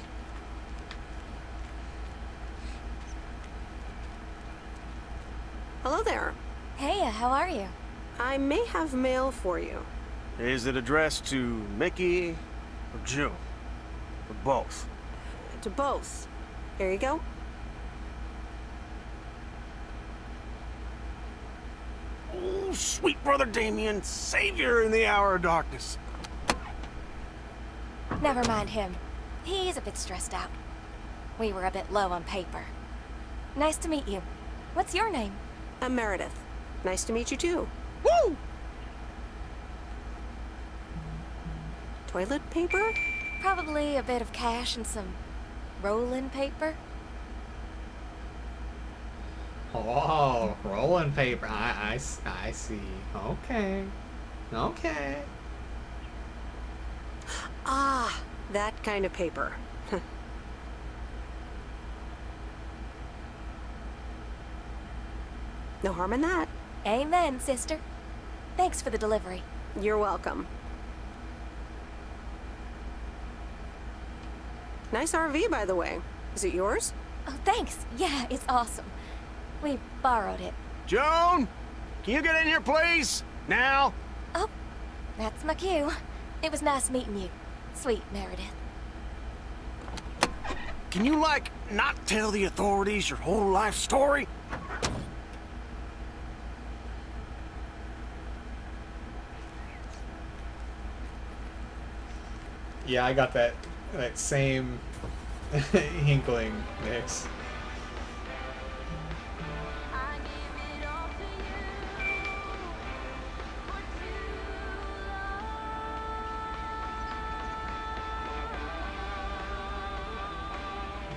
Hello there. Hey, how are you? I may have mail for you. Is it addressed to Mickey or June? Or both? To both. Here you go. Oh, sweet brother Damien, savior in the hour of darkness. Never mind him. He's a bit stressed out. We were a bit low on paper. Nice to meet you. What's your name? I'm Meredith. Nice to meet you too. Woo! Toilet paper? Probably a bit of cash and some rolling paper. Oh, rolling paper. I see. Okay. Okay. Ah, that kind of paper. No harm in that. Amen, sister. Thanks for the delivery. You're welcome. Nice RV, by the way. Is it yours? Oh, thanks. Yeah, it's awesome. We borrowed it. Joan! Can you get in here, please? Now? Oh, that's my cue. It was nice meeting you. Sweet Meredith. Can you, like, not tell the authorities your whole life story? Yeah, I got that same inkling, Nix.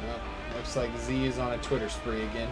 Well, looks like Z is on a Twitter spree again.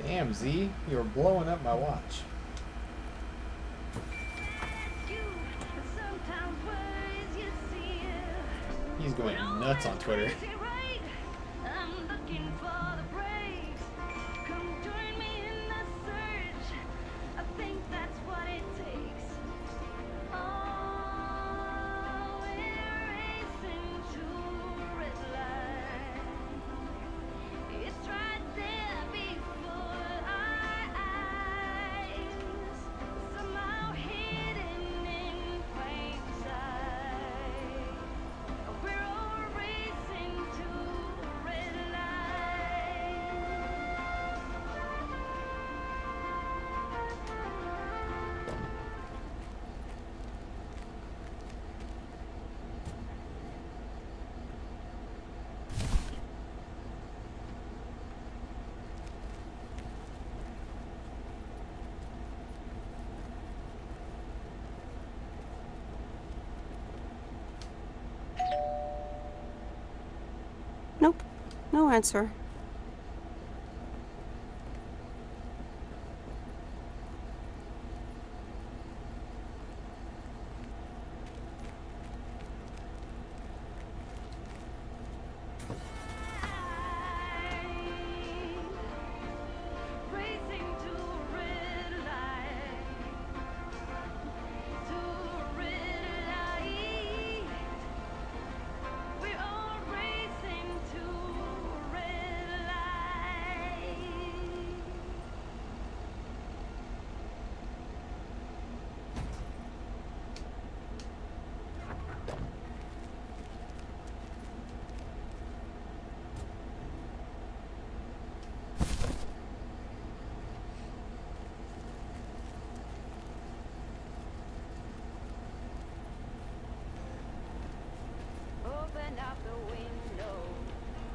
Damn, Z, you're blowing up my watch. He's going nuts on Twitter. I'm looking for the breaks. Come join me No answer.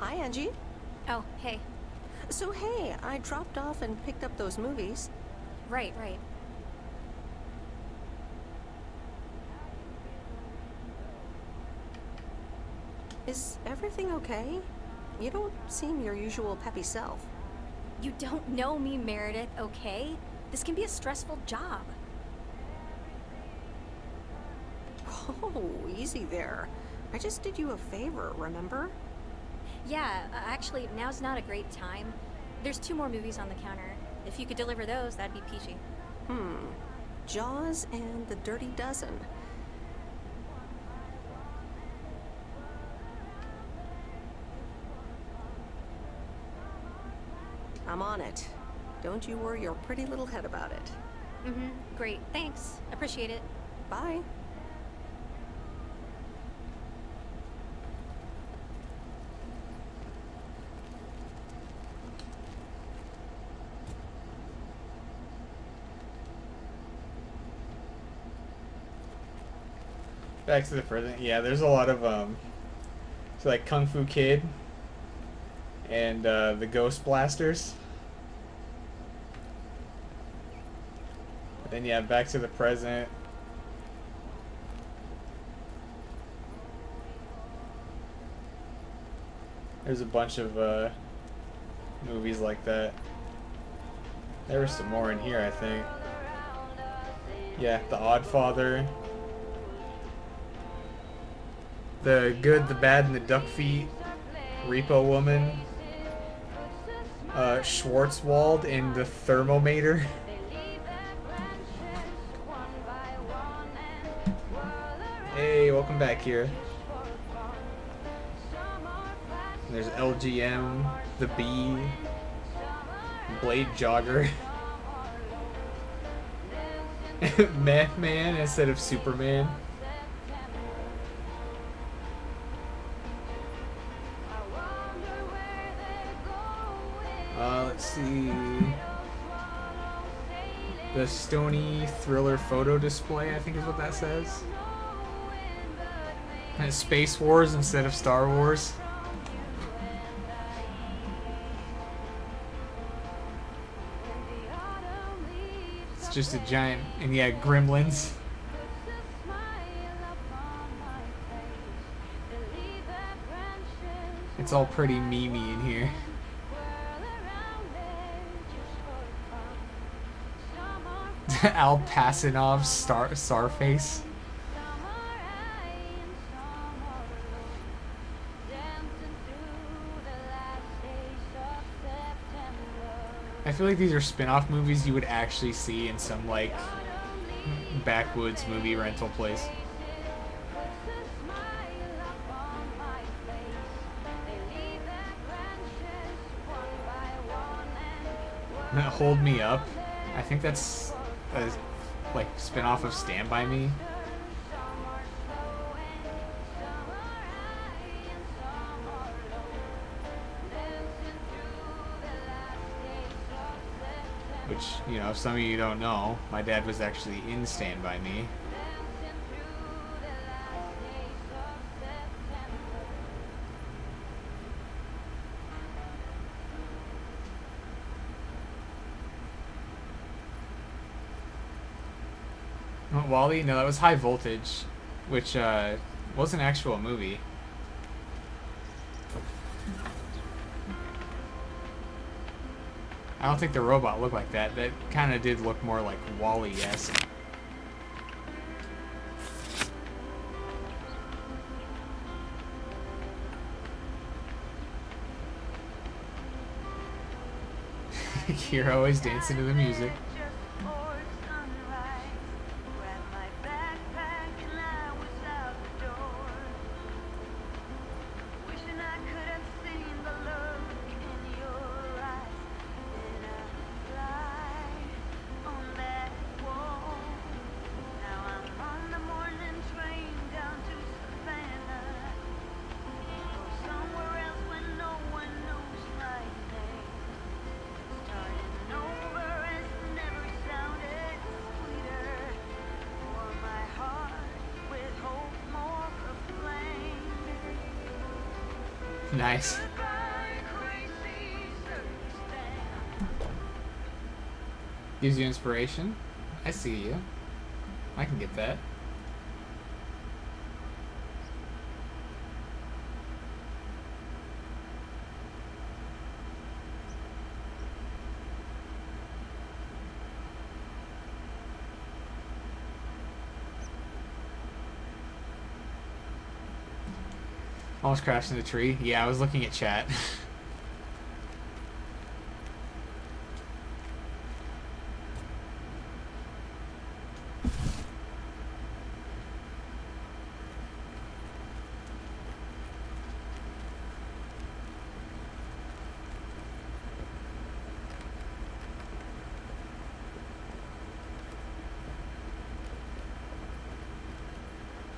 Hi, Angie. Oh, hey. So, hey, I dropped off and picked up those movies. Right. Is everything okay? You don't seem your usual peppy self. You don't know me, Meredith, okay? This can be a stressful job. Oh, easy there. I just did you a favor, remember? Yeah, actually, now's not a great time. There's 2 more movies on the counter. If you could deliver those, that'd be peachy. Jaws and The Dirty Dozen. I'm on it. Don't you worry your pretty little head about it. Great, thanks. Appreciate it. Bye. Back to the present. Yeah, there's a lot of so like Kung Fu Kid and the Ghost Blasters. But then yeah, back to the present. There's a bunch of movies like that. There were some more in here, I think. Yeah, The Oddfather. The Good, the Bad, and the Duck Feet, Repo Woman, Schwarzwald, and the Thermometer. Hey, welcome back here. And there's LGM, The Bee, Blade Jogger, Meth Man instead of Superman. Let's see. The Stony Thriller photo display, I think is what that says. And Space Wars instead of Star Wars. It's just a giant, and yeah, Gremlins. It's all pretty memey in here. Al Pacinov's Starface. I feel like these are spin-off movies you would actually see in some, like, backwoods movie rental place. Hold Me Up. I think that's a, like, spin-off of Stand By Me. Which, you know, if some of you don't know, my dad was actually in Stand By Me. Wally? No, that was High Voltage, which was an actual movie. I don't think the robot looked like that. That kind of did look more like Wall-E-esque. You're always dancing to the music. Nice. Gives you inspiration. I see you. I can get that. Almost crashed in the tree. Yeah, I was looking at chat.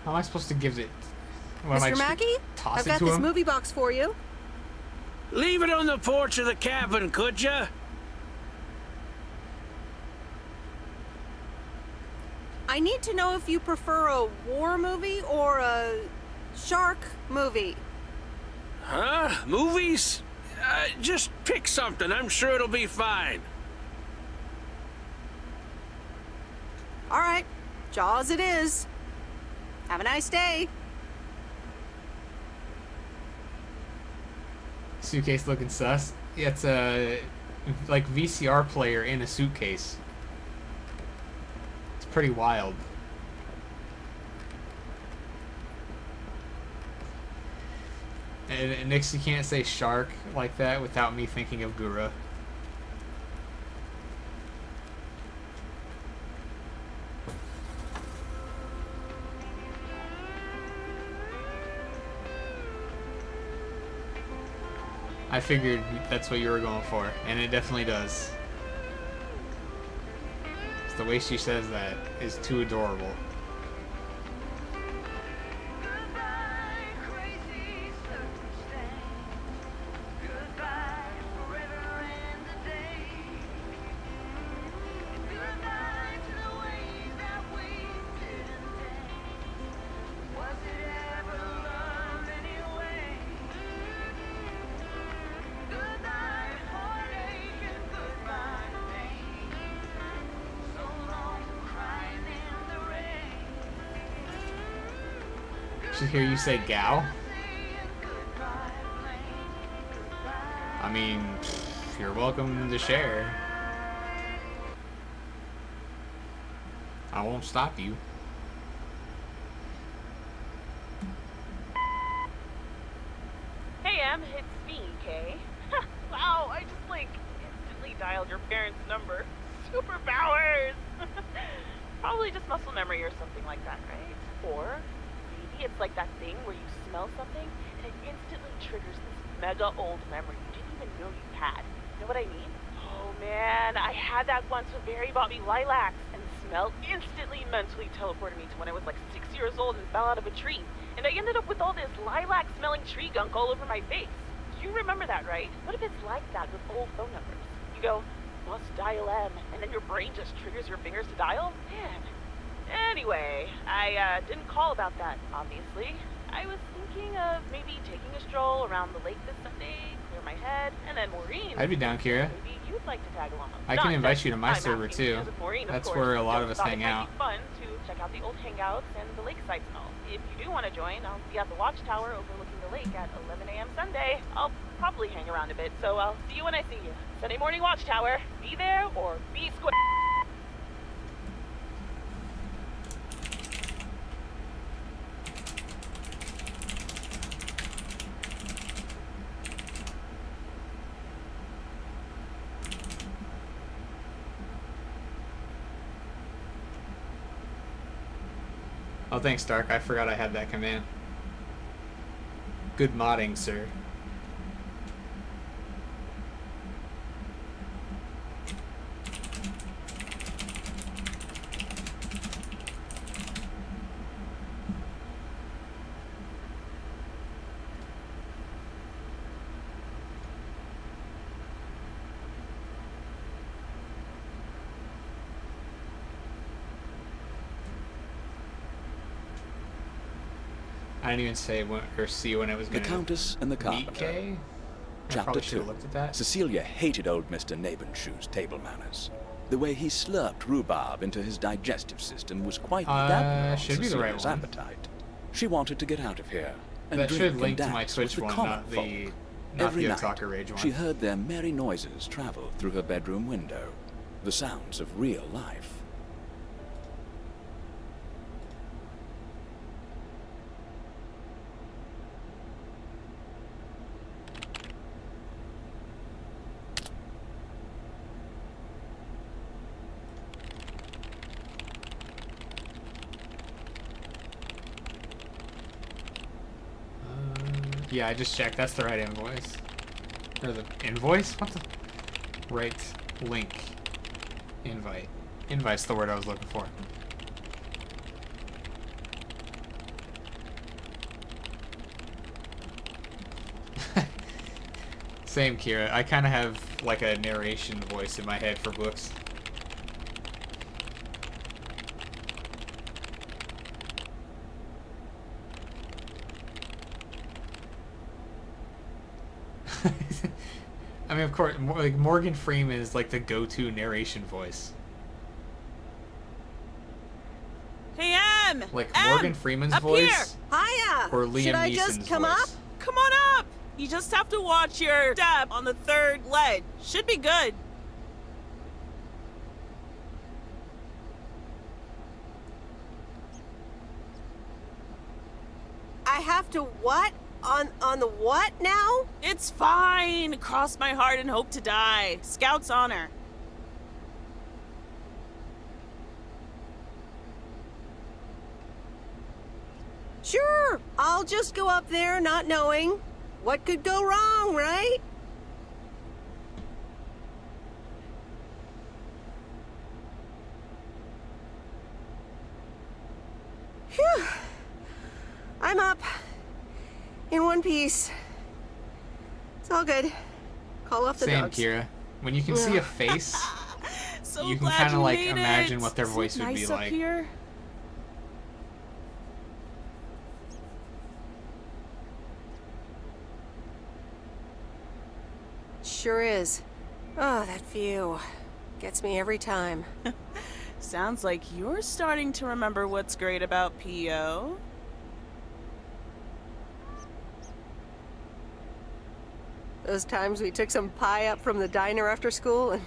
How am I supposed to give it? Mr. Mackey, I've got this movie box for you. Leave it on the porch of the cabin, could ya? I need to know if you prefer a war movie or a shark movie. Huh? Movies? Just pick something. I'm sure it'll be fine. All right, Jaws it is. Have a nice day. Suitcase looking sus. Yeah, it's a like VCR player in a suitcase. It's pretty wild. And Nix, you can't say shark like that without me thinking of Gura. I figured that's what you were going for, and it definitely does. It's the way she says that is too adorable. Should hear you say gal. I mean, you're welcome to share. I won't stop you. Hey, Em, it's me, Kay. Wow, I just, instantly dialed your parents' number. Superpowers! Probably just muscle memory or something like that, right? Or maybe it's like that thing where you smell something and it instantly triggers this mega old memory you didn't even know you had. You know what I mean? Oh man, I had that once when Barry bought me lilacs, and the smell instantly mentally teleported me to when I was 6 years old and fell out of a tree. And I ended up with all this lilac-smelling tree gunk all over my face. You remember that, right? What if it's like that with old phone numbers? You go, must dial M, and then your brain just triggers your fingers to dial? Man. Anyway, I didn't call about that, obviously. I was thinking of maybe taking a stroll around the lake this Sunday, clear my head, and then Maureen. I'd be down, Kira. Maybe you'd like to tag along. I can Not invite that you to my I'm server asking too. because of Maureen, of That's course. where a lot Just of us thought hang it might out. be fun to check out the old hangouts and the lake sites and all. If you do want to join, I'll be at the watchtower overlooking the lake at 11 a.m. Sunday. I'll probably hang around a bit, so I'll see you when I see you. Sunday morning watchtower. Be there or be square. Oh, thanks, Dark. I forgot I had that command. Good modding, sir. I didn't even say when, or see when it was The going to Countess and the Carpenter. Kay? I Chapter probably should 2. have looked at that. Cecilia hated old Mr. Nabenshoe's table manners. The way he slurped rhubarb into his digestive system was quite dampening on should be the right Cecilia's one. appetite. She wanted to get out of here and That drink should and link to my dance with Twitch the one, common not the folk. not Every the night, Otaku Rage one. she heard their merry noises travel through her bedroom window, the sounds of real life. Yeah, I just checked. That's the right invoice. Or the invoice? What the? Right link. Invite. Invite's the word I was looking for. Same, Kira. I kind of have like a narration voice in my head for books. I mean, of course, like Morgan Freeman is like the go-to narration voice. Hey, Em! Like Em! Morgan Freeman's Up voice. Here. Hiya! Or Liam Should I Neeson's just come voice. up? Come on up! You just have to watch your step on the third ledge. Should be good. I have to what? On the what now? It's fine. Cross my heart and hope to die. Scout's honor. Sure, I'll just go up there not knowing. What could go wrong, right? Phew. I'm up. In one piece. It's all good. Call off the Same, dogs. Kira. When you can see a face, So you can glad kind you of like made imagine it. what their Is it voice would be nice up like. here? Sure is. Oh, that view. Gets me every time. Sounds like you're starting to remember what's great about P.O. Those times we took some pie up from the diner after school and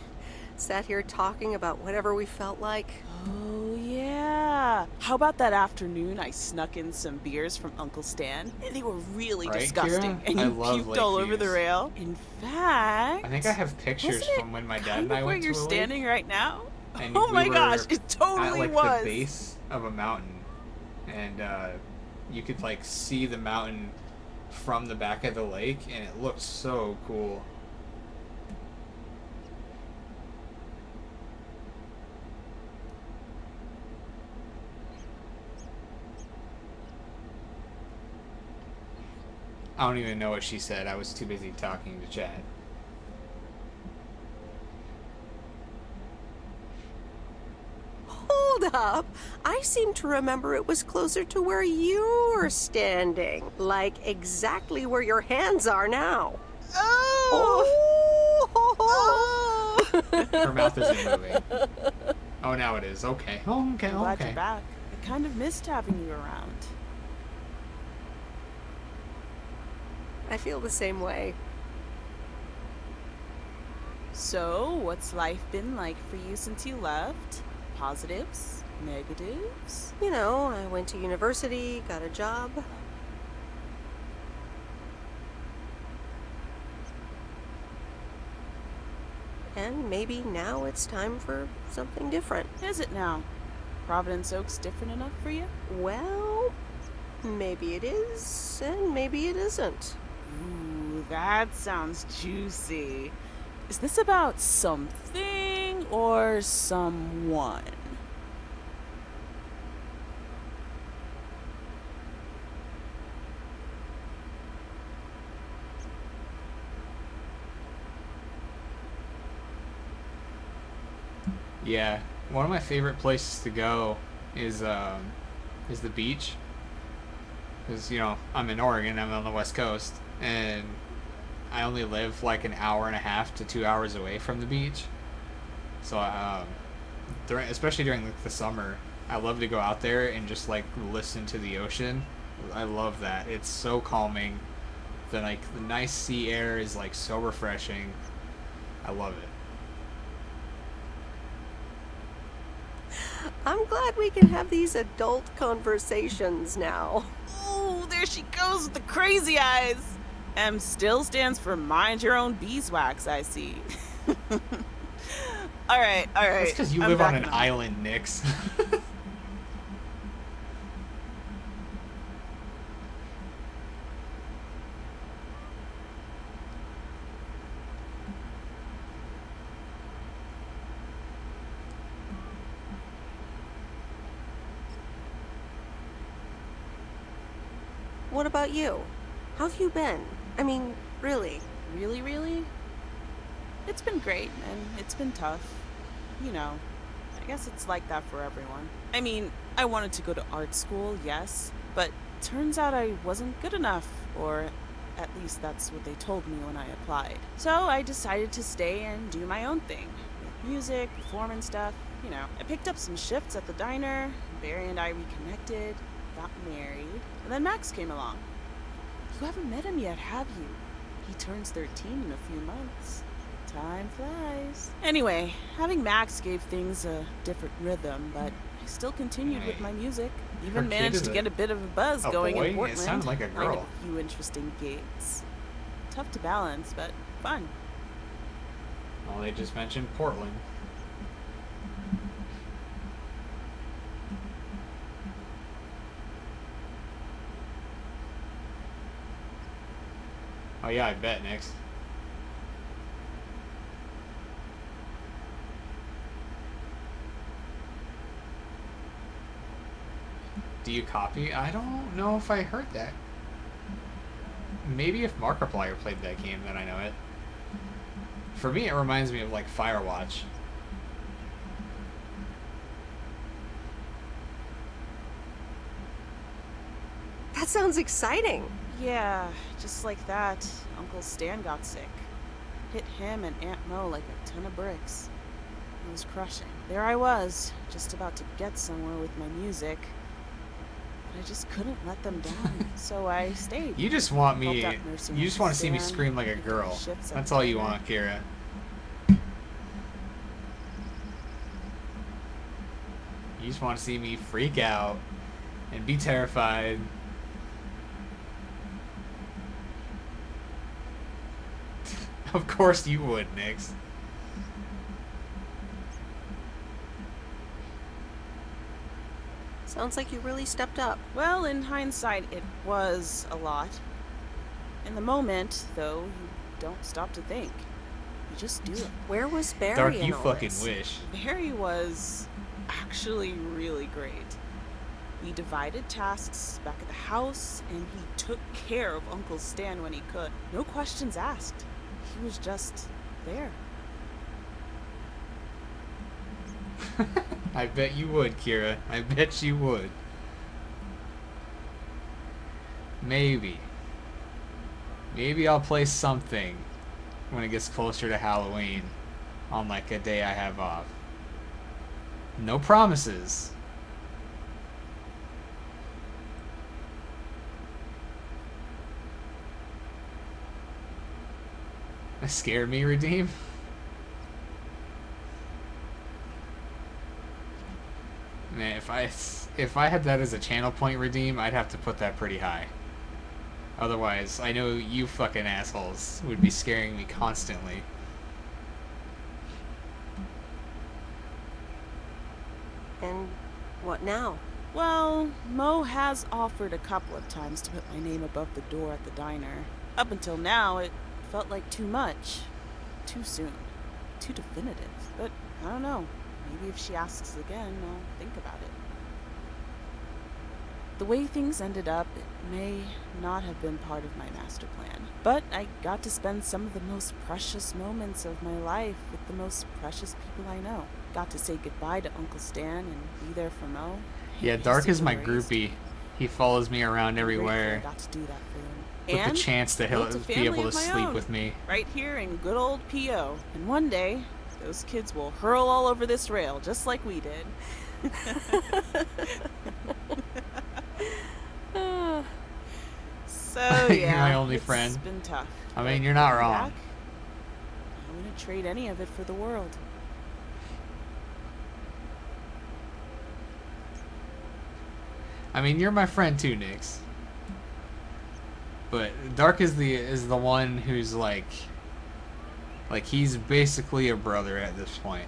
sat here talking about whatever we felt like. Oh, yeah. How about that afternoon I snuck in some beers from Uncle Stan? And they were really Right, disgusting. Kira? And I you love puked all over the Lakeviews. rail. In fact... I think I have pictures wasn't it from when my dad kind and I of where went you're to a lake, standing right now? and Oh we my were gosh, it totally at, like, was. the base of a mountain, and you could like see the mountain from the back of the lake, and it looked so cool. I don't even know what she said. I was too busy talking to chat. Hold up. I seem to remember it was closer to where you're standing. Like exactly where your hands are now. Her mouth isn't moving. Oh, now it is. Okay. Oh, okay, I'm glad okay. you're back. I kind of missed having you around. I feel the same way. So, what's life been like for you since you left? Positives? Negatives? You know, I went to university, got a job. And maybe now it's time for something different. Is it now? Providence Oaks different enough for you? Well, maybe it is, and maybe it isn't. Ooh, that sounds juicy. Is this about something or someone? Yeah, one of my favorite places to go is the beach. Because, you know, I'm in Oregon, I'm on the West Coast, and I only live like an hour and a half to 2 hours away from the beach. So, especially during like, the summer, I love to go out there and just like listen to the ocean. I love that. It's so calming. The nice sea air is like so refreshing. I love it. I'm glad we can have these adult conversations now. Ooh, there she goes with the crazy eyes. M still stands for mind your own beeswax, I see. All right. That's because you live on an island, Nix. What about you? How have you been? I mean, really? Really? It's been great, and it's been tough. You know, I guess it's like that for everyone. I mean, I wanted to go to art school, yes, but turns out I wasn't good enough, or at least that's what they told me when I applied. So I decided to stay and do my own thing. With music, performance stuff, you know. I picked up some shifts at the diner, Barry and I reconnected, got married, and then Max came along. You haven't met him yet, have you? He turns 13 in a few months. Time flies. Anyway, having Max gave things a different rhythm, but I still continued with my music. Even managed to get a bit of a buzz going in Portland. It sounds like a girl. Lined up a few interesting gigs. Tough to balance, but fun. Well, they just mentioned Portland. Oh yeah, I bet, Nix. Do you copy? I don't know if I heard that. Maybe if Markiplier played that game, then I know it. For me, it reminds me of like Firewatch. That sounds exciting. Yeah, just like that, Uncle Stan got sick. Hit him and Aunt Mo like a ton of bricks. It was crushing. There I was, just about to get somewhere with my music. But I just couldn't let them down, so I stayed. You just want me... You just want to see me scream like a girl. That's all you want, Kira. You just want to see me freak out and be terrified. Of course you would, Nix. Sounds like you really stepped up. Well, in hindsight, it was a lot. In the moment, though, you don't stop to think. You just do it. Where was Barry Dark, in you all fucking this? wish. Barry was actually really great. We divided tasks back at the house, and he took care of Uncle Stan when he could. No questions asked. He was just there. I bet you would, Kira. I bet you would. Maybe. Maybe I'll play something when it gets closer to Halloween on like a day I have off. No promises. That scared me, Redeem. Man, if I had that as a channel point, Redeem, I'd have to put that pretty high. Otherwise, I know you fucking assholes would be scaring me constantly. And what now? Well, Mo has offered a couple of times to put my name above the door at the diner. Up until now, it felt like too much. Too soon. Too definitive. But I don't know. Maybe if she asks again, I'll think about it. The way things ended up, it may not have been part of my master plan. But I got to spend some of the most precious moments of my life with the most precious people I know. Got to say goodbye to Uncle Stan and be there for Mo. Yeah, Dark is my groupie. He follows me around everywhere. I got to do that for him. With And the chance that he'll be able to sleep with me. Right here in good old P.O. And one day, those kids will hurl all over this rail, just like we did. So, yeah. You're my only friend. It's been tough. I mean, you're not wrong. Back, I wouldn't trade any of it for the world. I mean, you're my friend too, Nix. But Dark is the one who's like he's basically a brother at this point.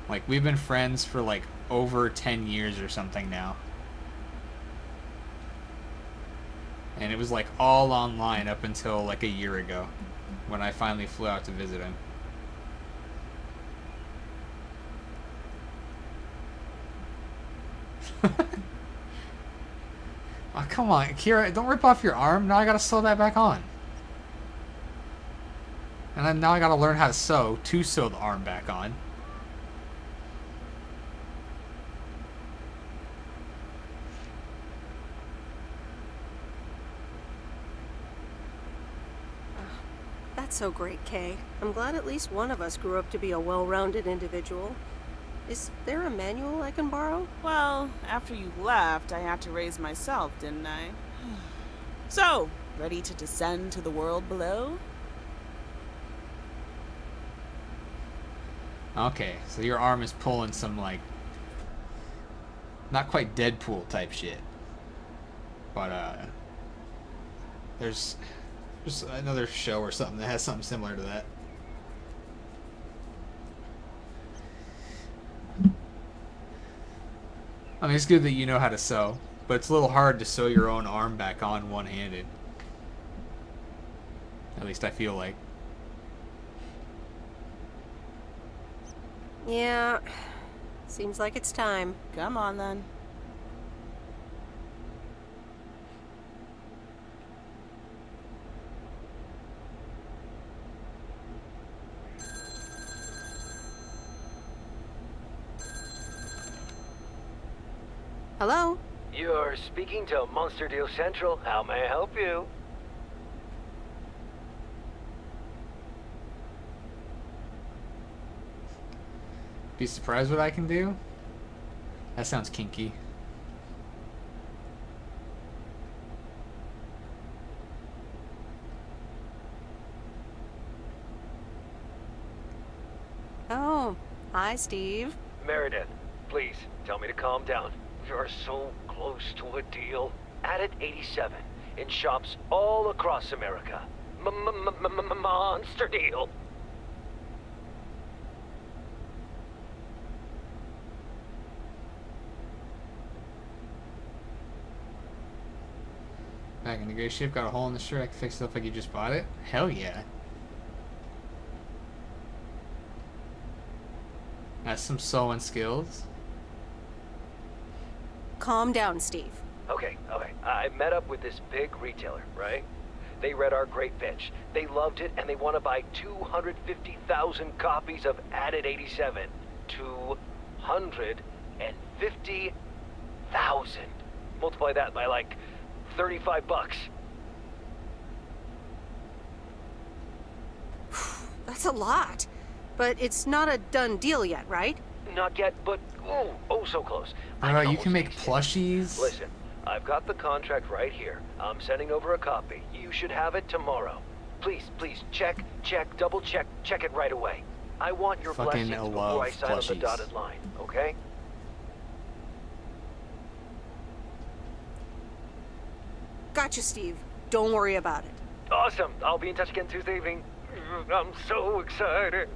Like, we've been friends for like over 10 years or something now. And it was like all online up until like a year ago when I finally flew out to visit him. Oh, come on, Kira, don't rip off your arm. Now I gotta sew that back on. And then now I gotta learn how to sew the arm back on. That's so great, Kay. I'm glad at least one of us grew up to be a well-rounded individual. Is there a manual I can borrow? Well, after you left, I had to raise myself, didn't I? So, ready to descend to the world below? Okay, so your arm is pulling some, like, not quite Deadpool type shit. But, there's another show or something that has something similar to that. I mean, it's good that you know how to sew, but it's a little hard to sew your own arm back on one-handed. At least I feel like. Yeah, seems like it's time. Come on, then. Hello? You're speaking to Monster Deal Central. How may I help you? Be surprised what I can do? That sounds kinky. Oh, hi, Steve. Meredith, please, tell me to calm down. You're so close to a deal. Added 87 in shops all across America. Monster deal. Back in the gray ship, got a hole in the shirt. I can fix it up like you just bought it. Hell yeah. That's some sewing skills. Calm down, Steve. Okay. I met up with this big retailer, right? They read our great pitch. They loved it, and they want to buy 250,000 copies of Added 87. 150,000. Multiply that by like $35. That's a lot. But it's not a done deal yet, right? Not yet, but oh so close. You can make plushies. Listen, I've got the contract right here. I'm sending over a copy. You should have it tomorrow. Please, check, double check it right away. I want your Fucking blessings love before I sign on the plushies. dotted line, okay? Gotcha, Steve. Don't worry about it. Awesome. I'll be in touch again Tuesday evening. I'm so excited,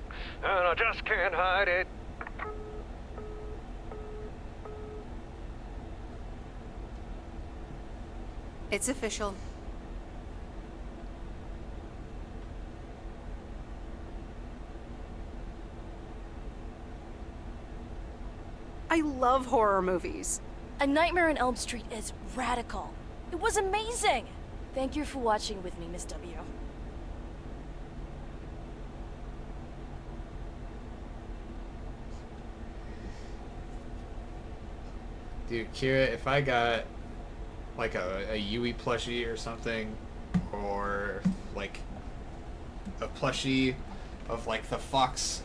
and I just can't hide it. It's official. I love horror movies. A Nightmare on Elm Street is radical. It was amazing! Thank you for watching with me, Miss W. Dude, Kira, if I got like a Yui plushie or something, or like a plushie of like the fox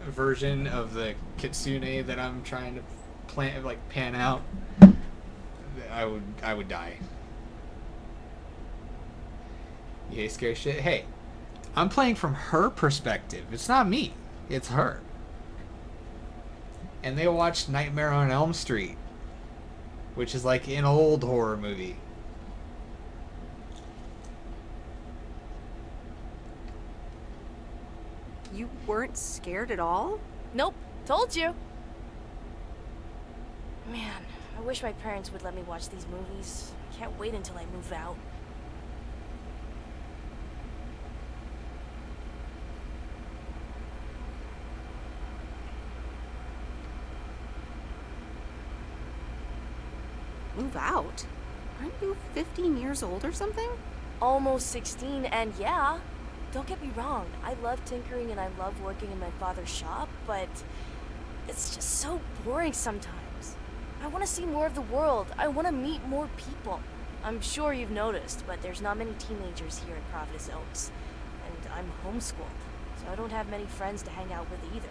version of the kitsune that I'm trying to pan out, I would die. You scary shit. Hey, I'm playing from her perspective. It's not me. It's her. And they watched Nightmare on Elm Street, which is like an old horror movie. You weren't scared at all? Nope, told you. Man, I wish my parents would let me watch these movies. I can't wait until I move out. Move out? Aren't you 15 years old or something? Almost 16, and yeah, don't get me wrong, I love tinkering and I love working in my father's shop, but it's just so boring sometimes. I want to see more of the world. I want to meet more people. I'm sure you've noticed, but there's not many teenagers here in Providence Oaks, and I'm homeschooled, so I don't have many friends to hang out with either.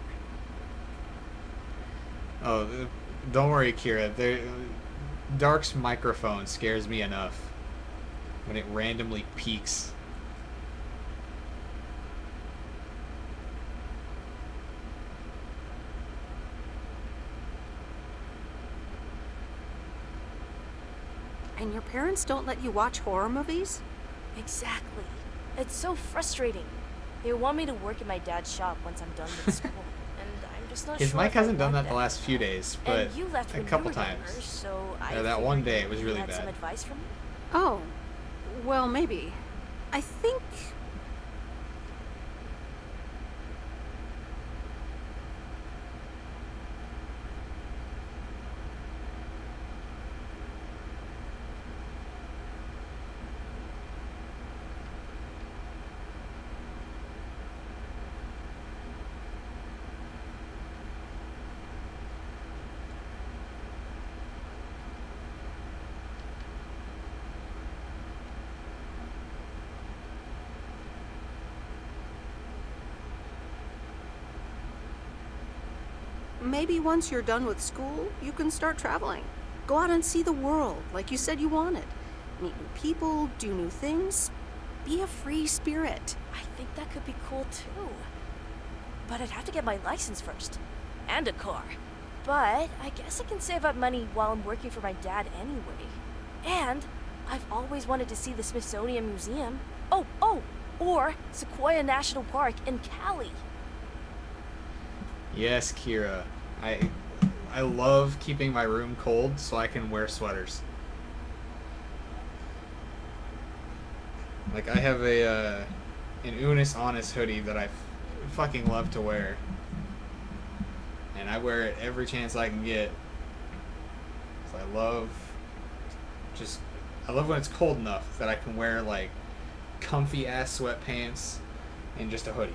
Oh, don't worry, Kira. Dark's microphone scares me enough when it randomly peaks. And your parents don't let you watch horror movies? Exactly. It's so frustrating. They want me to work in my dad's shop once I'm done with school, and I'm just not His sure. mic if I hasn't done want that the last few days, but And you left a when couple you were times. younger, so I That figured one day it was you really had some bad. advice from me? Oh, well, maybe. I think... Maybe once you're done with school, you can start traveling. Go out and see the world, like you said you wanted. Meet new people, do new things. Be a free spirit. I think that could be cool too. But I'd have to get my license first. And a car. But I guess I can save up money while I'm working for my dad anyway. And I've always wanted to see the Smithsonian Museum. Or Sequoia National Park in Cali. Yes, Kira. I love keeping my room cold so I can wear sweaters. Like, I have an Unis Honest hoodie that I fucking love to wear. And I wear it every chance I can get. So I love when it's cold enough that I can wear, like, comfy ass sweatpants and just a hoodie.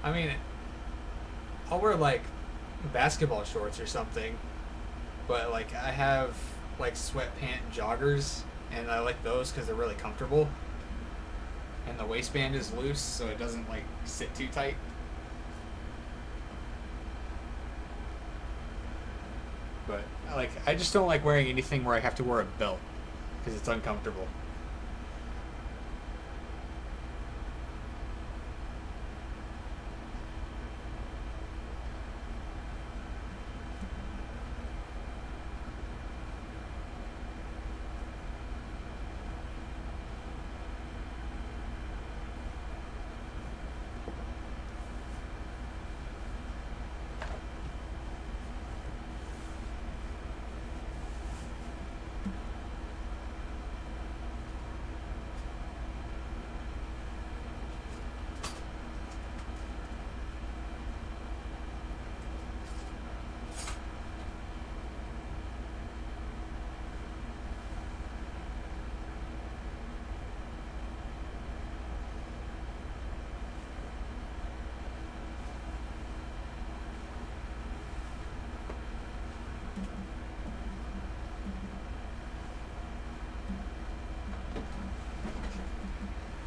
I mean, I'll wear like basketball shorts or something, but like I have like sweatpant joggers, and I like those because they're really comfortable, and the waistband is loose so it doesn't like sit too tight. But like I just don't like wearing anything where I have to wear a belt because it's uncomfortable.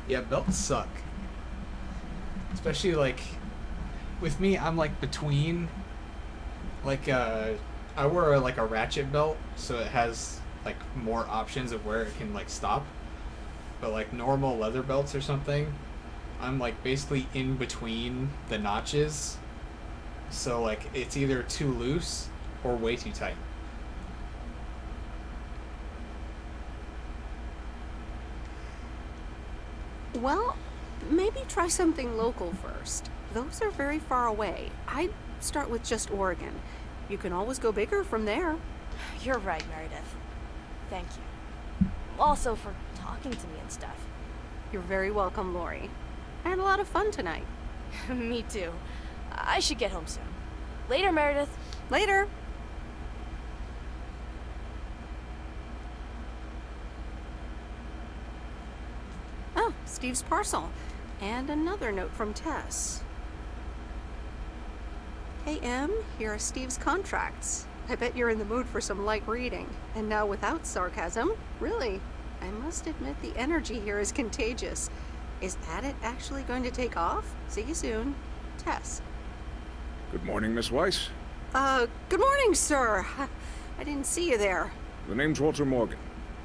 Yeah, belts suck. Especially like with me, I'm like between like I wear like a ratchet belt, so it has like more options of where it can like stop. But like normal leather belts or something, I'm like basically in between the notches. So like it's either too loose or way too tight. Well, maybe try something local first. Those are very far away. I'd start with just Oregon. You can always go bigger from there. You're right, Meredith. Thank you. Also for talking to me and stuff. You're very welcome, Lori. I had a lot of fun tonight. Me too. I should get home soon. Later, Meredith. Later. Oh, Steve's parcel. And another note from Tess. Hey, Em, here are Steve's contracts. I bet you're in the mood for some light reading. And now without sarcasm, really, I must admit the energy here is contagious. Is Adit actually going to take off? See you soon. Tess. Good morning, Miss Weiss. Good morning, sir. I didn't see you there. The name's Walter Morgan.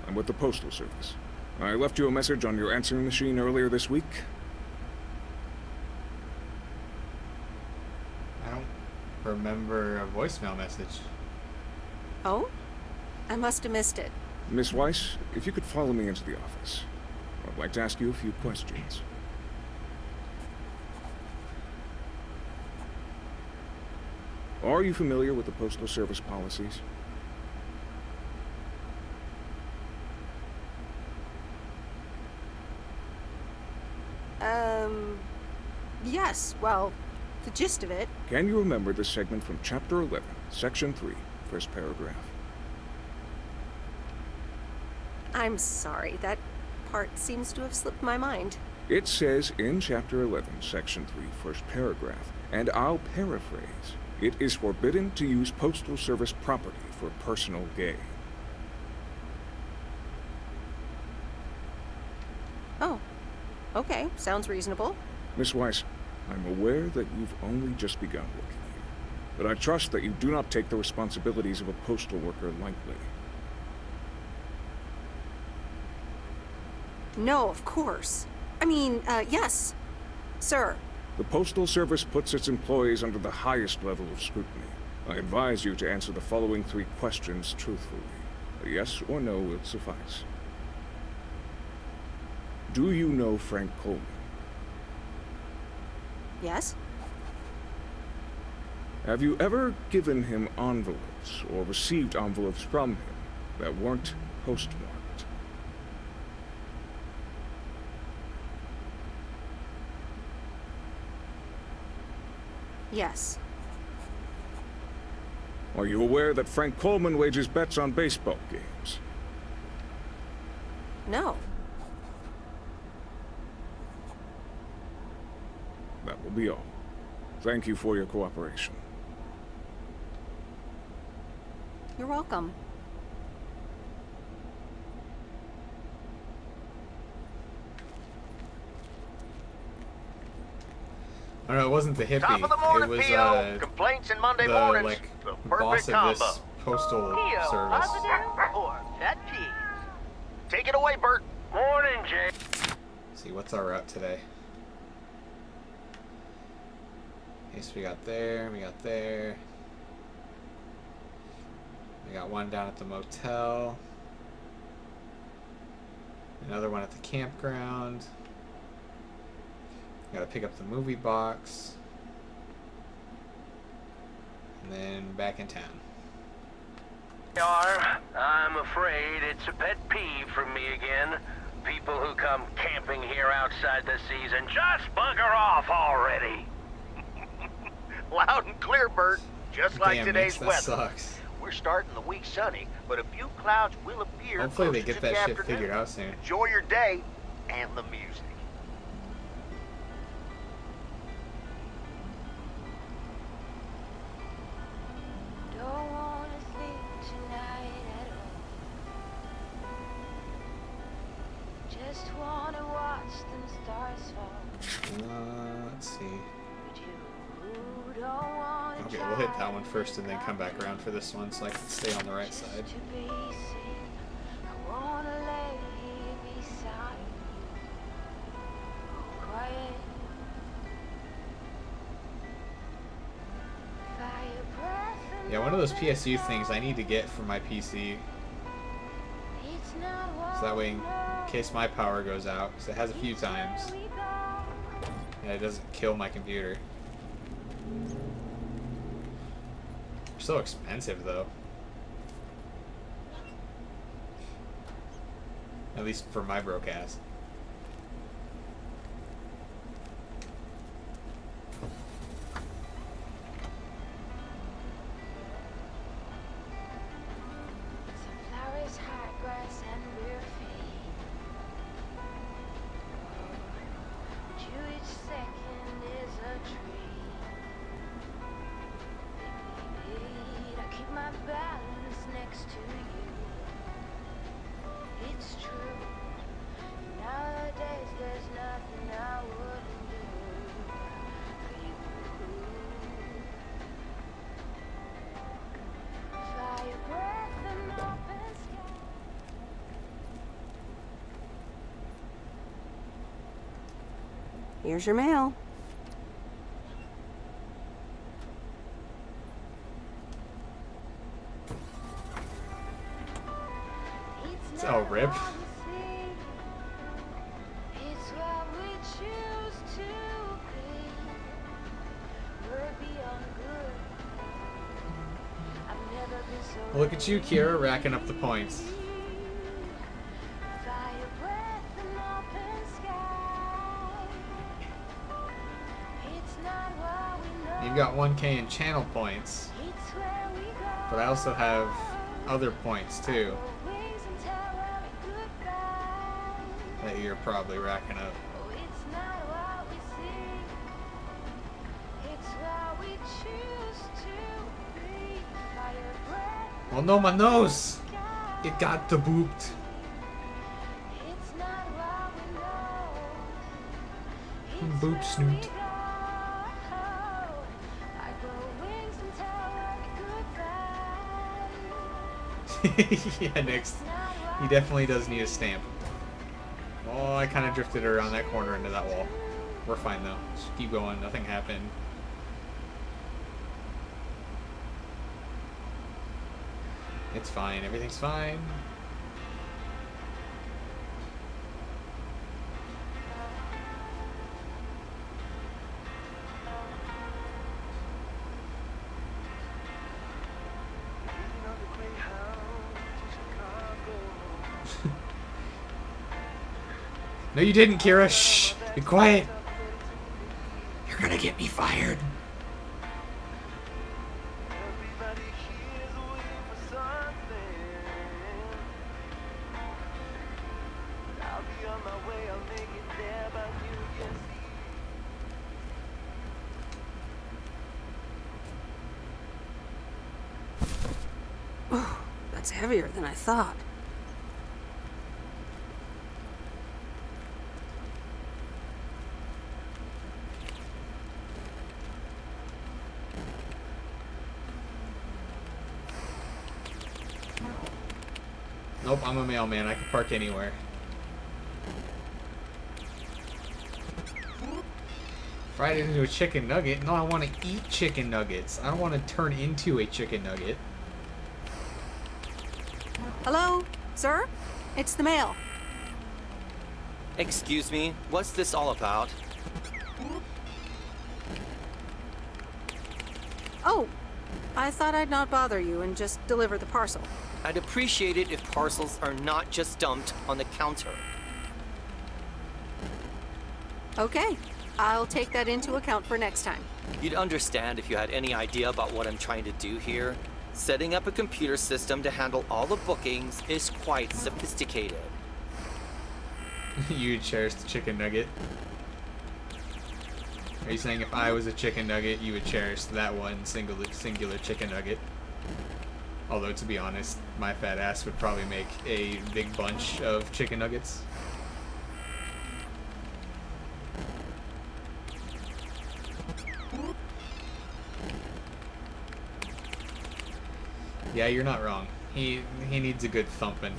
I'm with the Postal Service. I left you a message on your answering machine earlier this week. I don't remember a voicemail message. Oh? I must have missed it. Miss Weiss, if you could follow me into the office, I'd like to ask you a few questions. Are you familiar with the Postal Service policies? Yes, well, the gist of it. Can you remember this segment from Chapter 11, Section 3, first paragraph? I'm sorry, that part seems to have slipped my mind. It says in Chapter 11, Section 3, first paragraph, and I'll paraphrase, it is forbidden to use Postal Service property for personal gain. Oh, okay, sounds reasonable. Miss Weiss, I'm aware that you've only just begun working here, but I trust that you do not take the responsibilities of a postal worker lightly. No, of course. I mean, yes, sir. The Postal Service puts its employees under the highest level of scrutiny. I advise you to answer the following 3 questions truthfully. A yes or no will suffice. Do you know Frank Coleman? Yes? Have you ever given him envelopes or received envelopes from him that weren't postmarked? Yes. Are you aware that Frank Coleman wages bets on baseball games? No. That will be all. Thank you for your cooperation. You're welcome. Oh no, it wasn't the hippie. Top of the morning, it was P.O. Complaints and Monday mornings. like The boss perfect of combo. this postal P.O. service. positive or pet peeve? Take it away, Bert. Morning, Jay. See, what's our route today? Okay, so we got there, we got there. We got one down at the motel. Another one at the campground. Gotta pick up the movie box. And then back in town. I'm afraid it's a pet peeve from me again. People who come camping here outside the season, just bugger off already. Loud and clear, Bert. Just like Damn, today's Mix, that weather. sucks. We're starting the week sunny, but a few clouds will appear. Hopefully they closer get to that the shit afternoon. figured out soon. Enjoy your day and the music. Don't wanna think tonight at all. Just wanna watch them stars fall. Let's see. Don't wanna Okay, we'll hit that one first and then come back around for this one so I can stay on the right side. to be seen. I wanna lay here beside you. Quiet. Fire breath and Yeah, one of those PSU things I need to get for my PC. it's not what So that way, in case my power goes out, because it has a few times, and it doesn't kill my computer. They're so expensive, though. At least for my broadcast. Sunflowers, high grass, and we're free. You each second is a tree. I keep my balance next to you. It's true. Nowadays there's nothing I wouldn't do for you. Fire breath and open sky. Here's your mail. Oh, rip. It's what we choose to be. We're beyond good. I've never been so Look at you, Kira, racking up the points. fire breath and open sky. It's not what we know. You've got 1K in channel points, It's where we go. but I also have other points too Wings and tell our goodbye. that you're probably racking up. It's not what we see. It's what we choose to be. Fire breath. Oh no, my nose! It got booped. It's not what we know. Boop snoot. I grow wings and tell our goodbye. Yeah, next. He definitely does need a stamp. Oh, I kind of drifted around that corner into that wall. We're fine though. Just keep going. Nothing happened. It's fine. Everything's fine. No, you didn't, Kira. Shh. Be quiet. You're gonna get me fired. That's heavier than I thought. Nope, I'm a mailman. I can park anywhere. Fried it into a chicken nugget? No, I want to eat chicken nuggets. I don't want to turn into a chicken nugget. Hello, sir? It's the mail. Excuse me, what's this all about? Oh, I thought I'd not bother you and just deliver the parcel. I'd appreciate it if parcels are not just dumped on the counter. Okay, I'll take that into account for next time. You'd understand if you had any idea about what I'm trying to do here. Setting up a computer system to handle all the bookings is quite sophisticated. You cherish the chicken nugget. Are you saying if I was a chicken nugget, you would cherish that one singular chicken nugget? Although, to be honest, my fat ass would probably make a big bunch of chicken nuggets. Yeah, you're not wrong. He needs a good thumping.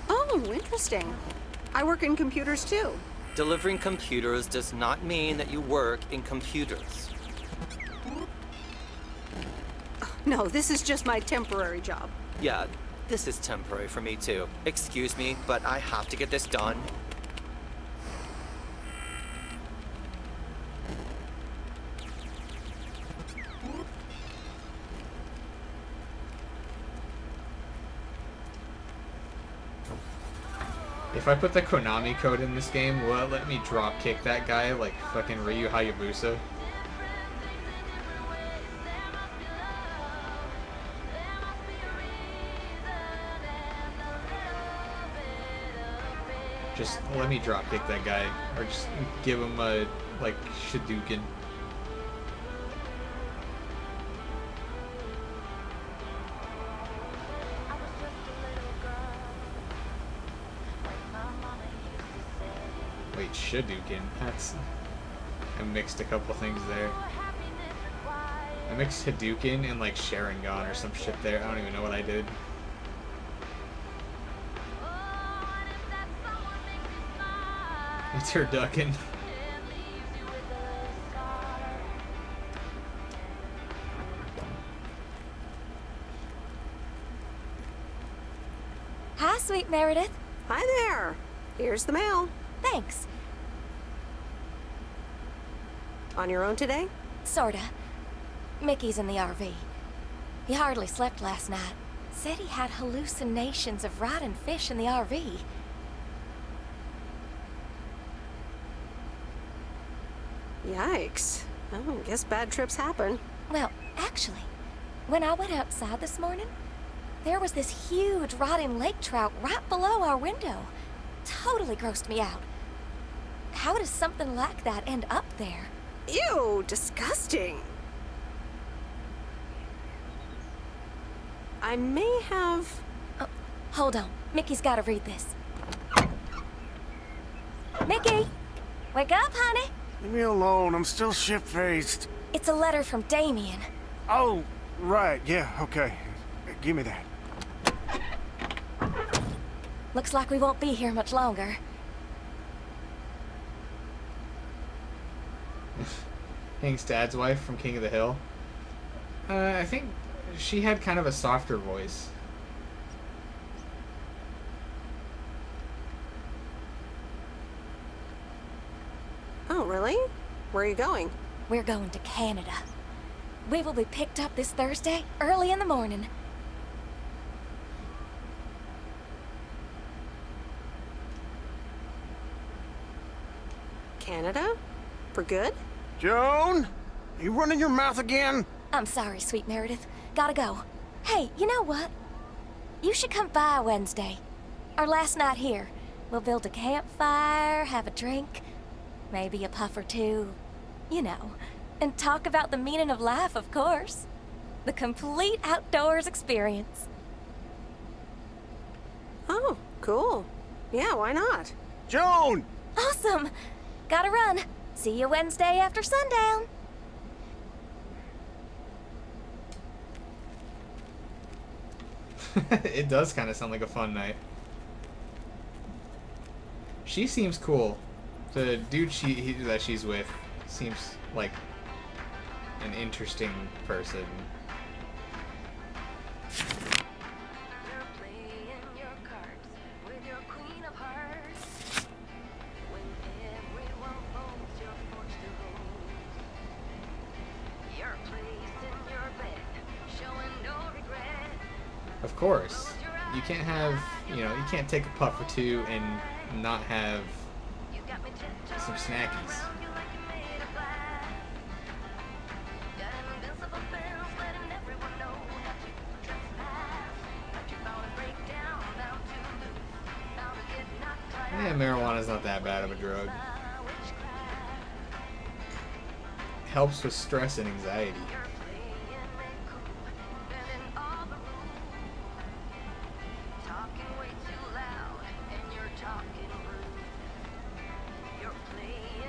Oh, interesting. I work in computers too. Delivering computers does not mean that you work in computers. No, this is just my temporary job. Yeah, this is temporary for me too. Excuse me, but I have to get this done. If I put the Konami code in this game, will it let me drop kick that guy like fucking Ryu Hayabusa? Just let me drop kick that guy, or just give him a, like, Shadouken. Wait, Shadouken? That's... I mixed a couple things there. I mixed Hadouken and, like, Sharingan or some shit there. I don't even know what I did. It's her ducking. Hi, sweet Meredith. Hi there. Here's the mail. Thanks. On your own today? Sorta. Mickey's in the RV. He hardly slept last night. Said he had hallucinations of riding fish in the RV. Yikes. Oh, I guess bad trips happen. Well, actually, when I went outside this morning, there was this huge rotting lake trout right below our window. Totally grossed me out. How does something like that end up there? Ew, disgusting. I may have... Oh, hold on. Mickey's gotta read this. Mickey! Wake up, honey! Leave me alone, I'm still shit-faced. It's a letter from Damien. Oh, right, yeah, okay. Give me that. Looks like we won't be here much longer. Hank's dad's wife from King of the Hill. I think she had kind of a softer voice. Oh, really? Where are you going? We're going to Canada. We will be picked up this Thursday, early in the morning. Canada? For good? Joan? You running your mouth again? I'm sorry, sweet Meredith. Gotta go. Hey, you know what? You should come by Wednesday. Our last night here. We'll build a campfire, have a drink, maybe a puff or two. You know. And talk about the meaning of life, of course. The complete outdoors experience. Oh, cool. Yeah, why not? June! Awesome! Gotta run. See you Wednesday after sundown. It does kind of sound like a fun night. She seems cool. The dude that she's with seems like an interesting person. Of course. You can't have, you can't take a puff or two and not have some snackies. Yeah, marijuana's not that bad of a drug. Helps with stress and anxiety.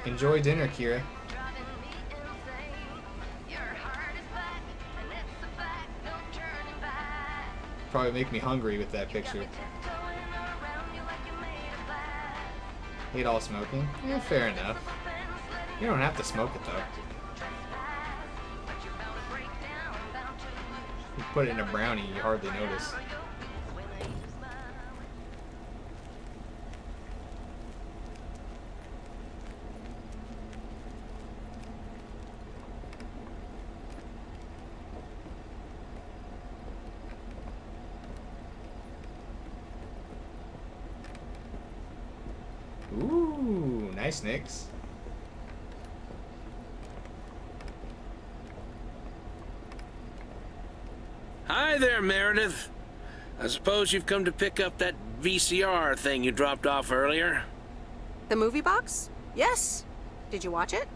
Enjoy dinner, Kira. Probably make me hungry with that picture. Hate all smoking? Yeah, fair enough. You don't have to smoke it though. You put it in a brownie, you hardly notice. Ooh, nice nicks. Hi there, Meredith. I suppose you've come to pick up that VCR thing you dropped off earlier? The movie box? Yes. Did you watch it?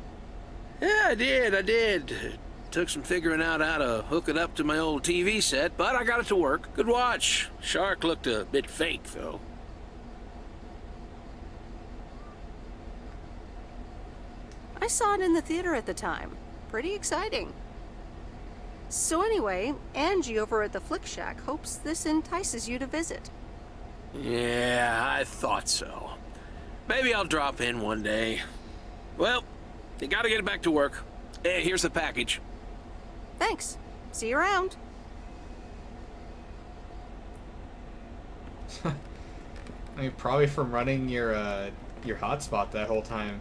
Yeah, I did. Took some figuring out how to hook it up to my old TV set, but I got it to work. Good watch. Shark looked a bit fake, though. I saw it in the theater at the time. Pretty exciting. So anyway, Angie over at the Flick Shack hopes this entices you to visit. Yeah, I thought so. Maybe I'll drop in one day. Well, you gotta get back to work. Here's the package. Thanks. See you around. I mean, probably from running your hotspot that whole time.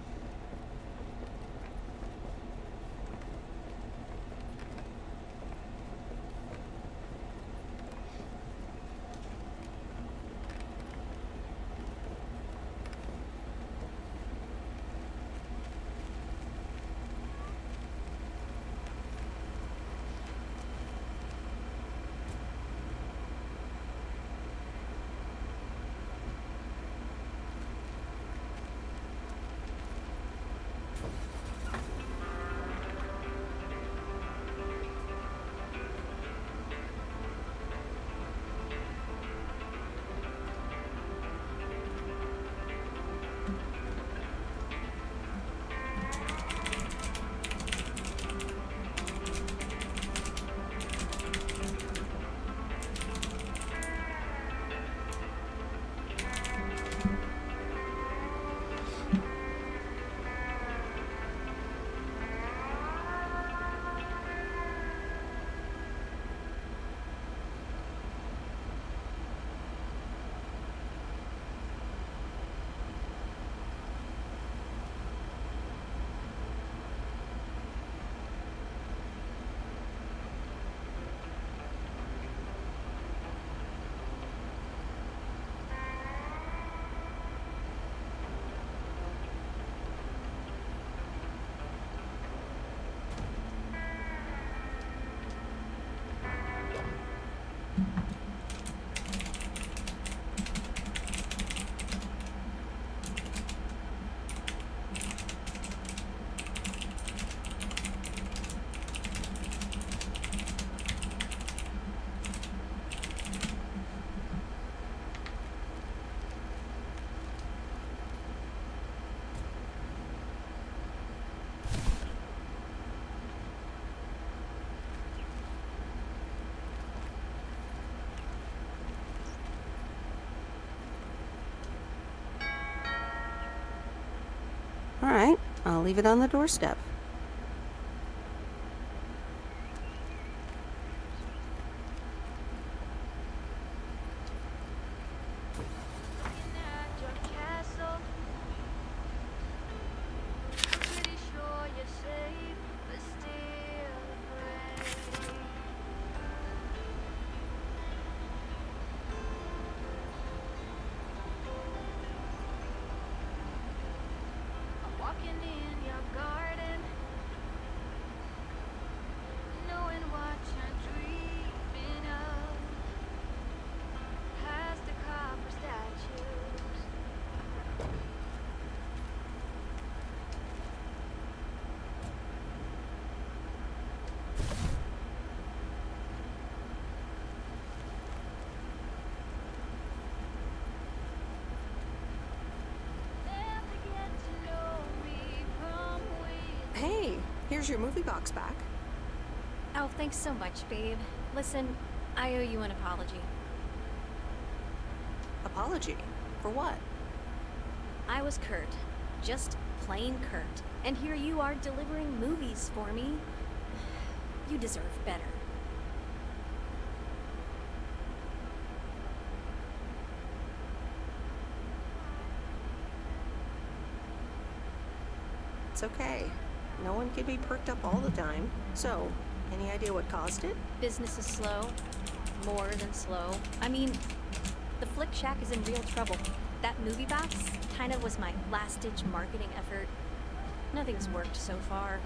All right, I'll leave it on the doorstep. Hey, here's your movie box back. Oh, thanks so much, babe. Listen, I owe you an apology. Apology? For what? I was Kurt. Just plain Kurt. And here you are delivering movies for me. You deserve better. It's okay. No one can be perked up all the time. So, any idea what caused it? Business is slow. More than slow. I mean, the Flick Shack is in real trouble. That movie box kind of was my last-ditch marketing effort. Nothing's worked so far.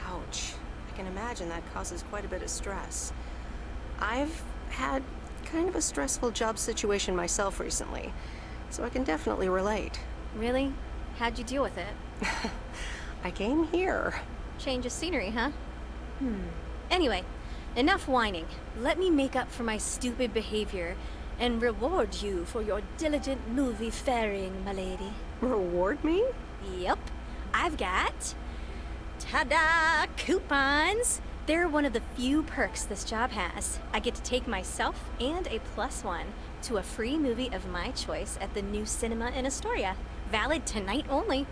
Ouch. I can imagine that causes quite a bit of stress. I've had kind of a stressful job situation myself recently, so I can definitely relate. Really? How'd you deal with it? I came here. Change of scenery, huh? Anyway, enough whining. Let me make up for my stupid behavior and reward you for your diligent movie faring, my lady. Reward me? Yep. I've got... ta-da! Coupons! They're one of the few perks this job has. I get to take myself and a +1 to a free movie of my choice at the new cinema in Astoria. Valid tonight only.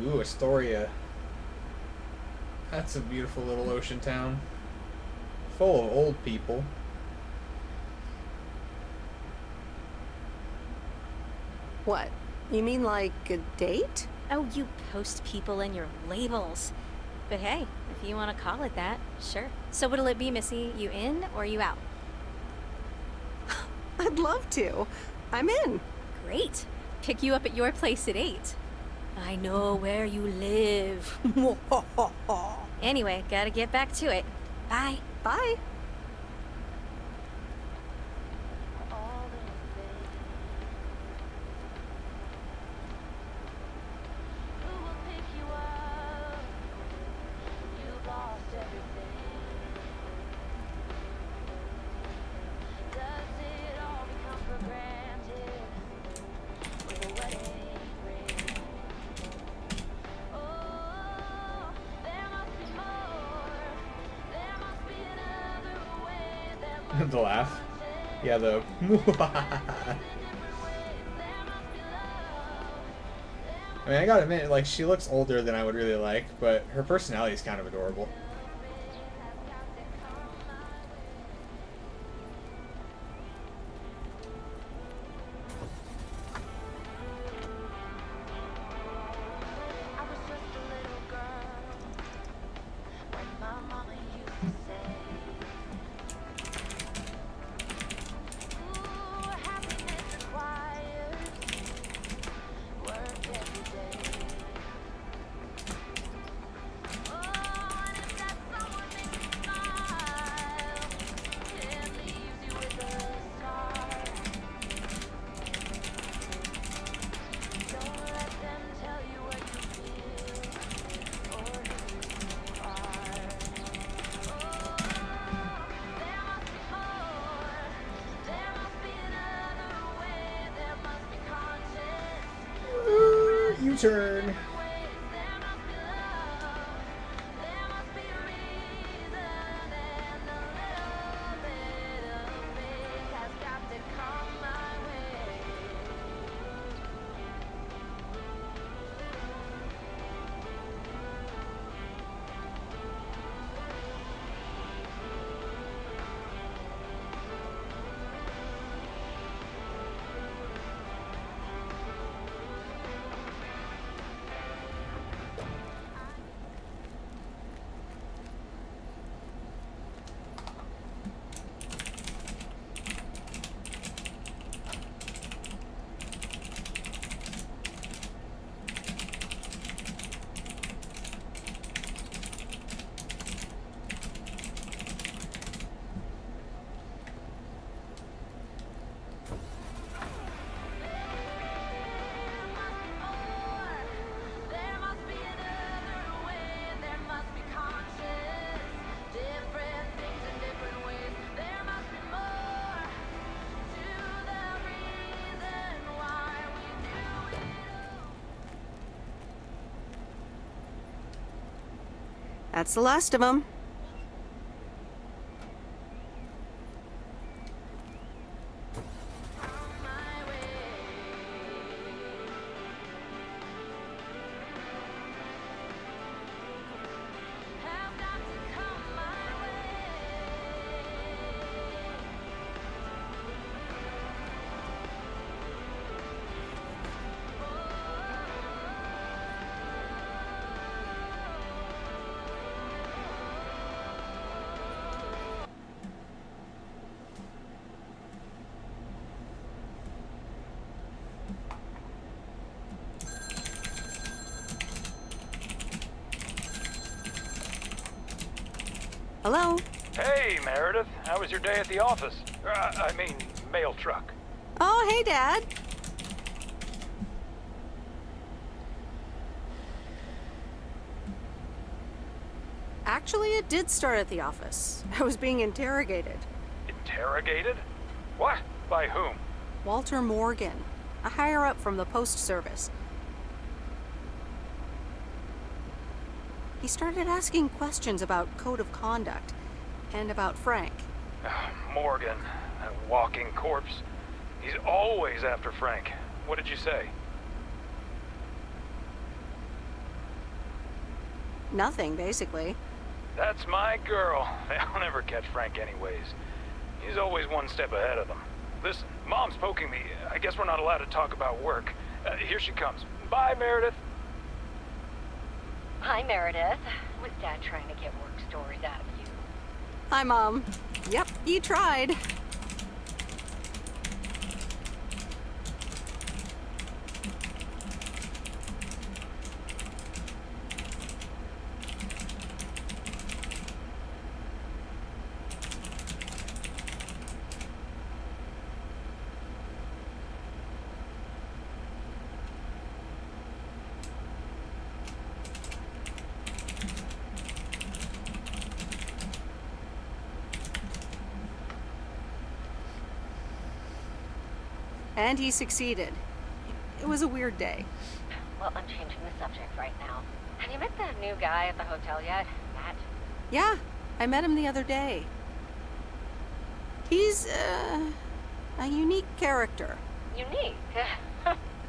Ooh, Astoria. That's a beautiful little ocean town. Full of old people. What? You mean like a date? Oh, you post people in your labels. But hey, if you want to call it that, sure. So what'll it be, Missy? You in or you out? I'd love to. I'm in. Great. Pick you up at your place at 8. I know where you live. Anyway, gotta get back to it. Bye. Bye. The laugh. Yeah, the... I mean, I gotta admit, like, she looks older than I would really like, but her personality is kind of adorable. U-turn. That's the last of them. Hello? Hey, Meredith. How was your day at the office? I mean, mail truck. Oh, hey, Dad. Actually, it did start at the office. I was being interrogated. Interrogated? What? By whom? Walter Morgan, a higher-up from the Post Service. He started asking questions about code of conduct and about Frank. Morgan, that walking corpse. He's always after Frank. What did you say? Nothing, basically. That's my girl. They'll never catch Frank anyways. He's always one step ahead of them. Listen, Mom's poking me. I guess we're not allowed to talk about work. Here she comes. Bye, Meredith. Hi, Meredith. Was Dad trying to get work stories out of you? Hi, Mom. Yep, you tried. And he succeeded. It was a weird day. Well, I'm changing the subject right now. Have you met the new guy at the hotel yet, Matt? Yeah, I met him the other day. He's, a unique character. Unique?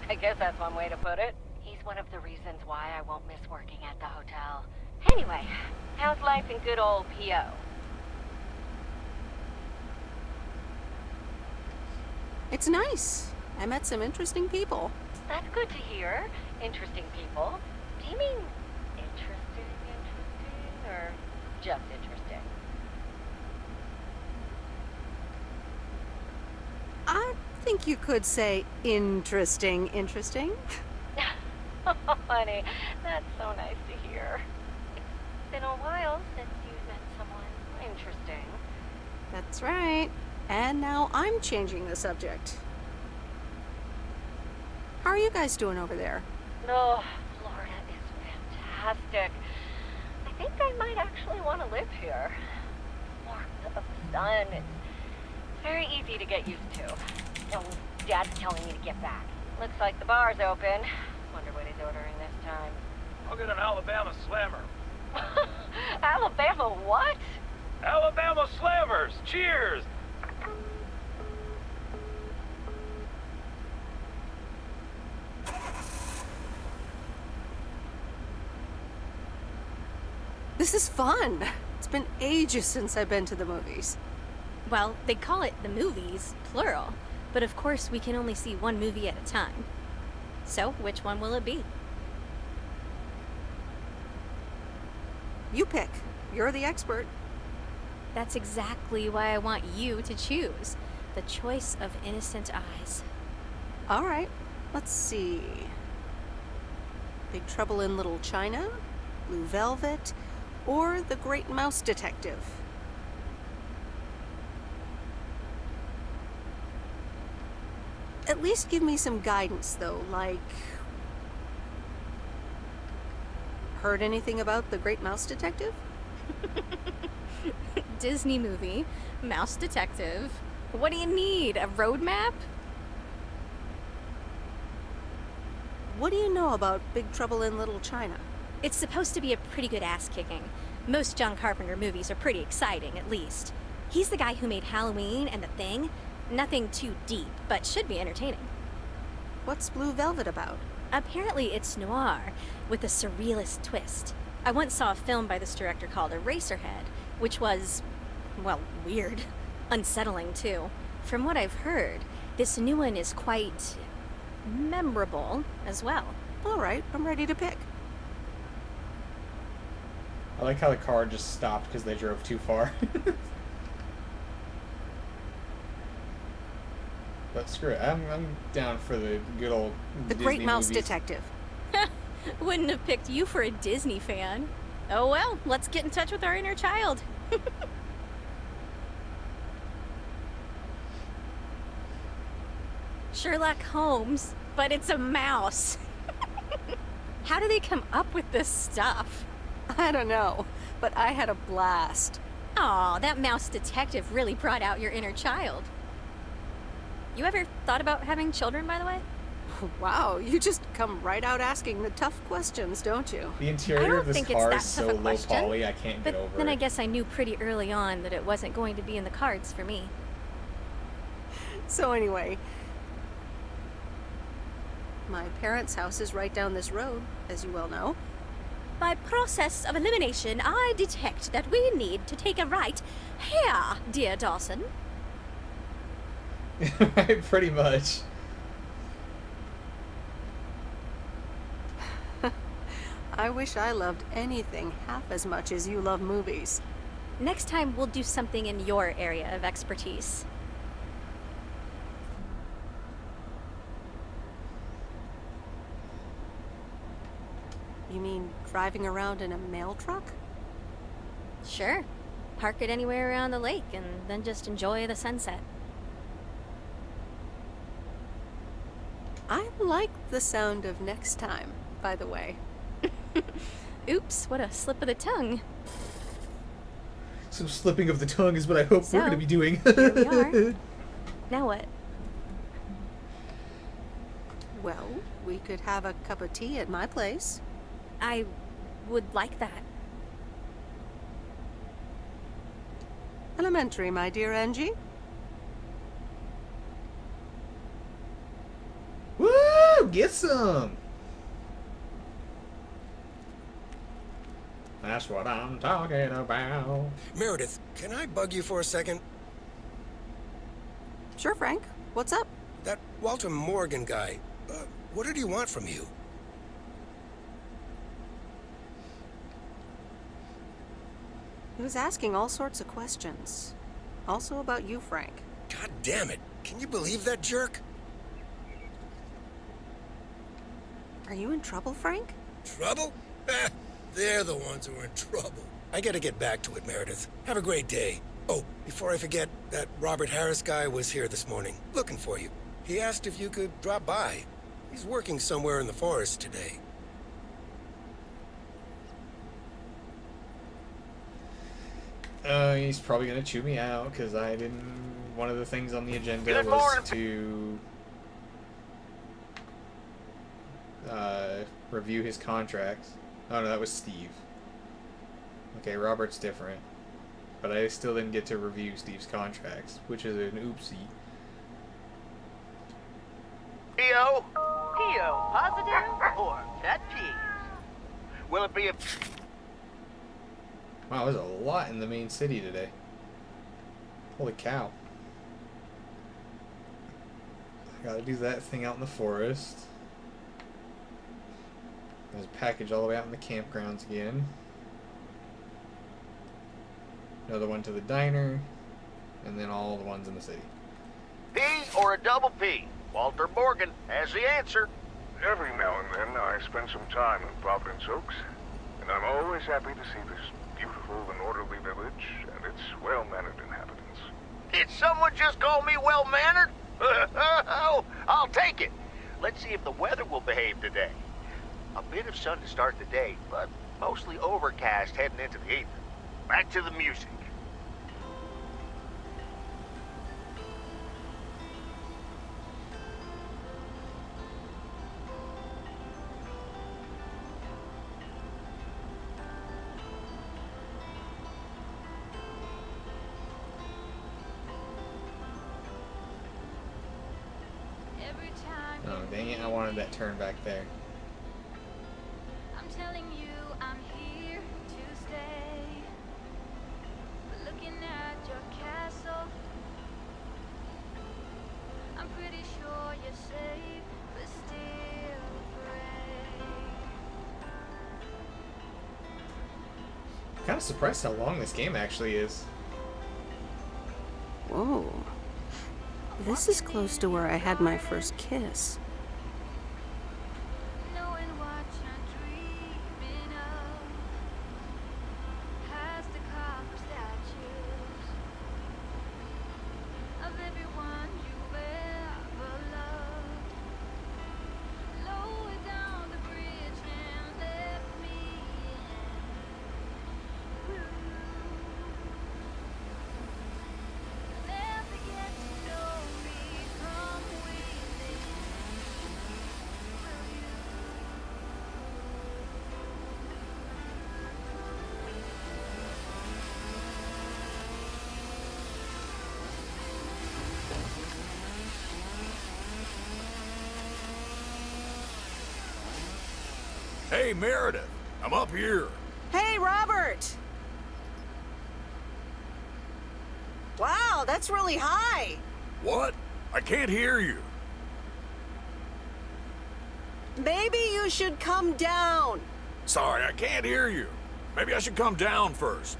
I guess that's one way to put it. He's one of the reasons why I won't miss working at the hotel. Anyway, how's life in good old P.O.? It's nice. I met some interesting people. That's good to hear. Interesting people. Do you mean interesting, or just interesting? I think you could say interesting. Oh, honey, that's so nice to hear. It's been a while since you've met someone interesting. That's right. And now I'm changing the subject. How are you guys doing over there? Oh, Florida is fantastic. I think I might actually want to live here. Warmth of the sun. It's very easy to get used to. Oh, Dad's telling me to get back. Looks like the bar's open. Wonder what he's ordering this time. I'll get an Alabama Slammer. Alabama what? Alabama Slammers! Cheers! This is fun. It's been ages since I've been to the movies. Well, they call it the movies, plural. But of course, we can only see one movie at a time. So, which one will it be? You pick. You're the expert. That's exactly why I want you to choose. The choice of innocent eyes. All right. Let's see. Big Trouble in Little China, Blue Velvet, or The Great Mouse Detective. At least give me some guidance, though, like... Heard anything about The Great Mouse Detective? Disney movie, Mouse Detective. What do you need? A roadmap? What do you know about Big Trouble in Little China? It's supposed to be a pretty good ass-kicking. Most John Carpenter movies are pretty exciting, at least. He's the guy who made Halloween and The Thing. Nothing too deep, but should be entertaining. What's Blue Velvet about? Apparently it's noir, with a surrealist twist. I once saw a film by this director called Eraserhead, which was, well, weird. Unsettling, too. From what I've heard, this new one is quite memorable as well. All right, I'm ready to pick. I like how the car just stopped because they drove too far. But screw it, I'm down for the good old The Disney Great Mouse movies. Detective. Wouldn't have picked you for a Disney fan. Oh well, let's get in touch with our inner child. Sherlock Holmes, but it's a mouse. How do they come up with this stuff? I don't know, but I had a blast. Aw, that mouse detective really brought out your inner child. You ever thought about having children, by the way? Wow, you just come right out asking the tough questions, don't you? The interior of this car is so low question, poly, I can't but get over then it. I guess I knew pretty early on that it wasn't going to be in the cards for me. So anyway, my parents' house is right down this road, as you well know. By process of elimination, I detect that we need to take a right here, dear Dawson. Right, pretty much. I wish I loved anything half as much as you love movies. Next time, we'll do something in your area of expertise. You mean driving around in a mail truck? Sure. Park it anywhere around the lake and then just enjoy the sunset. I like the sound of next time, by the way. Oops, what a slip of the tongue. Some slipping of the tongue is what I hope we're going to be doing. Here we are. Now what? Well, we could have a cup of tea at my place. I would like that. Elementary, my dear Angie. Woo! Get some! That's what I'm talking about. Meredith, can I bug you for a second? Sure, Frank. What's up? That Walter Morgan guy, what did he want from you? He was asking all sorts of questions. Also about you, Frank. God damn it. Can you believe that jerk? Are you in trouble, Frank? Trouble? They're the ones who are in trouble. I gotta get back to it, Meredith. Have a great day. Oh, before I forget, that Robert Harris guy was here this morning, looking for you. He asked if you could drop by. He's working somewhere in the forest today. He's probably gonna chew me out because I didn't. One of the things on the agenda Good was morning. to review his contracts. Oh no, that was Steve. Okay, Robert's different, but I still didn't get to review Steve's contracts, which is an oopsie. P.O.? P.O. Positive or pet peeve? Will it be a... Wow, there's a lot in the main city today. Holy cow. I gotta do that thing out in the forest. There's a package all the way out in the campgrounds again. Another one to the diner. And then all the ones in the city. P or a double P? Walter Morgan has the answer. Every now and then I spend some time in Providence Oaks, and I'm always happy to see this beautiful and orderly village and its well-mannered inhabitants. Did someone just call me well-mannered? I'll take it. Let's see if the weather will behave today. A bit of sun to start the day, but mostly overcast heading into the evening. Back to the music. every time Oh, you dang it. I need wanted me. that turn back there. I'm telling you, I'm here to stay. But looking at your castle, I'm pretty sure you're safe, but still afraid. Kind of surprised how long this game actually is. Whoa. This is close to where I had my first kiss. Knowing what you're dreaming of, past the copper statues of everyone you've ever loved. Lower down the bridge and left me in. Never get to know me from within. Will you? Hey, Meredith, I'm up here. Hey, Robert! Wow, that's really high. What? I can't hear you. Maybe you should come down. Sorry, I can't hear you. Maybe I should come down first.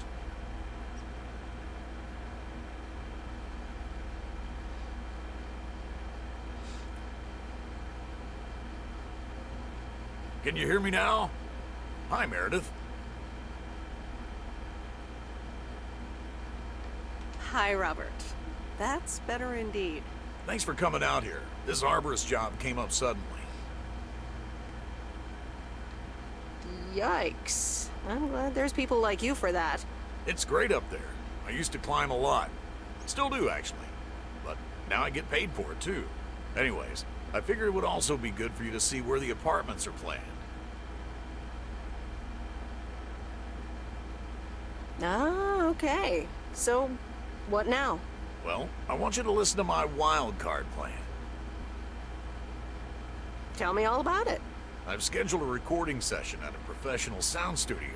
Can you hear me now? Hi, Meredith. Hi, Robert. That's better indeed. Thanks for coming out here. This arborist job came up suddenly. Yikes. I'm glad there's people like you for that. It's great up there. I used to climb a lot. Still do, actually. But now I get paid for it, too. Anyways, I figured it would also be good for you to see where the apartments are planned. Ah, okay. So, what now? Well, I want you to listen to my wild card plan. Tell me all about it. I've scheduled a recording session at a professional sound studio.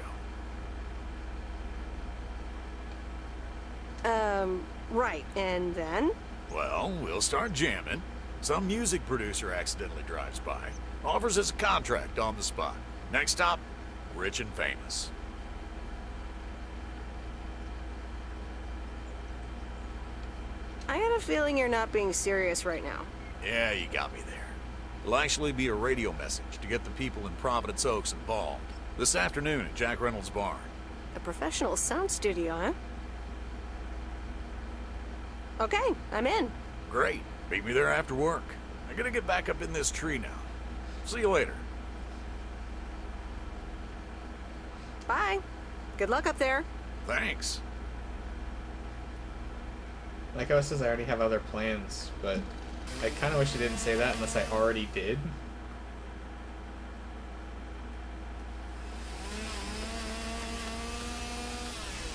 Right, and then? Well, we'll start jamming. Some music producer accidentally drives by, offers us a contract on the spot. Next stop, rich and famous. I got a feeling you're not being serious right now. Yeah, you got me there. It'll actually be a radio message to get the people in Providence Oaks involved. This afternoon at Jack Reynolds' barn. A professional sound studio, huh? Okay, I'm in. Great. Meet me there after work. I gotta get back up in this tree now. See you later. Bye. Good luck up there. Thanks. Like how it says I already have other plans, but I kind of wish it didn't say that unless I already did.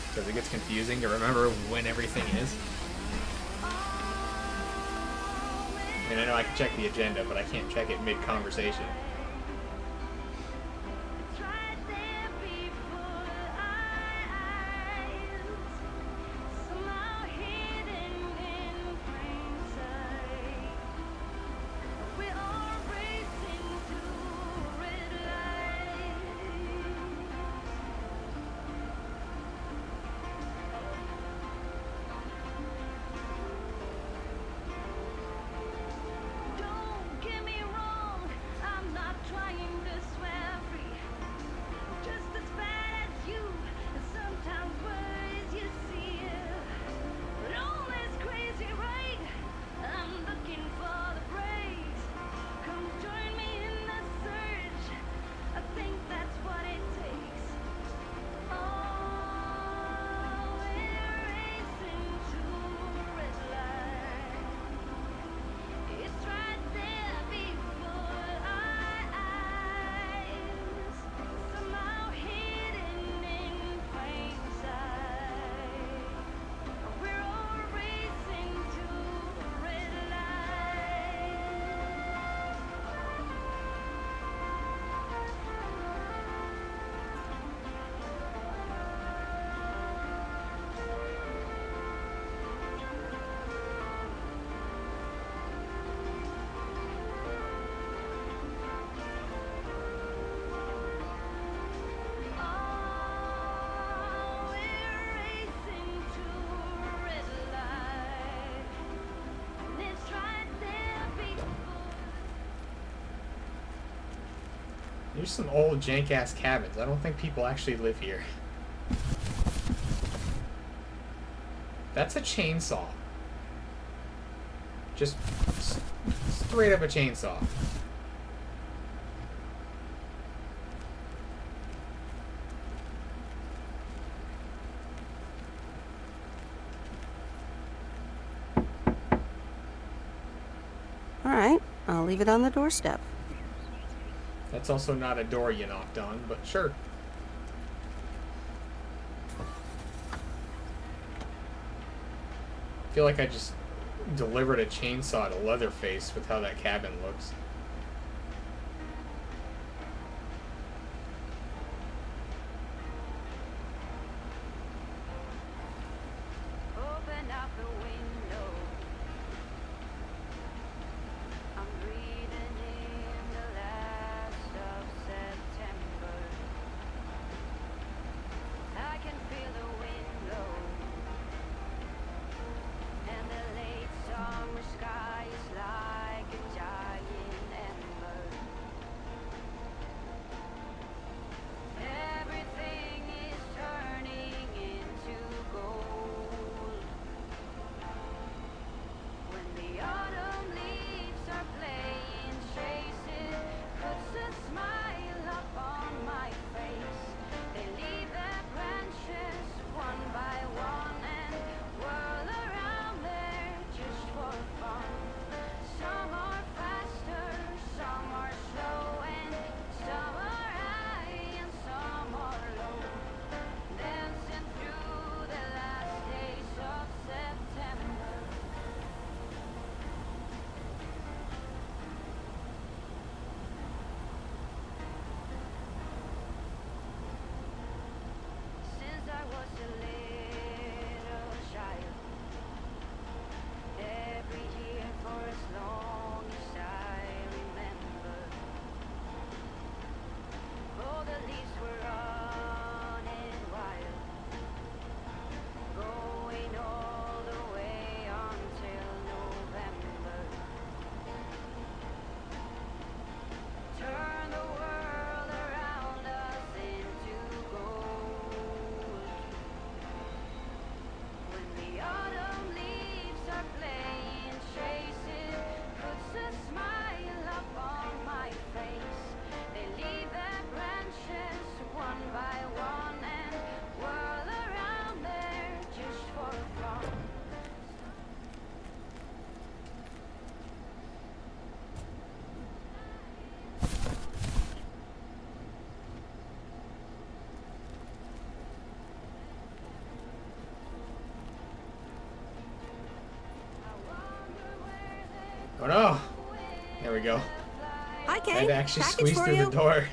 Because it gets confusing to remember when everything is. I mean, I know I can check the agenda, but I can't check it mid-conversation. There's some old jank-ass cabins. I don't think people actually live here. That's a chainsaw. Just straight up a chainsaw. All right, I'll leave it on the doorstep. That's also not a door you knocked on, but sure. I feel like I just delivered a chainsaw to Leatherface with how that cabin looks. Open up the window. I'm breathing in the last of September. I can feel the wind blow, and the late summer sky is like a giant ember. Everything is turning into gold. When the autumn leaves are playing chases, puts a smile up on my face. They leave their branches one by one and whirl around there just for fun. Some are faster, some are slow, and some are high and some are low. Dancing through the last days of September. Since I was a little child, every year for as long as I remember, all the leaves were running wild, going all the way until November. Turn the world around us into gold. When the autumn leaves are playing chases, puts a smile up on my face. They leave their branches one by one and whirl around there just for fun. Oh no! There we go. Hi, Kay. I'd actually Package squeeze for through you. the door.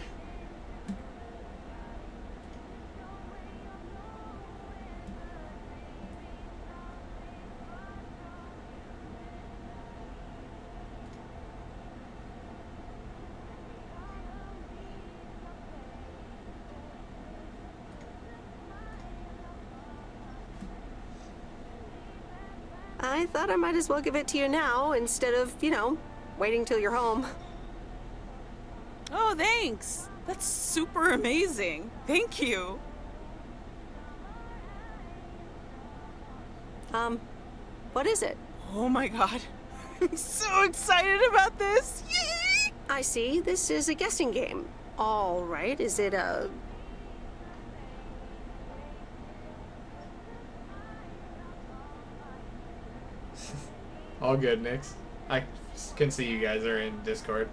I thought I might as well give it to you now instead of, waiting till you're home. Oh, thanks. That's super amazing. Thank you. What is it? Oh my god. I'm so excited about this. Yay! I see. This is a guessing game. All right. Is it a... All good, Nix. I can see you guys are in Discord.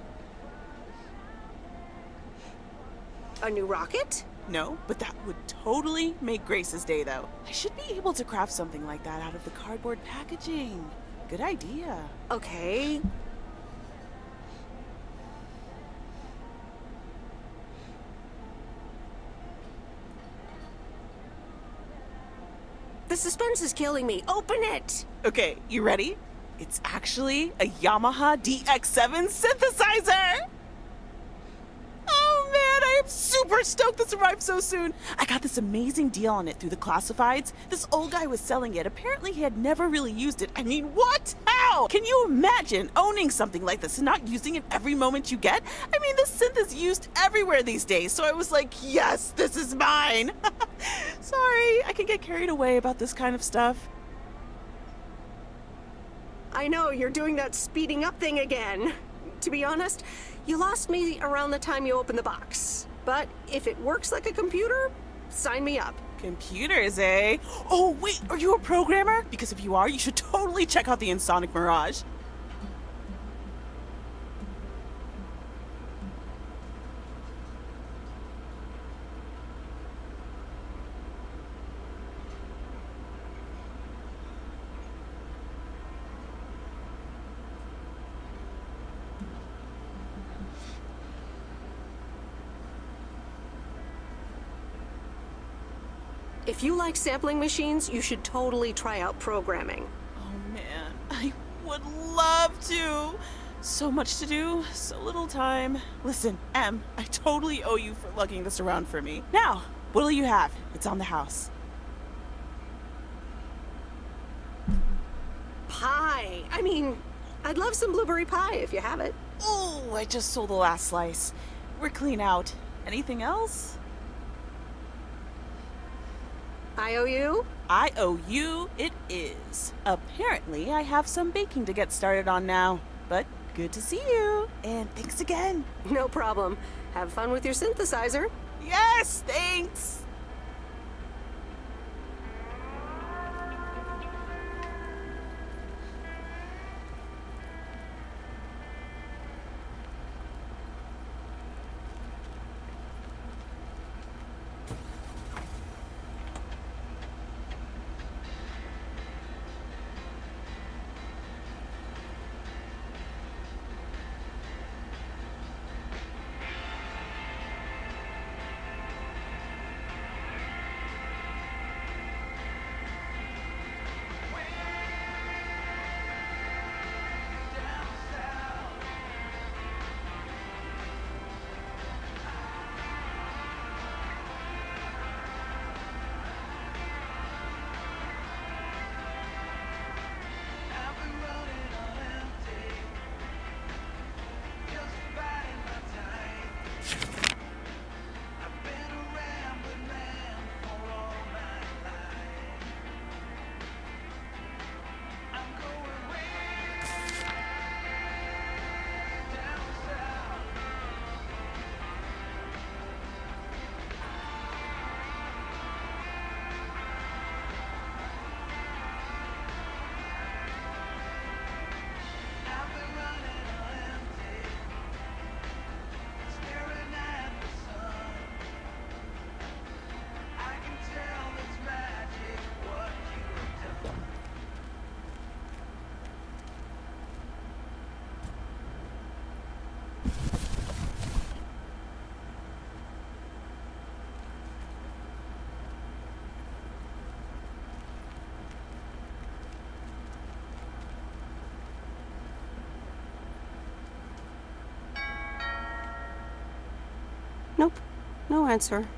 a new rocket? No, but that would totally make Grace's day, though. I should be able to craft something like that out of the cardboard packaging. Good idea. Okay. The suspense is killing me. Open it! Okay, you ready? It's actually a Yamaha DX7 synthesizer! Oh man, I am super stoked this arrived so soon! I got this amazing deal on it through the classifieds. This old guy was selling it. Apparently he had never really used it. I mean, what? How? Wow! Can you imagine owning something like this and not using it every moment you get? I mean, this synth is used everywhere these days, so I was like, yes, this is mine! Sorry, I can get carried away about this kind of stuff. I know, you're doing that speeding up thing again. To be honest, you lost me around the time you opened the box. But if it works like a computer, sign me up. Computers, eh? Oh, wait, are you a programmer? Because if you are, you should totally check out the Insonic Mirage. If you like sampling machines, you should totally try out programming. Oh man, I would love to. So much to do, so little time. Listen, Em, I totally owe you for lugging this around for me. Now, what'll you have? It's on the house. Pie. I mean, I'd love some blueberry pie if you have it. Oh, I just sold the last slice. We're clean out. Anything else? I owe you? I owe you it is. Apparently, I have some baking to get started on now. But good to see you. And thanks again. No problem. Have fun with your synthesizer. Yes, thanks. Nope. No answer.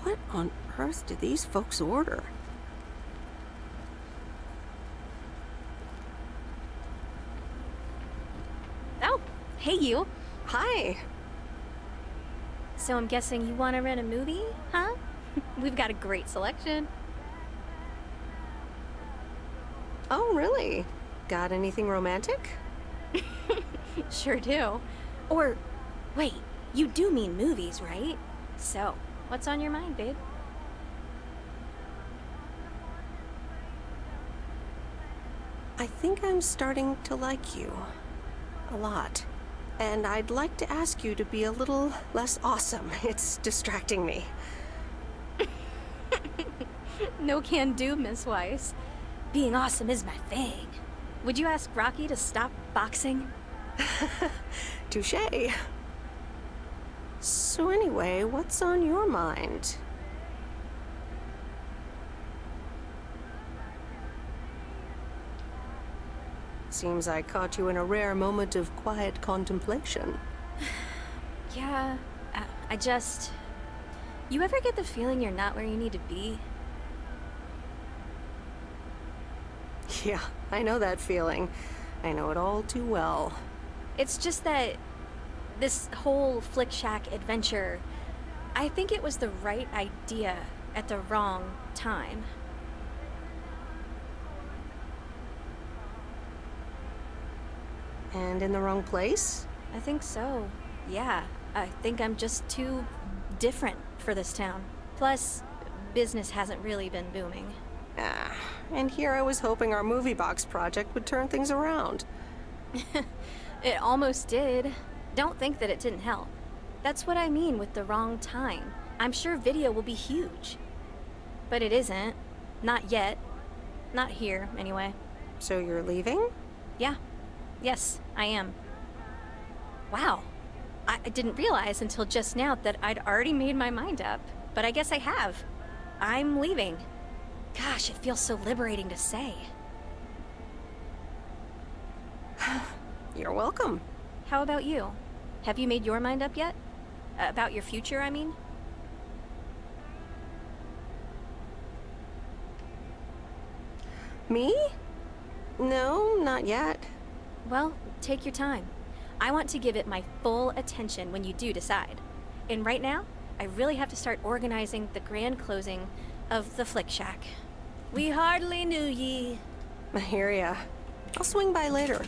What on earth did these folks order? Oh, hey you. Hi. So I'm guessing you want to rent a movie, huh? We've got a great selection. Oh, really? Got anything romantic? Sure do. Or, wait, you do mean movies, right? So, what's on your mind, babe? I think I'm starting to like you. A lot. And I'd like to ask you to be a little less awesome. It's distracting me. No can do, Miss Weiss. Being awesome is my thing. Would you ask Rocky to stop boxing? Touché. So anyway, what's on your mind? Seems I caught you in a rare moment of quiet contemplation. Yeah, I just... You ever get the feeling you're not where you need to be? Yeah, I know that feeling. I know it all too well. It's just that this whole Flick Shack adventure, I think it was the right idea at the wrong time. And in the wrong place? I think so. Yeah, I think I'm just too different for this town. Plus, business hasn't really been booming. Ah, and here I was hoping our movie box project would turn things around. It almost did. Don't think that it didn't help. That's what I mean with the wrong time. I'm sure video will be huge. But it isn't. Not yet. Not here, anyway. So you're leaving? Yeah. Yes, I am. Wow. I didn't realize until just now that I'd already made my mind up. But I guess I have. I'm leaving. Gosh, it feels so liberating to say. You're welcome. How about you? Have you made your mind up yet? About your future, I mean? Me? No, not yet. Well, take your time. I want to give it my full attention when you do decide. And right now, I really have to start organizing the grand closing of the Flick Shack. We hardly knew ye. I hear ya. I'll swing by later.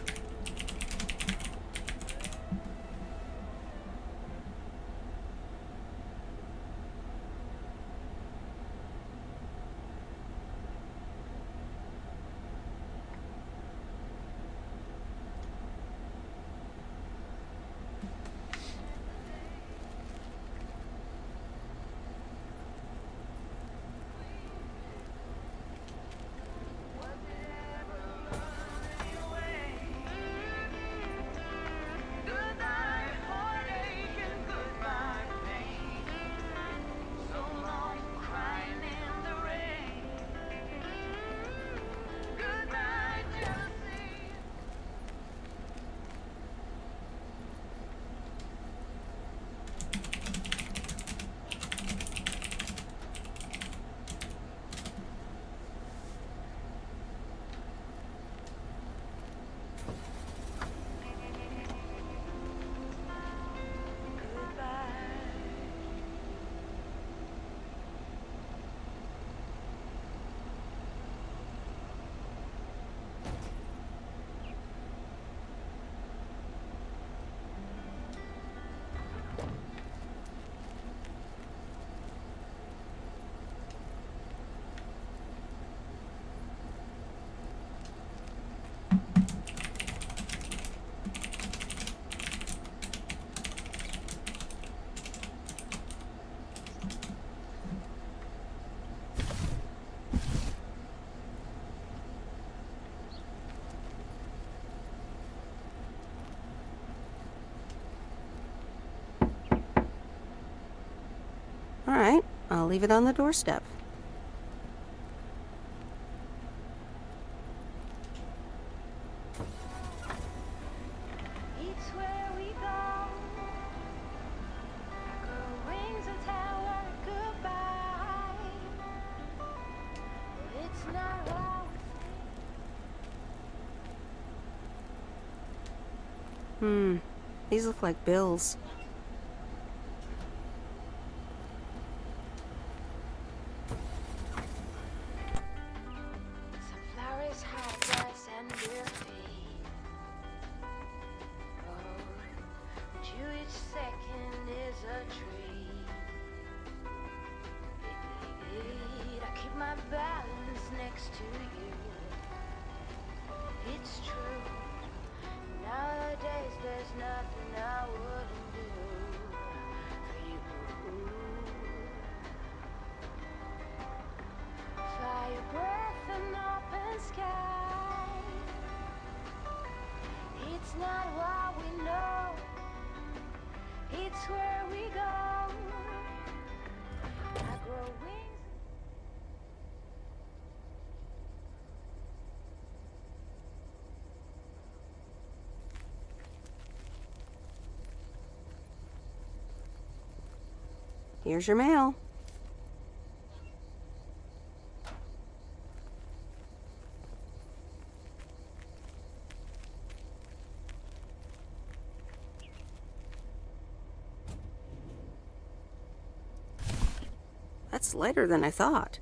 All right, I'll leave it on the doorstep. It's where we go. Grow wings and tell her goodbye. It's not all These look like bills. some flowers, hot grass, and bare feet. Oh, but you each second is a treat. I keep my balance next to you. not what we know, it's where we go. I grow wings. Here's your mail. That's lighter than I thought.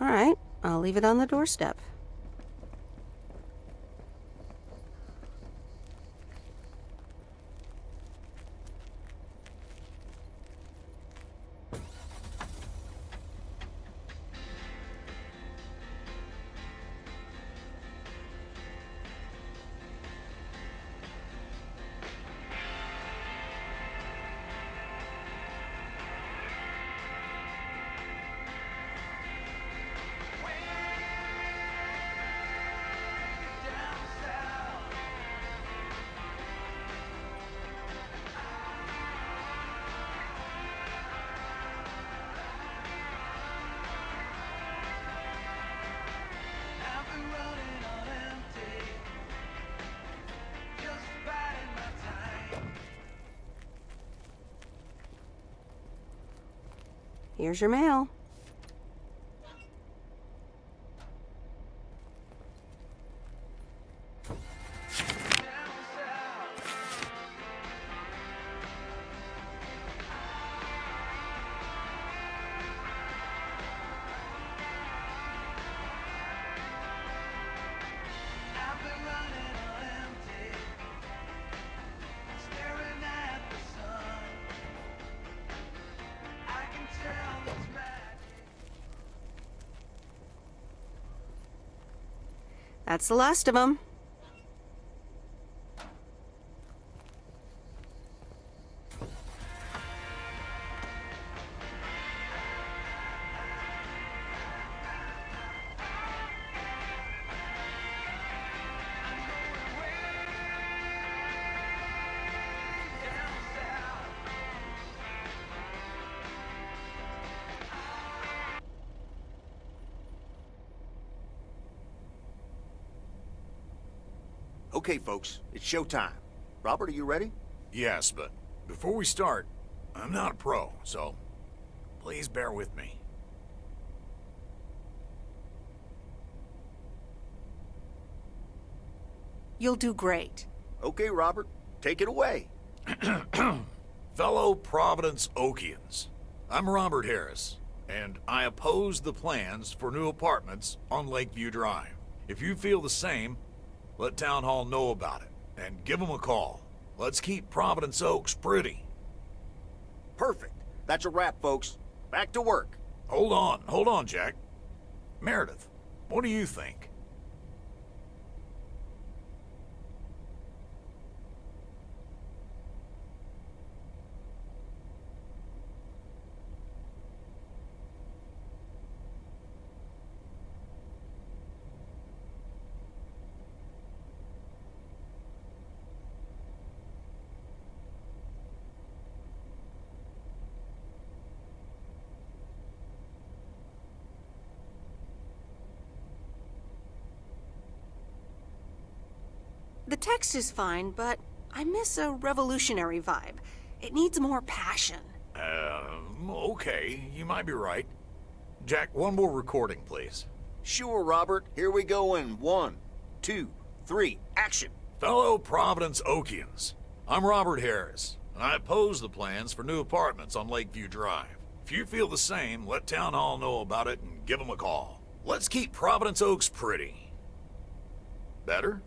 All right, I'll leave it on the doorstep. Here's your mail. That's the last of them. Okay, folks, it's showtime. Robert, are you ready? Yes, but before we start, I'm not a pro, so please bear with me. You'll do great. Okay, Robert, take it away. Fellow Providence Okians, I'm Robert Harris, and I oppose the plans for new apartments on Lakeview Drive. If you feel the same, let Town Hall know about it, and give them a call. Let's keep Providence Oaks pretty. Perfect. That's a wrap, folks. Back to work. Hold on, Jack. Meredith, what do you think? The text is fine, but I miss a revolutionary vibe. It needs more passion. Okay, you might be right. Jack, one more recording, please. Sure, Robert. Here we go in 1, 2, 3, action. Fellow Providence Okians, I'm Robert Harris, and I oppose the plans for new apartments on Lakeview Drive. If you feel the same, let Town Hall know about it and give them a call. Let's keep Providence Oaks pretty. Better?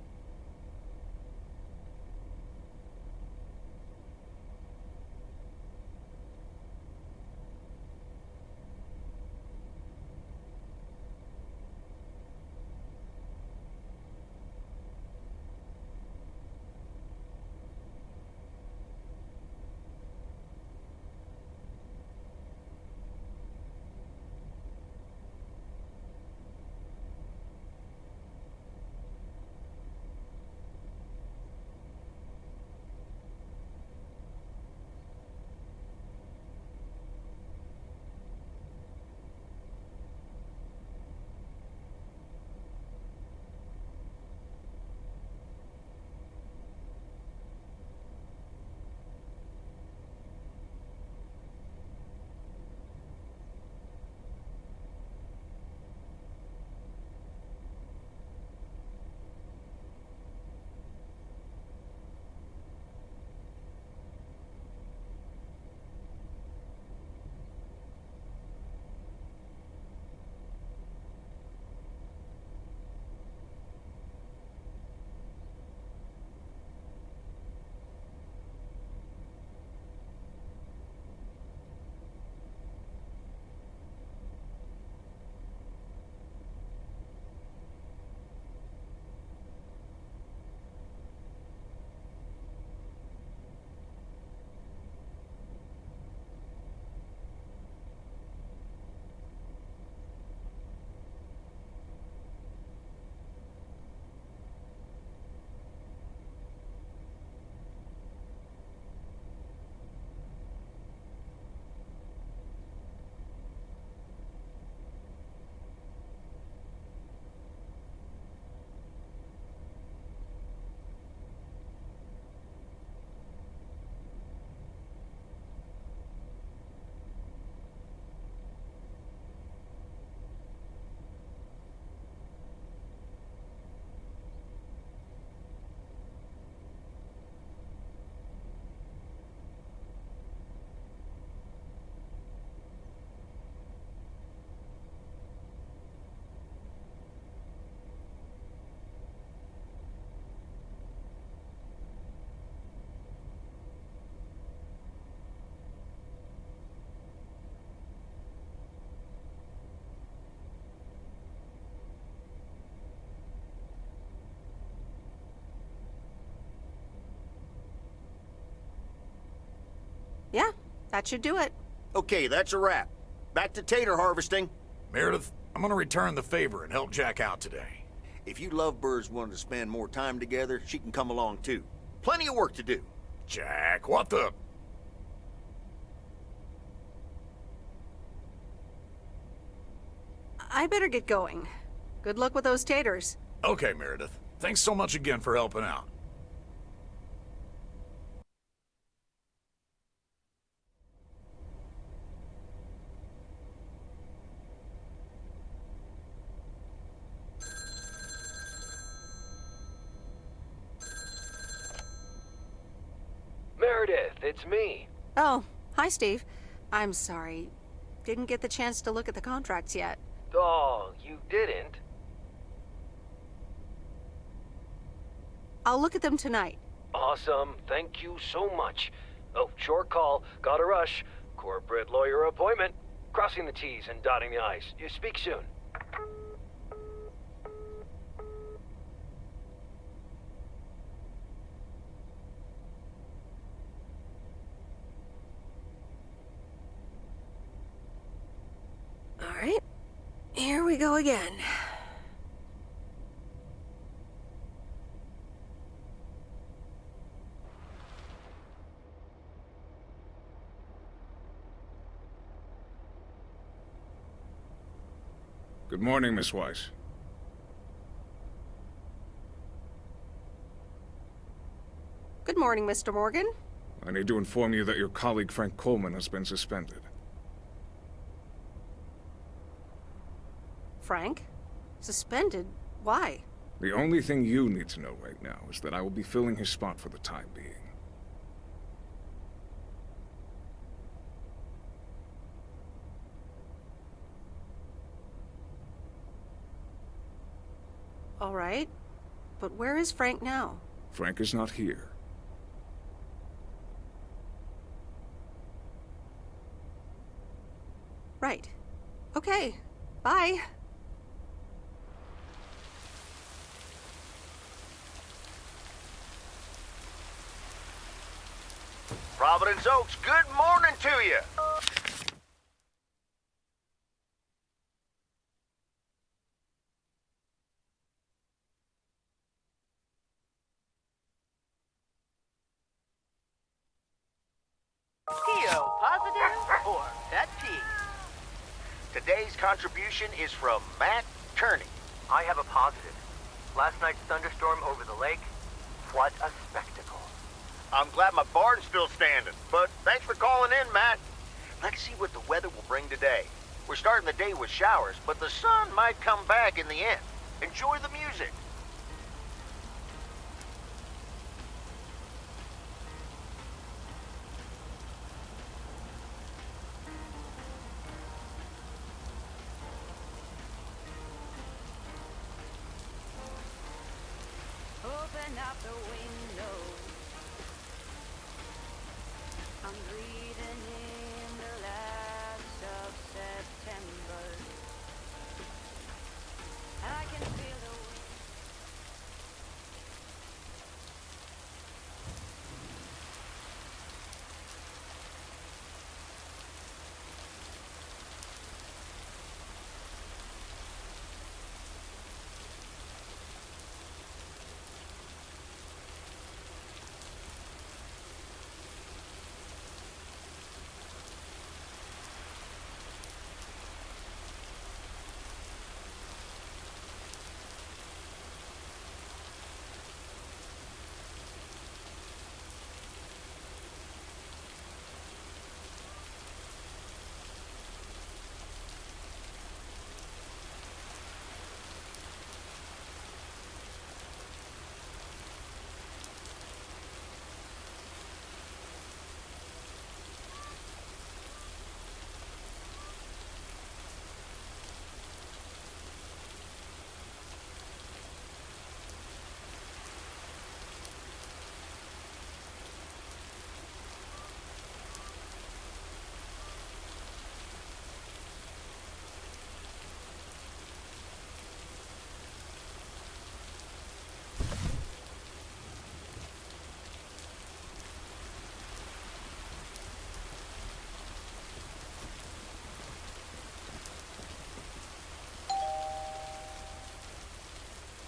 Yeah, that should do it. Okay, that's a wrap. Back to tater harvesting. Meredith, I'm gonna return the favor and help Jack out today. If you lovebirds wanted to spend more time together, she can come along too. Plenty of work to do. Jack, what the... I better get going. Good luck with those taters. Okay, Meredith. Thanks so much again for helping out. Meredith, it's me. Oh, hi, Steve. I'm sorry. Didn't get the chance to look at the contracts yet. Oh, you didn't? I'll look at them tonight. Awesome. Thank you so much. Oh, short call. Gotta rush. Corporate lawyer appointment. Crossing the T's and dotting the I's. You speak soon. All right. Here we go again. Good morning, Miss Weiss. Good morning, Mr. Morgan. I need to inform you that your colleague Frank Coleman has been suspended. Frank? Suspended? Why? The only thing you need to know right now is that I will be filling his spot for the time being. All right. but where is Frank now? Frank is not here. Right. Okay. Bye. Providence Oaks, good morning to you. PO positive or pet peeve? Today's contribution is from Matt Kearney. I have a positive. Last night's thunderstorm over the lake, what a spectacle. I'm glad my barn's still standing, but thanks for calling in, Matt. Let's see what the weather will bring today. We're starting the day with showers, but the sun might come back in the end. Enjoy the music. Open up the window. I'm breathing in the last of September. I can feel the wind.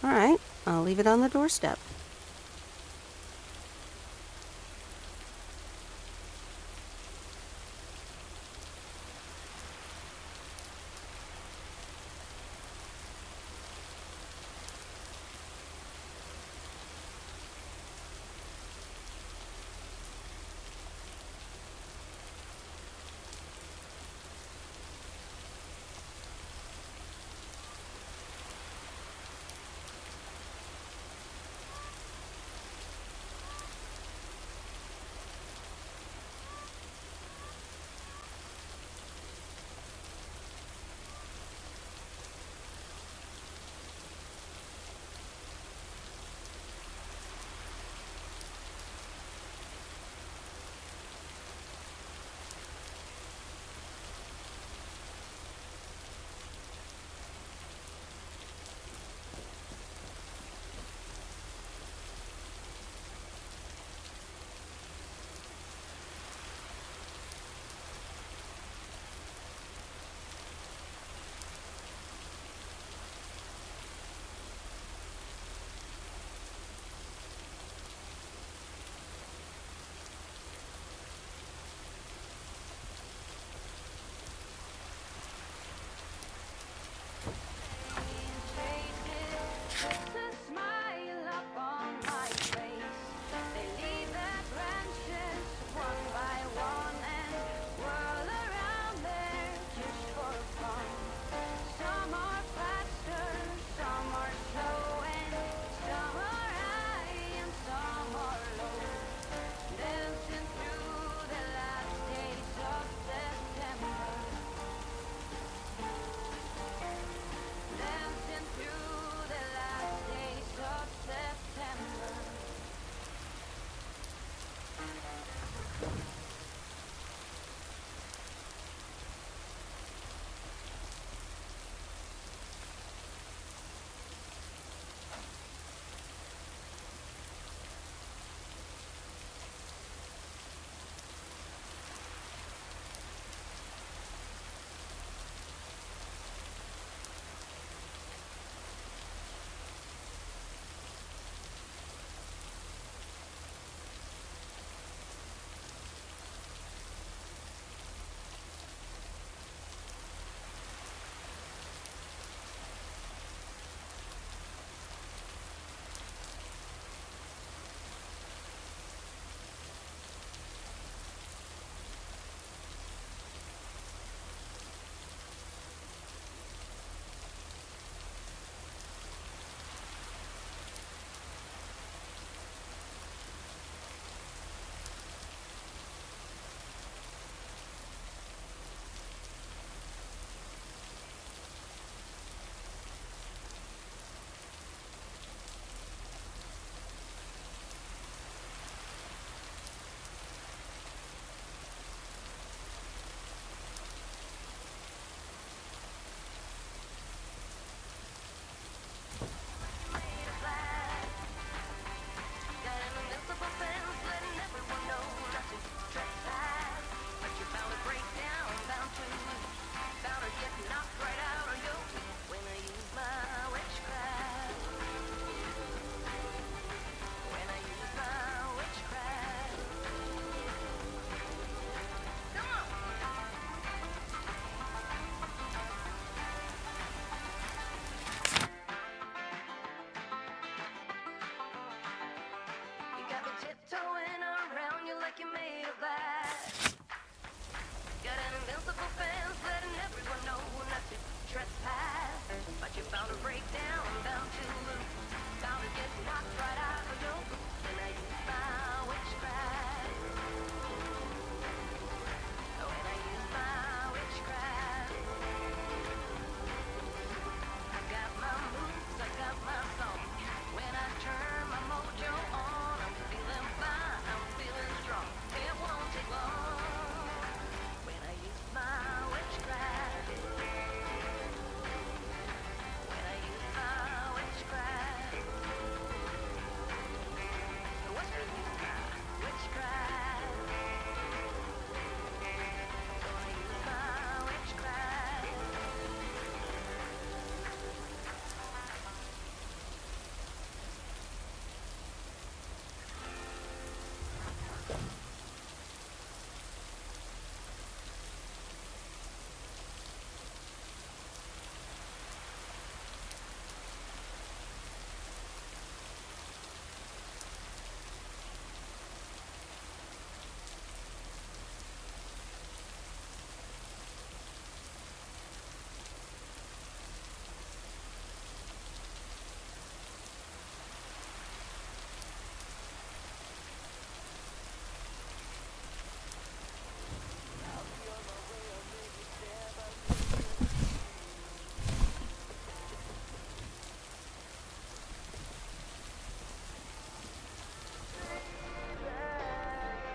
All right, I'll leave it on the doorstep.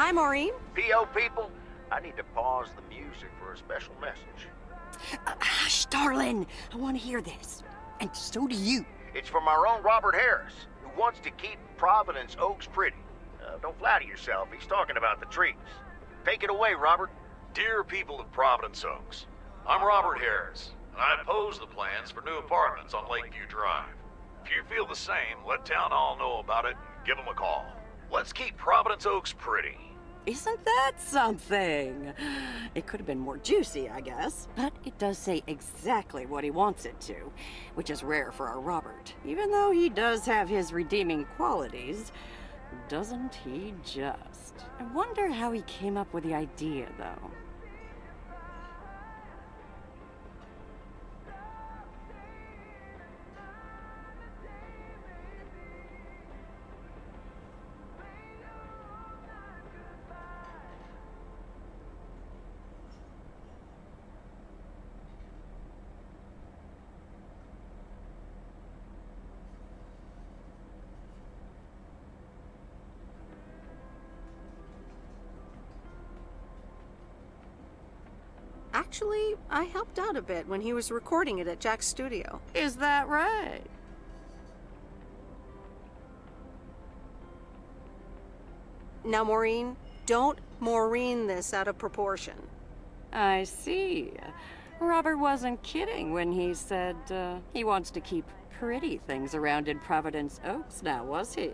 Hi, Maureen. PO people, I need to pause the music for a special message. Hush, darling. I want to hear this. And so do you. It's from our own Robert Harris, who wants to keep Providence Oaks pretty. Don't flatter yourself, he's talking about the trees. Take it away, Robert. Dear people of Providence Oaks, I'm Robert Harris, and I oppose the plans for new apartments on Lakeview Drive. If you feel the same, let Town Hall know about it and give them a call. Let's keep Providence Oaks pretty. Isn't that something? It could have been more juicy, I guess. But it does say exactly what he wants it to, which is rare for our Robert. Even though he does have his redeeming qualities, doesn't he just? I wonder how he came up with the idea, though. Actually, I helped out a bit when he was recording it at Jack's studio. Is that right? Now, Maureen, don't Maureen this out of proportion. I see. Robert wasn't kidding when he said he wants to keep pretty things around in Providence Oaks now, was he?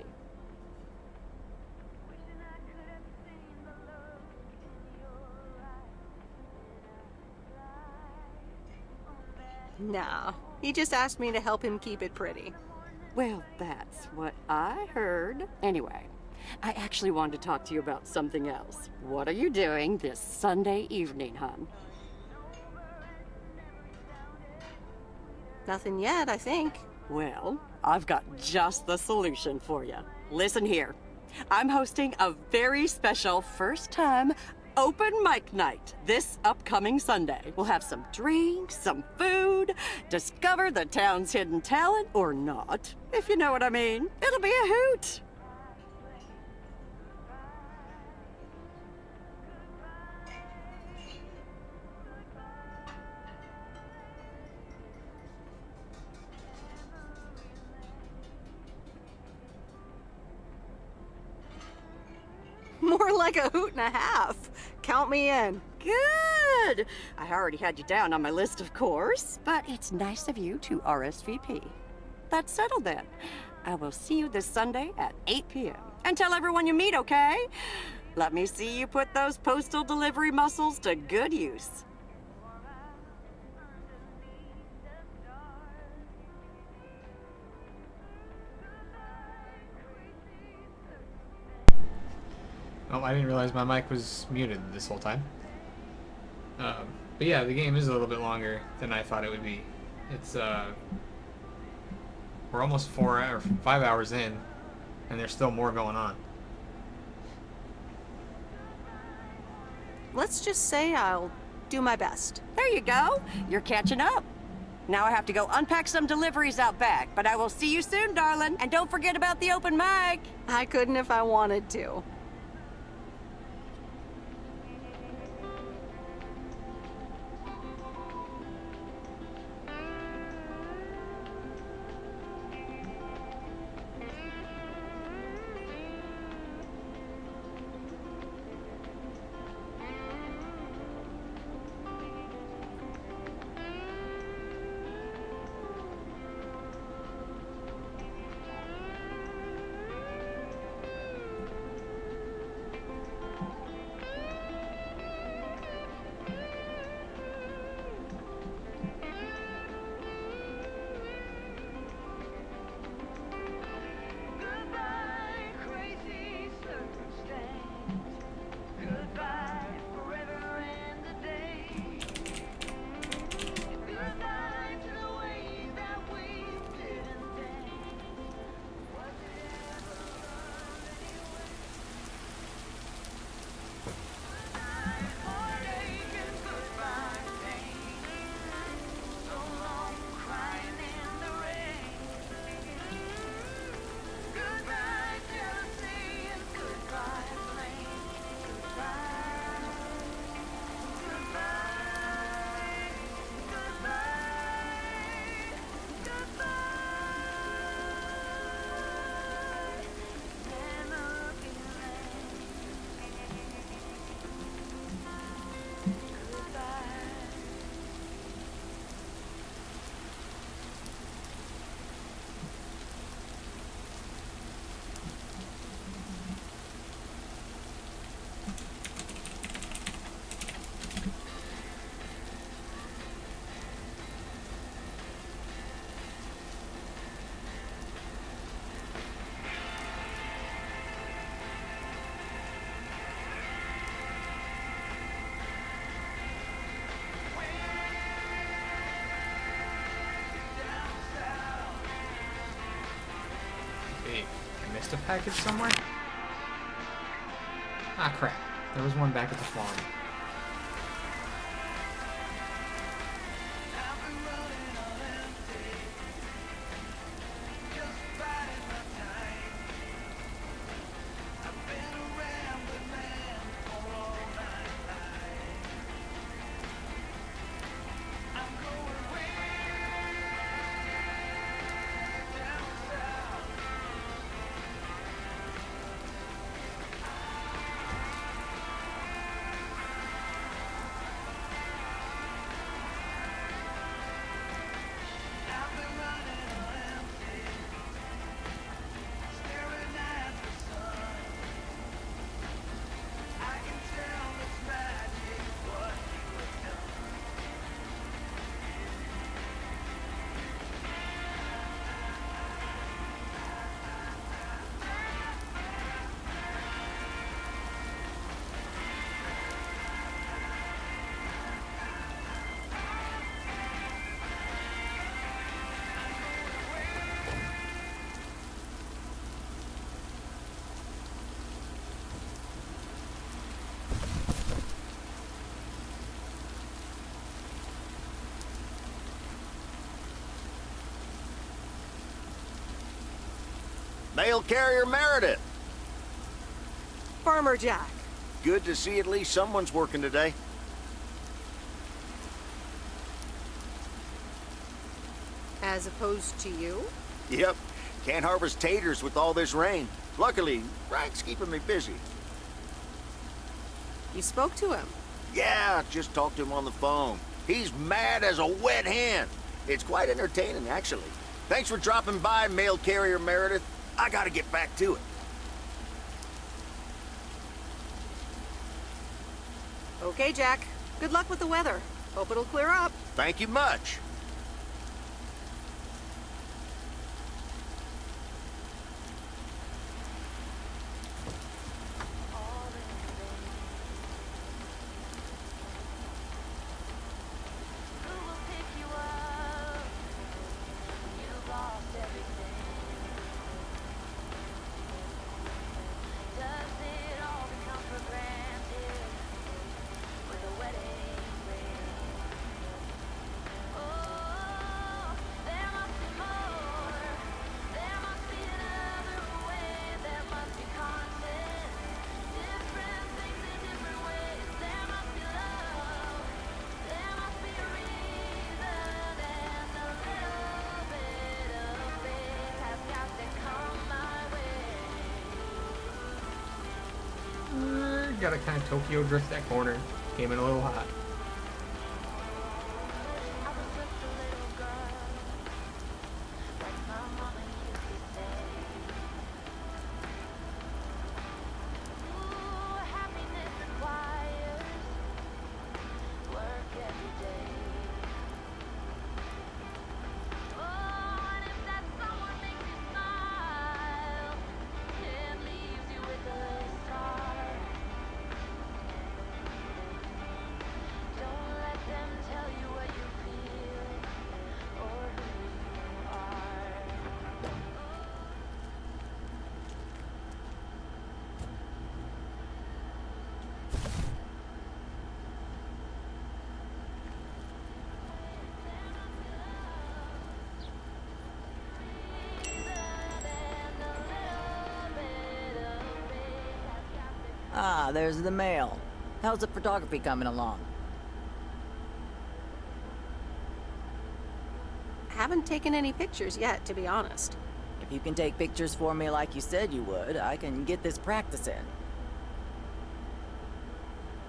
Nah, he just asked me to help him keep it pretty. Well, that's what I heard. Anyway, I actually wanted to talk to you about something else. What are you doing this Sunday evening, hon? Nothing yet, I think. Well, I've got just the solution for you. Listen here. I'm hosting a very special first-time open mic night this upcoming Sunday. We'll have some drinks, some food, discover the town's hidden talent, or not, if you know what I mean. It'll be a hoot. More like a hoot and a half. Count me in. Good! I already had you down on my list, of course, but it's nice of you to RSVP. That's settled then. I will see you this Sunday at 8 p.m. And tell everyone you meet, okay? Let me see you put those postal delivery muscles to good use. Oh, I didn't realize my mic was muted this whole time. But yeah, the game is a little bit longer than I thought it would be. It's, we're almost 5 hours in, and there's still more going on. Let's just say I'll do my best. There you go. You're catching up. Now I have to go unpack some deliveries out back, but I will see you soon, darling. And don't forget about the open mic. I couldn't if I wanted to. Wait, I missed a package somewhere? Ah, crap. There was one back at the farm. Mail carrier Meredith. Farmer Jack. Good to see at least someone's working today. As opposed to you? Yep. Can't harvest taters with all this rain. Luckily, Frank's keeping me busy. You spoke to him? Yeah, just talked to him on the phone. He's mad as a wet hen. It's quite entertaining, actually. Thanks for dropping by, mail carrier Meredith. I gotta get back to it. Okay, Jack. Good luck with the weather. Hope it'll clear up. Thank you much. Gotta kind of Tokyo drift that corner. Came in a little hot. Ah, there's the mail. How's the photography coming along? Haven't taken any pictures yet, to be honest. If you can take pictures for me like you said you would, I can get this practice in.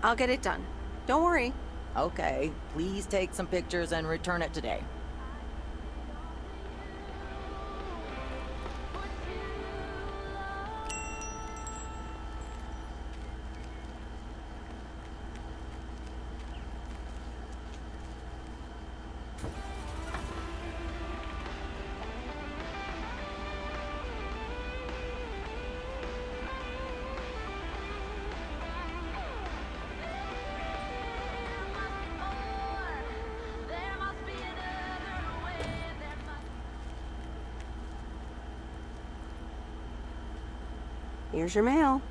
I'll get it done. Don't worry. Okay, please take some pictures and return it today. Here's your mail.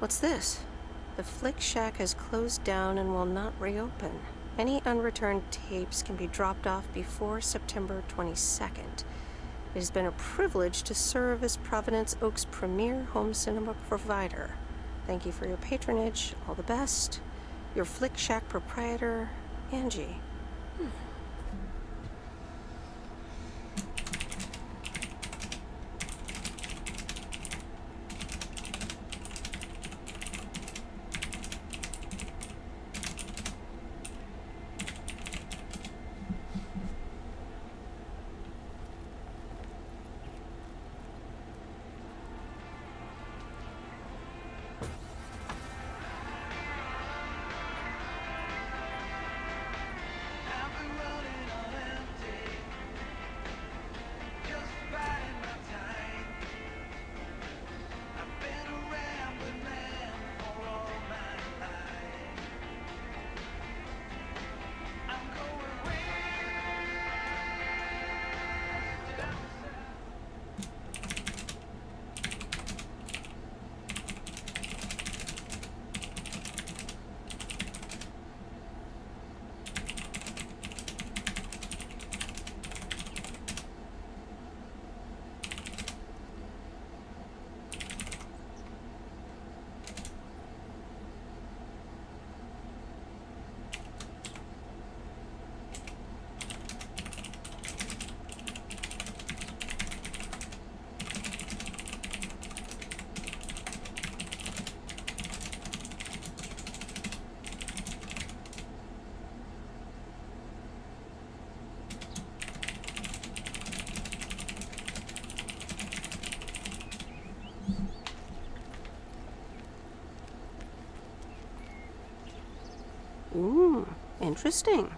What's this? The Flick Shack has closed down and will not reopen. Any unreturned tapes can be dropped off before September 22nd. It has been a privilege to serve as Providence Oak's premier home cinema provider. Thank you for your patronage. All the best. Your Flick Shack proprietor, Angie. Ooh, interesting.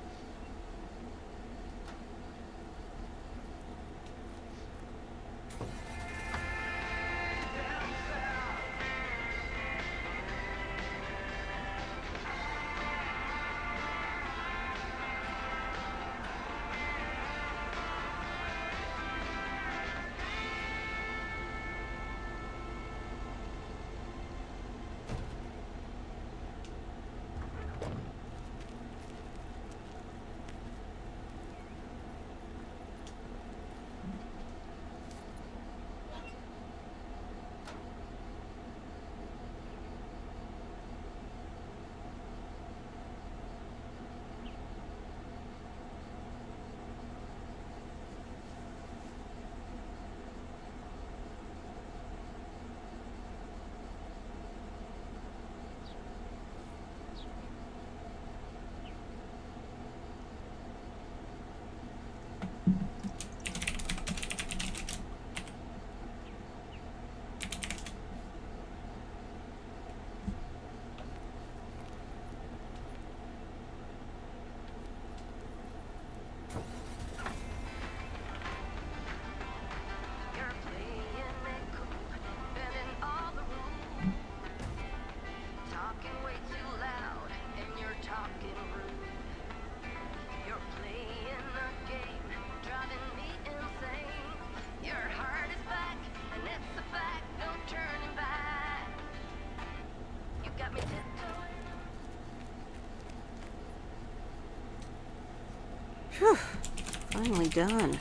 Phew, finally done.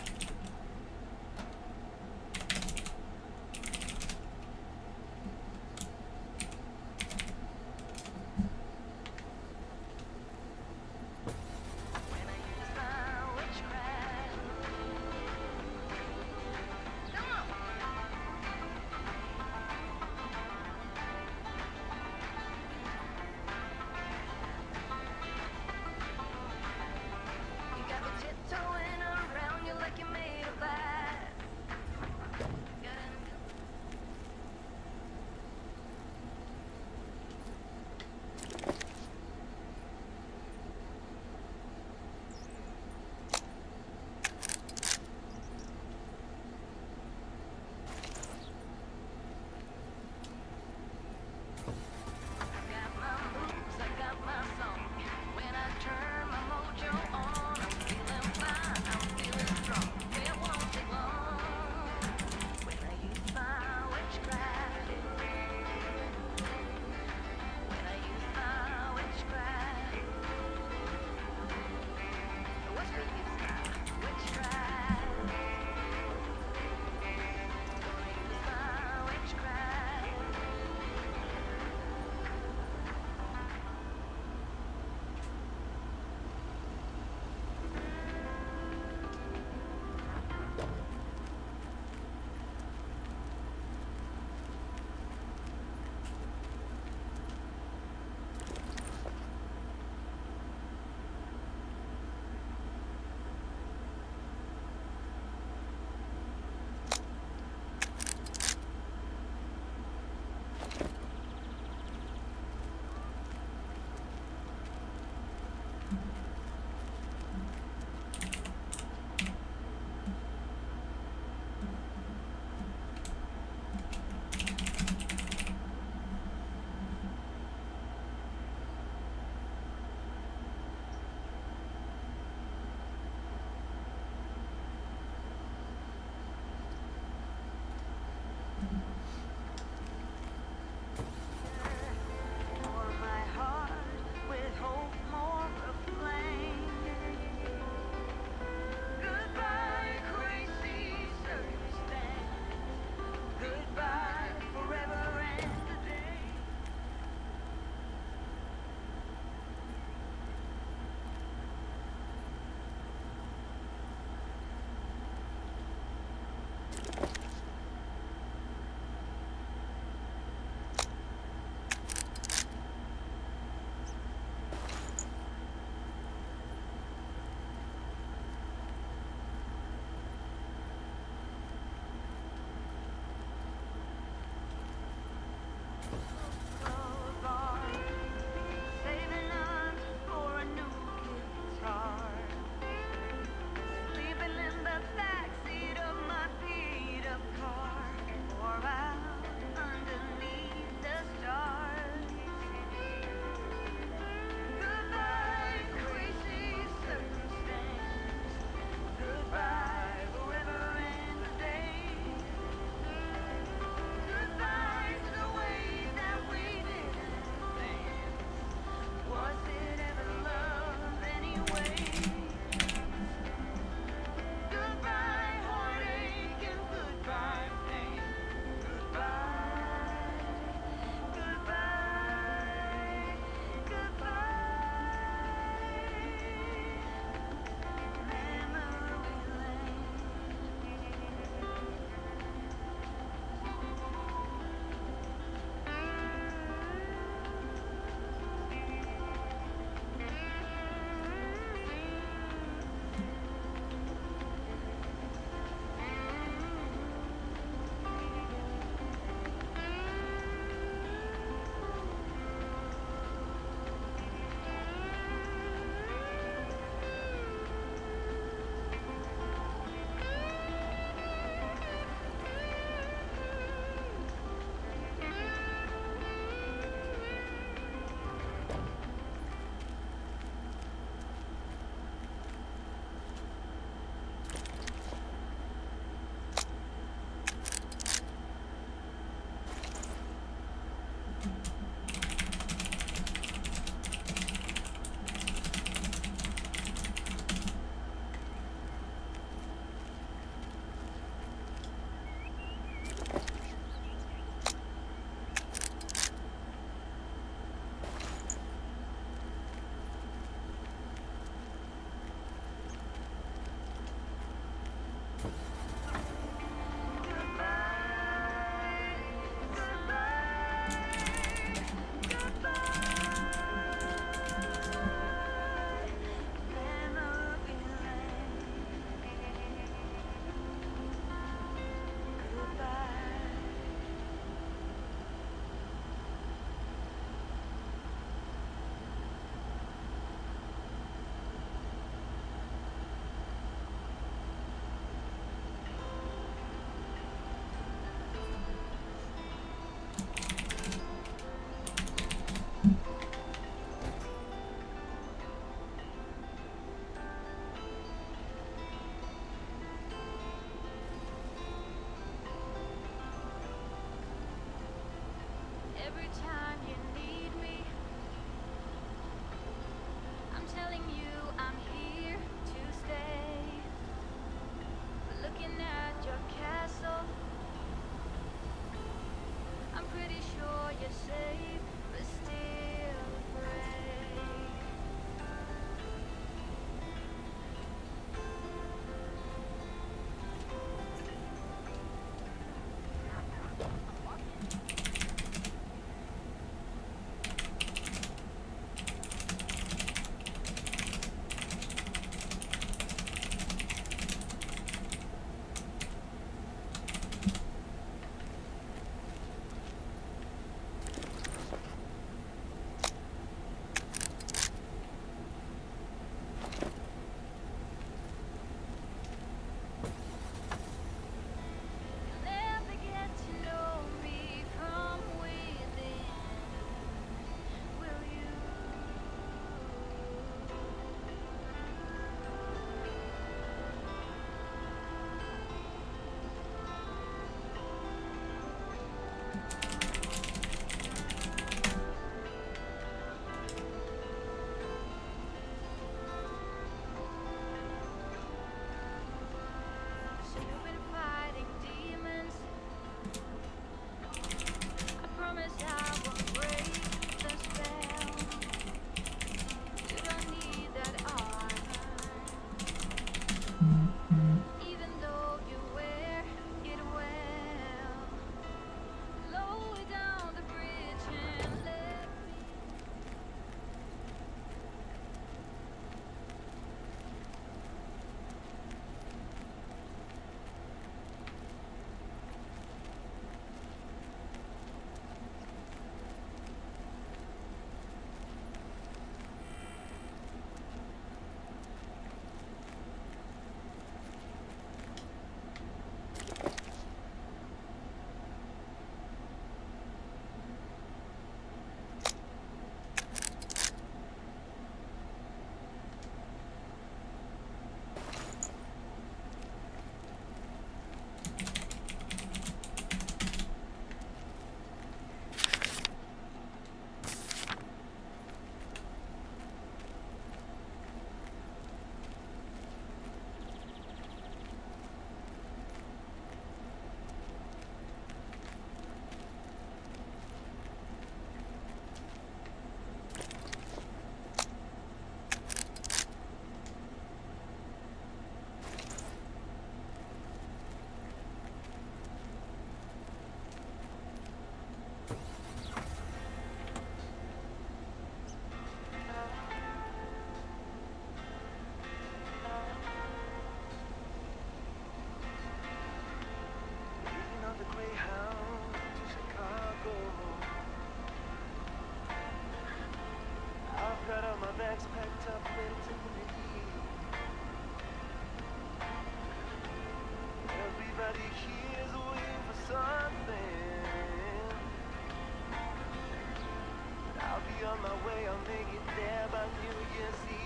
on my way, I'll make it there by New Year's Eve.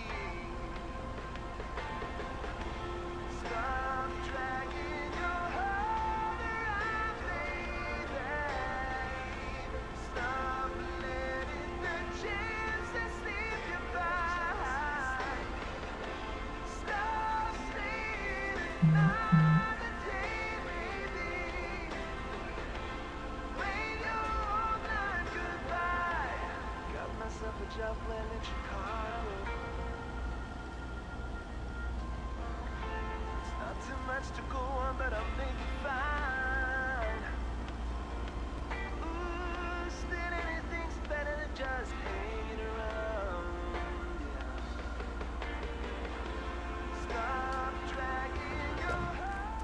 Stop dragging your heart around, baby. Stop letting the chance that slip you by. Stop staying another day, baby. Wave your old line goodbye. Got myself a job plan in Chicago. It's not too much to go on, but I'll make it fine. Ooh, still anything's better than just hanging around. Yeah. Stop dragging your heart.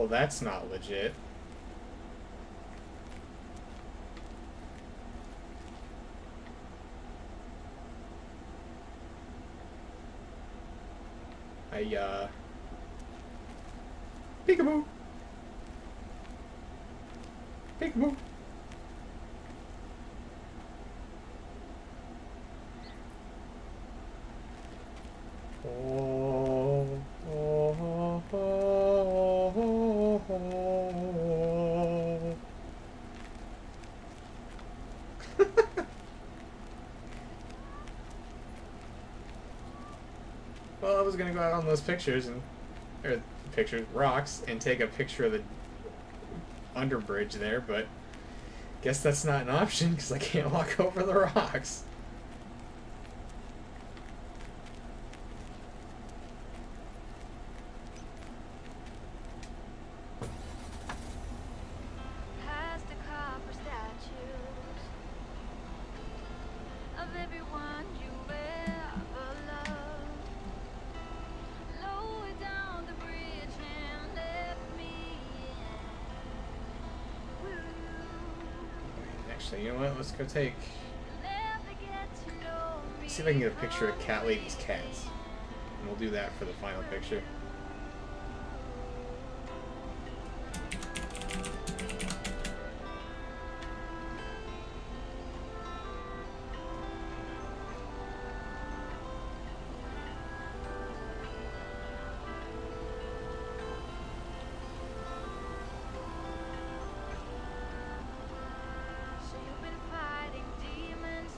Well, that's not legit. Peekaboo! Peekaboo! Oh, oh, oh, oh, oh. Well, I was gonna go out on those pictures rocks, and take a picture of the underbridge there, but guess that's not an option because I can't walk over the rocks. Past the copper statues of everyone you ever loved. Lower down the bridge and left me Actually, you know what? Let's go take. never get to know me. See if I can get a picture of Cat Lady's cats, and we'll do that for the final picture. So you've been fighting demons.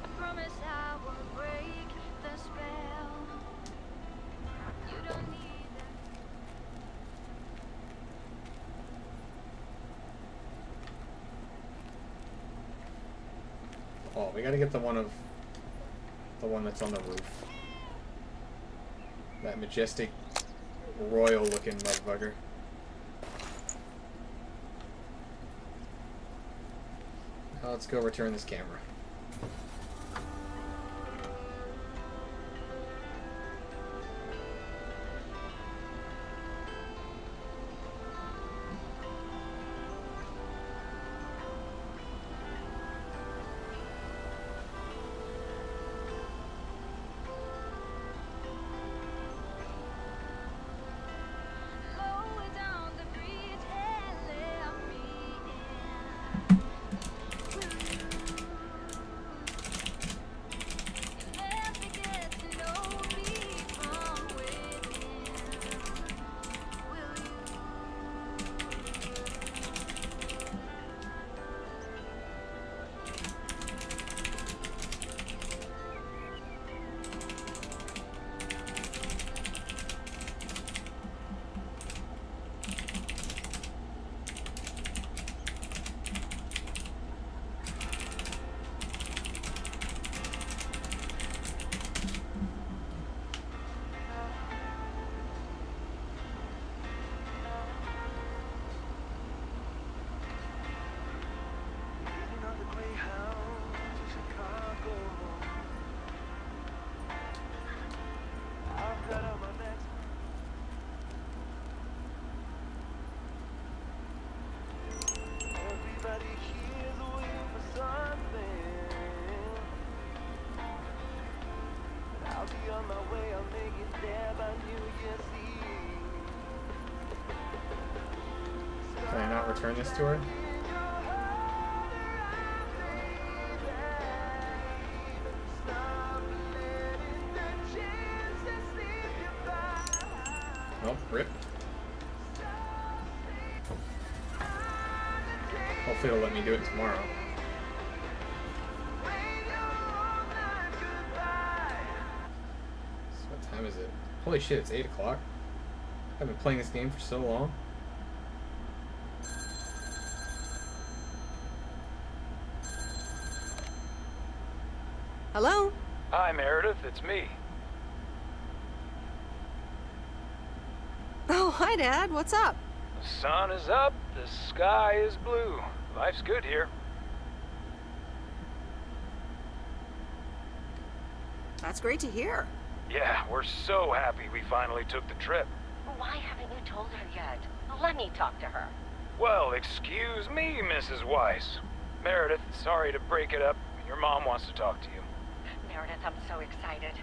I promise I won't break the spell. You don't need that. Oh, we gotta get the one that's on the roof. That majestic, royal-looking motherfucker. Now let's go return this camera. Lower down the bridge and let me in. Never get to know me from within. Will you? Getting on the Greyhound to Chicago. I've got on my next. Everybody here's waiting for something. I'll be on my way, I'll make it there by New Year's Eve. Can I not return this to her? Nope, rip. Hopefully it'll let me do it tomorrow. So what time is it? Holy shit, it's 8 o'clock. I've been playing this game for so long. Hello? Hi, Meredith. It's me. Oh, hi, Dad. What's up? The sun is up. The sky is blue. Life's good here. That's great to hear. Yeah, we're so happy we finally took the trip. Why haven't you told her yet? Let me talk to her. Well, excuse me, Mrs. Weiss. Meredith, sorry to break it up. Your mom wants to talk to you. Meredith, I'm so excited.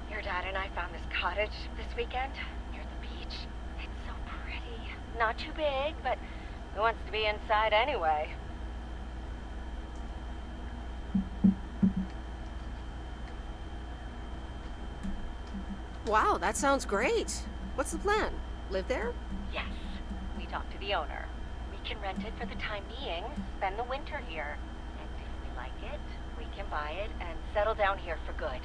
Your dad and I found this cottage this weekend near the beach. It's so pretty. Not too big, but who wants to be inside anyway? Wow, that sounds great. What's the plan? Live there? Yes. We talked to the owner. We can rent it for the time being, spend the winter here. And if we like it, we can buy it and settle down here for good.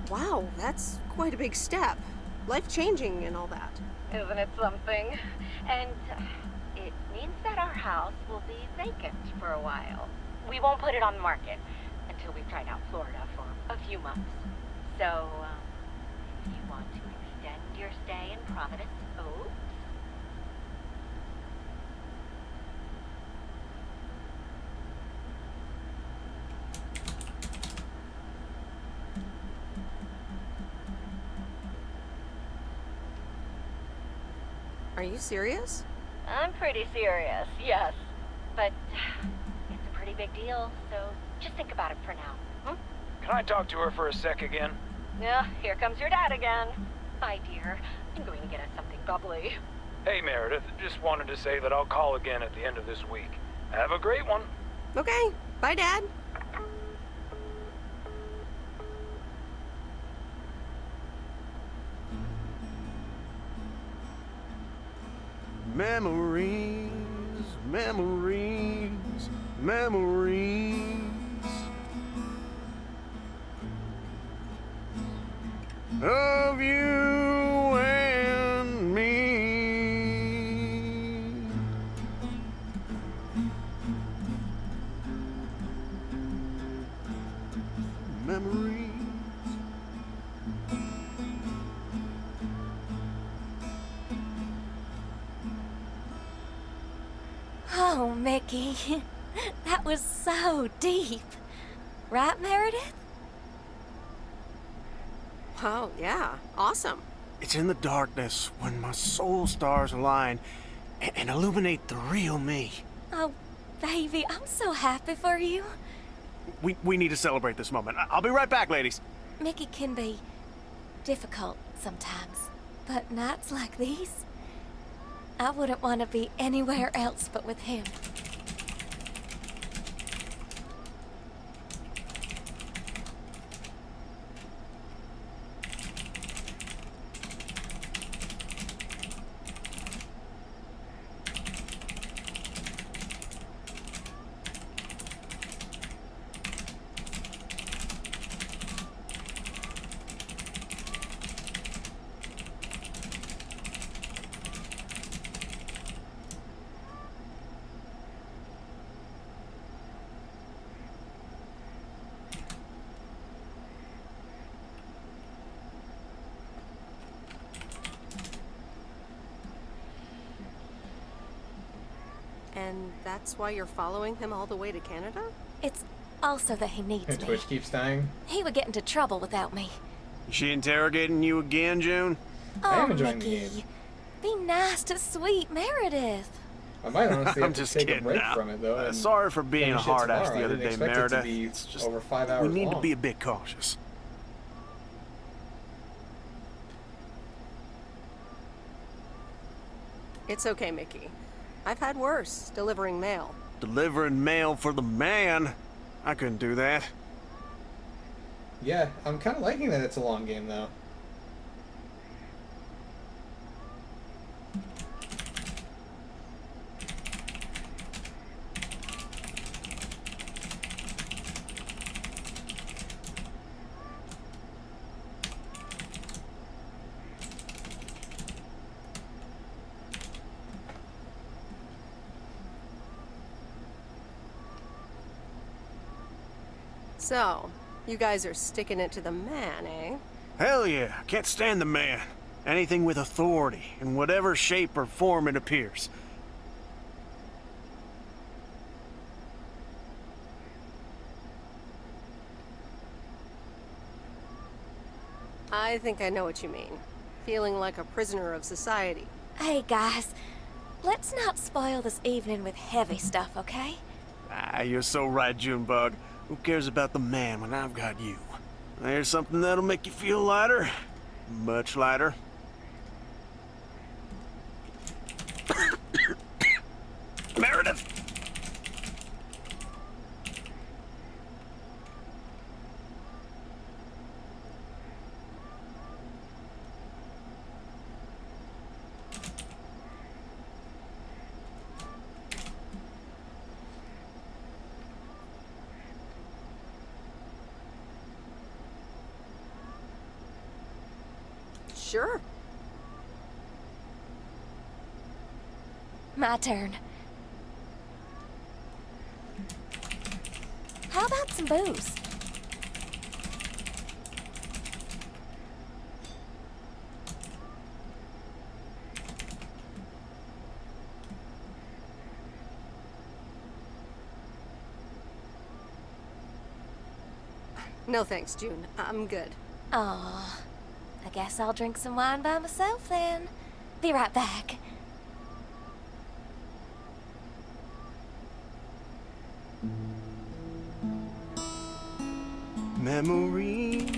Wow, that's quite a big step. Life-changing and all that. Isn't it something? And it means that our house will be vacant for a while. We won't put it on the market until we've tried out Florida for a few months. So, if you want to extend your stay in Providence, oops. Are you serious? I'm pretty serious, yes. But it's a pretty big deal, so just think about it for now. Can I talk to her for a sec again? Yeah, here comes your dad again. Bye, dear. I'm going to get us something bubbly. Hey, Meredith, just wanted to say that I'll call again at the end of this week. Have a great one. Okay. Bye, Dad. Memories, memories, memories of you and me. Memories. Oh, Mickey, that was so deep. Right, Meredith? Oh, yeah. Awesome. It's in the darkness when my soul stars align and illuminate the real me. Oh, baby, I'm so happy for you. We need to celebrate this moment. I'll be right back, ladies. Mickey can be difficult sometimes, but nights like these, I wouldn't want to be anywhere else but with him. And that's why you're following him all the way to Canada? It's also that he needs His me. Twitch keeps dying. He would get into trouble without me. Is she interrogating you again, June? I am Oh, enjoying the Mickey, game. be nice to sweet Meredith. I might honestly I'm have to just take a kidding break now. from it though. and Sorry for being a finish it hard ass tomorrow. the I other didn't day, expect it Meredith. to be It's just over 5 hours we need to long. be a bit cautious. It's okay, Mickey. I've had worse, delivering mail. Delivering mail for the man? I couldn't do that. Yeah, I'm kind of liking that it's a long game though. So, you guys are sticking it to the man, eh? Hell yeah, I can't stand the man. Anything with authority, in whatever shape or form it appears. I think I know what you mean. Feeling like a prisoner of society. Hey, guys. Let's not spoil this evening with heavy stuff, okay? Ah, you're so right, Junebug. Who cares about the man when I've got you? There's something that'll make you feel lighter. Much lighter. Meredith! Sure. My turn. How about some booze? No thanks, June. I'm good. Aw. I guess I'll drink some wine by myself then. Be right back. Memories,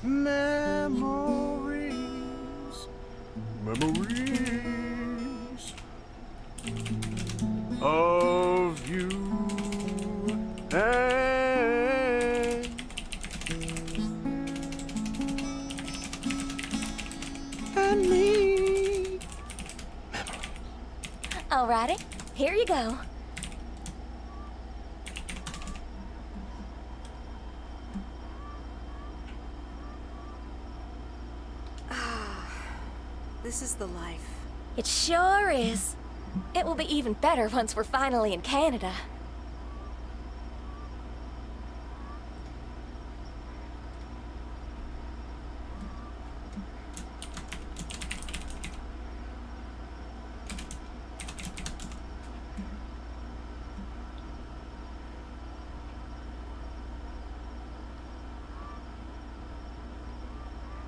memories, memories of you and me. Alrighty, here you go. This is the life. It sure is. It will be even better once we're finally in Canada.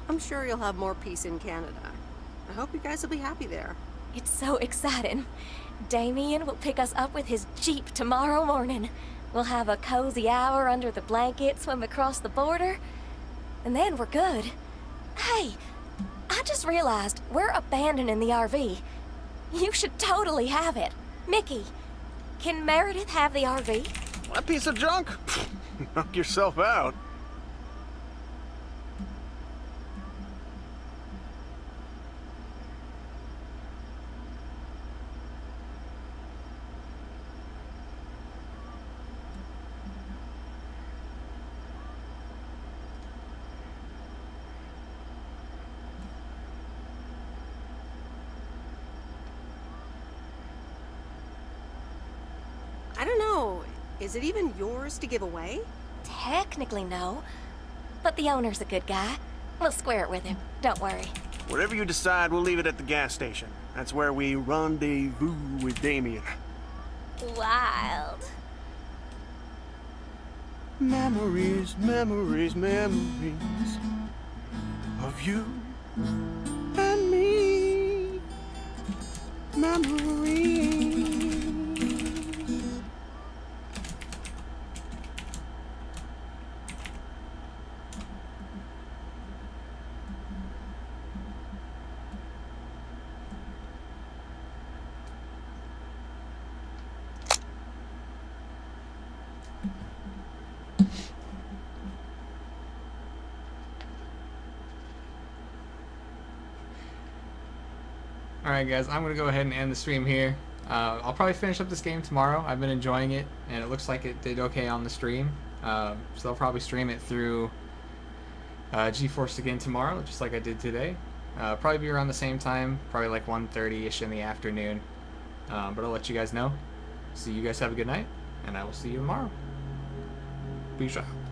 I'm sure you'll have more peace in Canada. I hope you guys will be happy there. It's so exciting. Damien will pick us up with his Jeep tomorrow morning. We'll have a cozy hour under the blanket, swim across the border, and then we're good. Hey, I just realized we're abandoning the RV. You should totally have it. Mickey, can Meredith have the RV? That piece of junk? Knock yourself out. I don't know. Is it even yours to give away? Technically, no. But the owner's a good guy. We'll square it with him. Don't worry. Whatever you decide, we'll leave it at the gas station. That's where we rendezvous with Damien. Wild. Memories, memories, memories of you and me. Memories. Alright guys, I'm going to go ahead and end the stream here. I'll probably finish up this game tomorrow. I've been enjoying it, and it looks like it did okay on the stream. So I'll probably stream it through GeForce again tomorrow, just like I did today. Probably be around the same time, probably like 1:30ish in the afternoon. But I'll let you guys know. So you guys have a good night, and I will see you tomorrow. Peace out.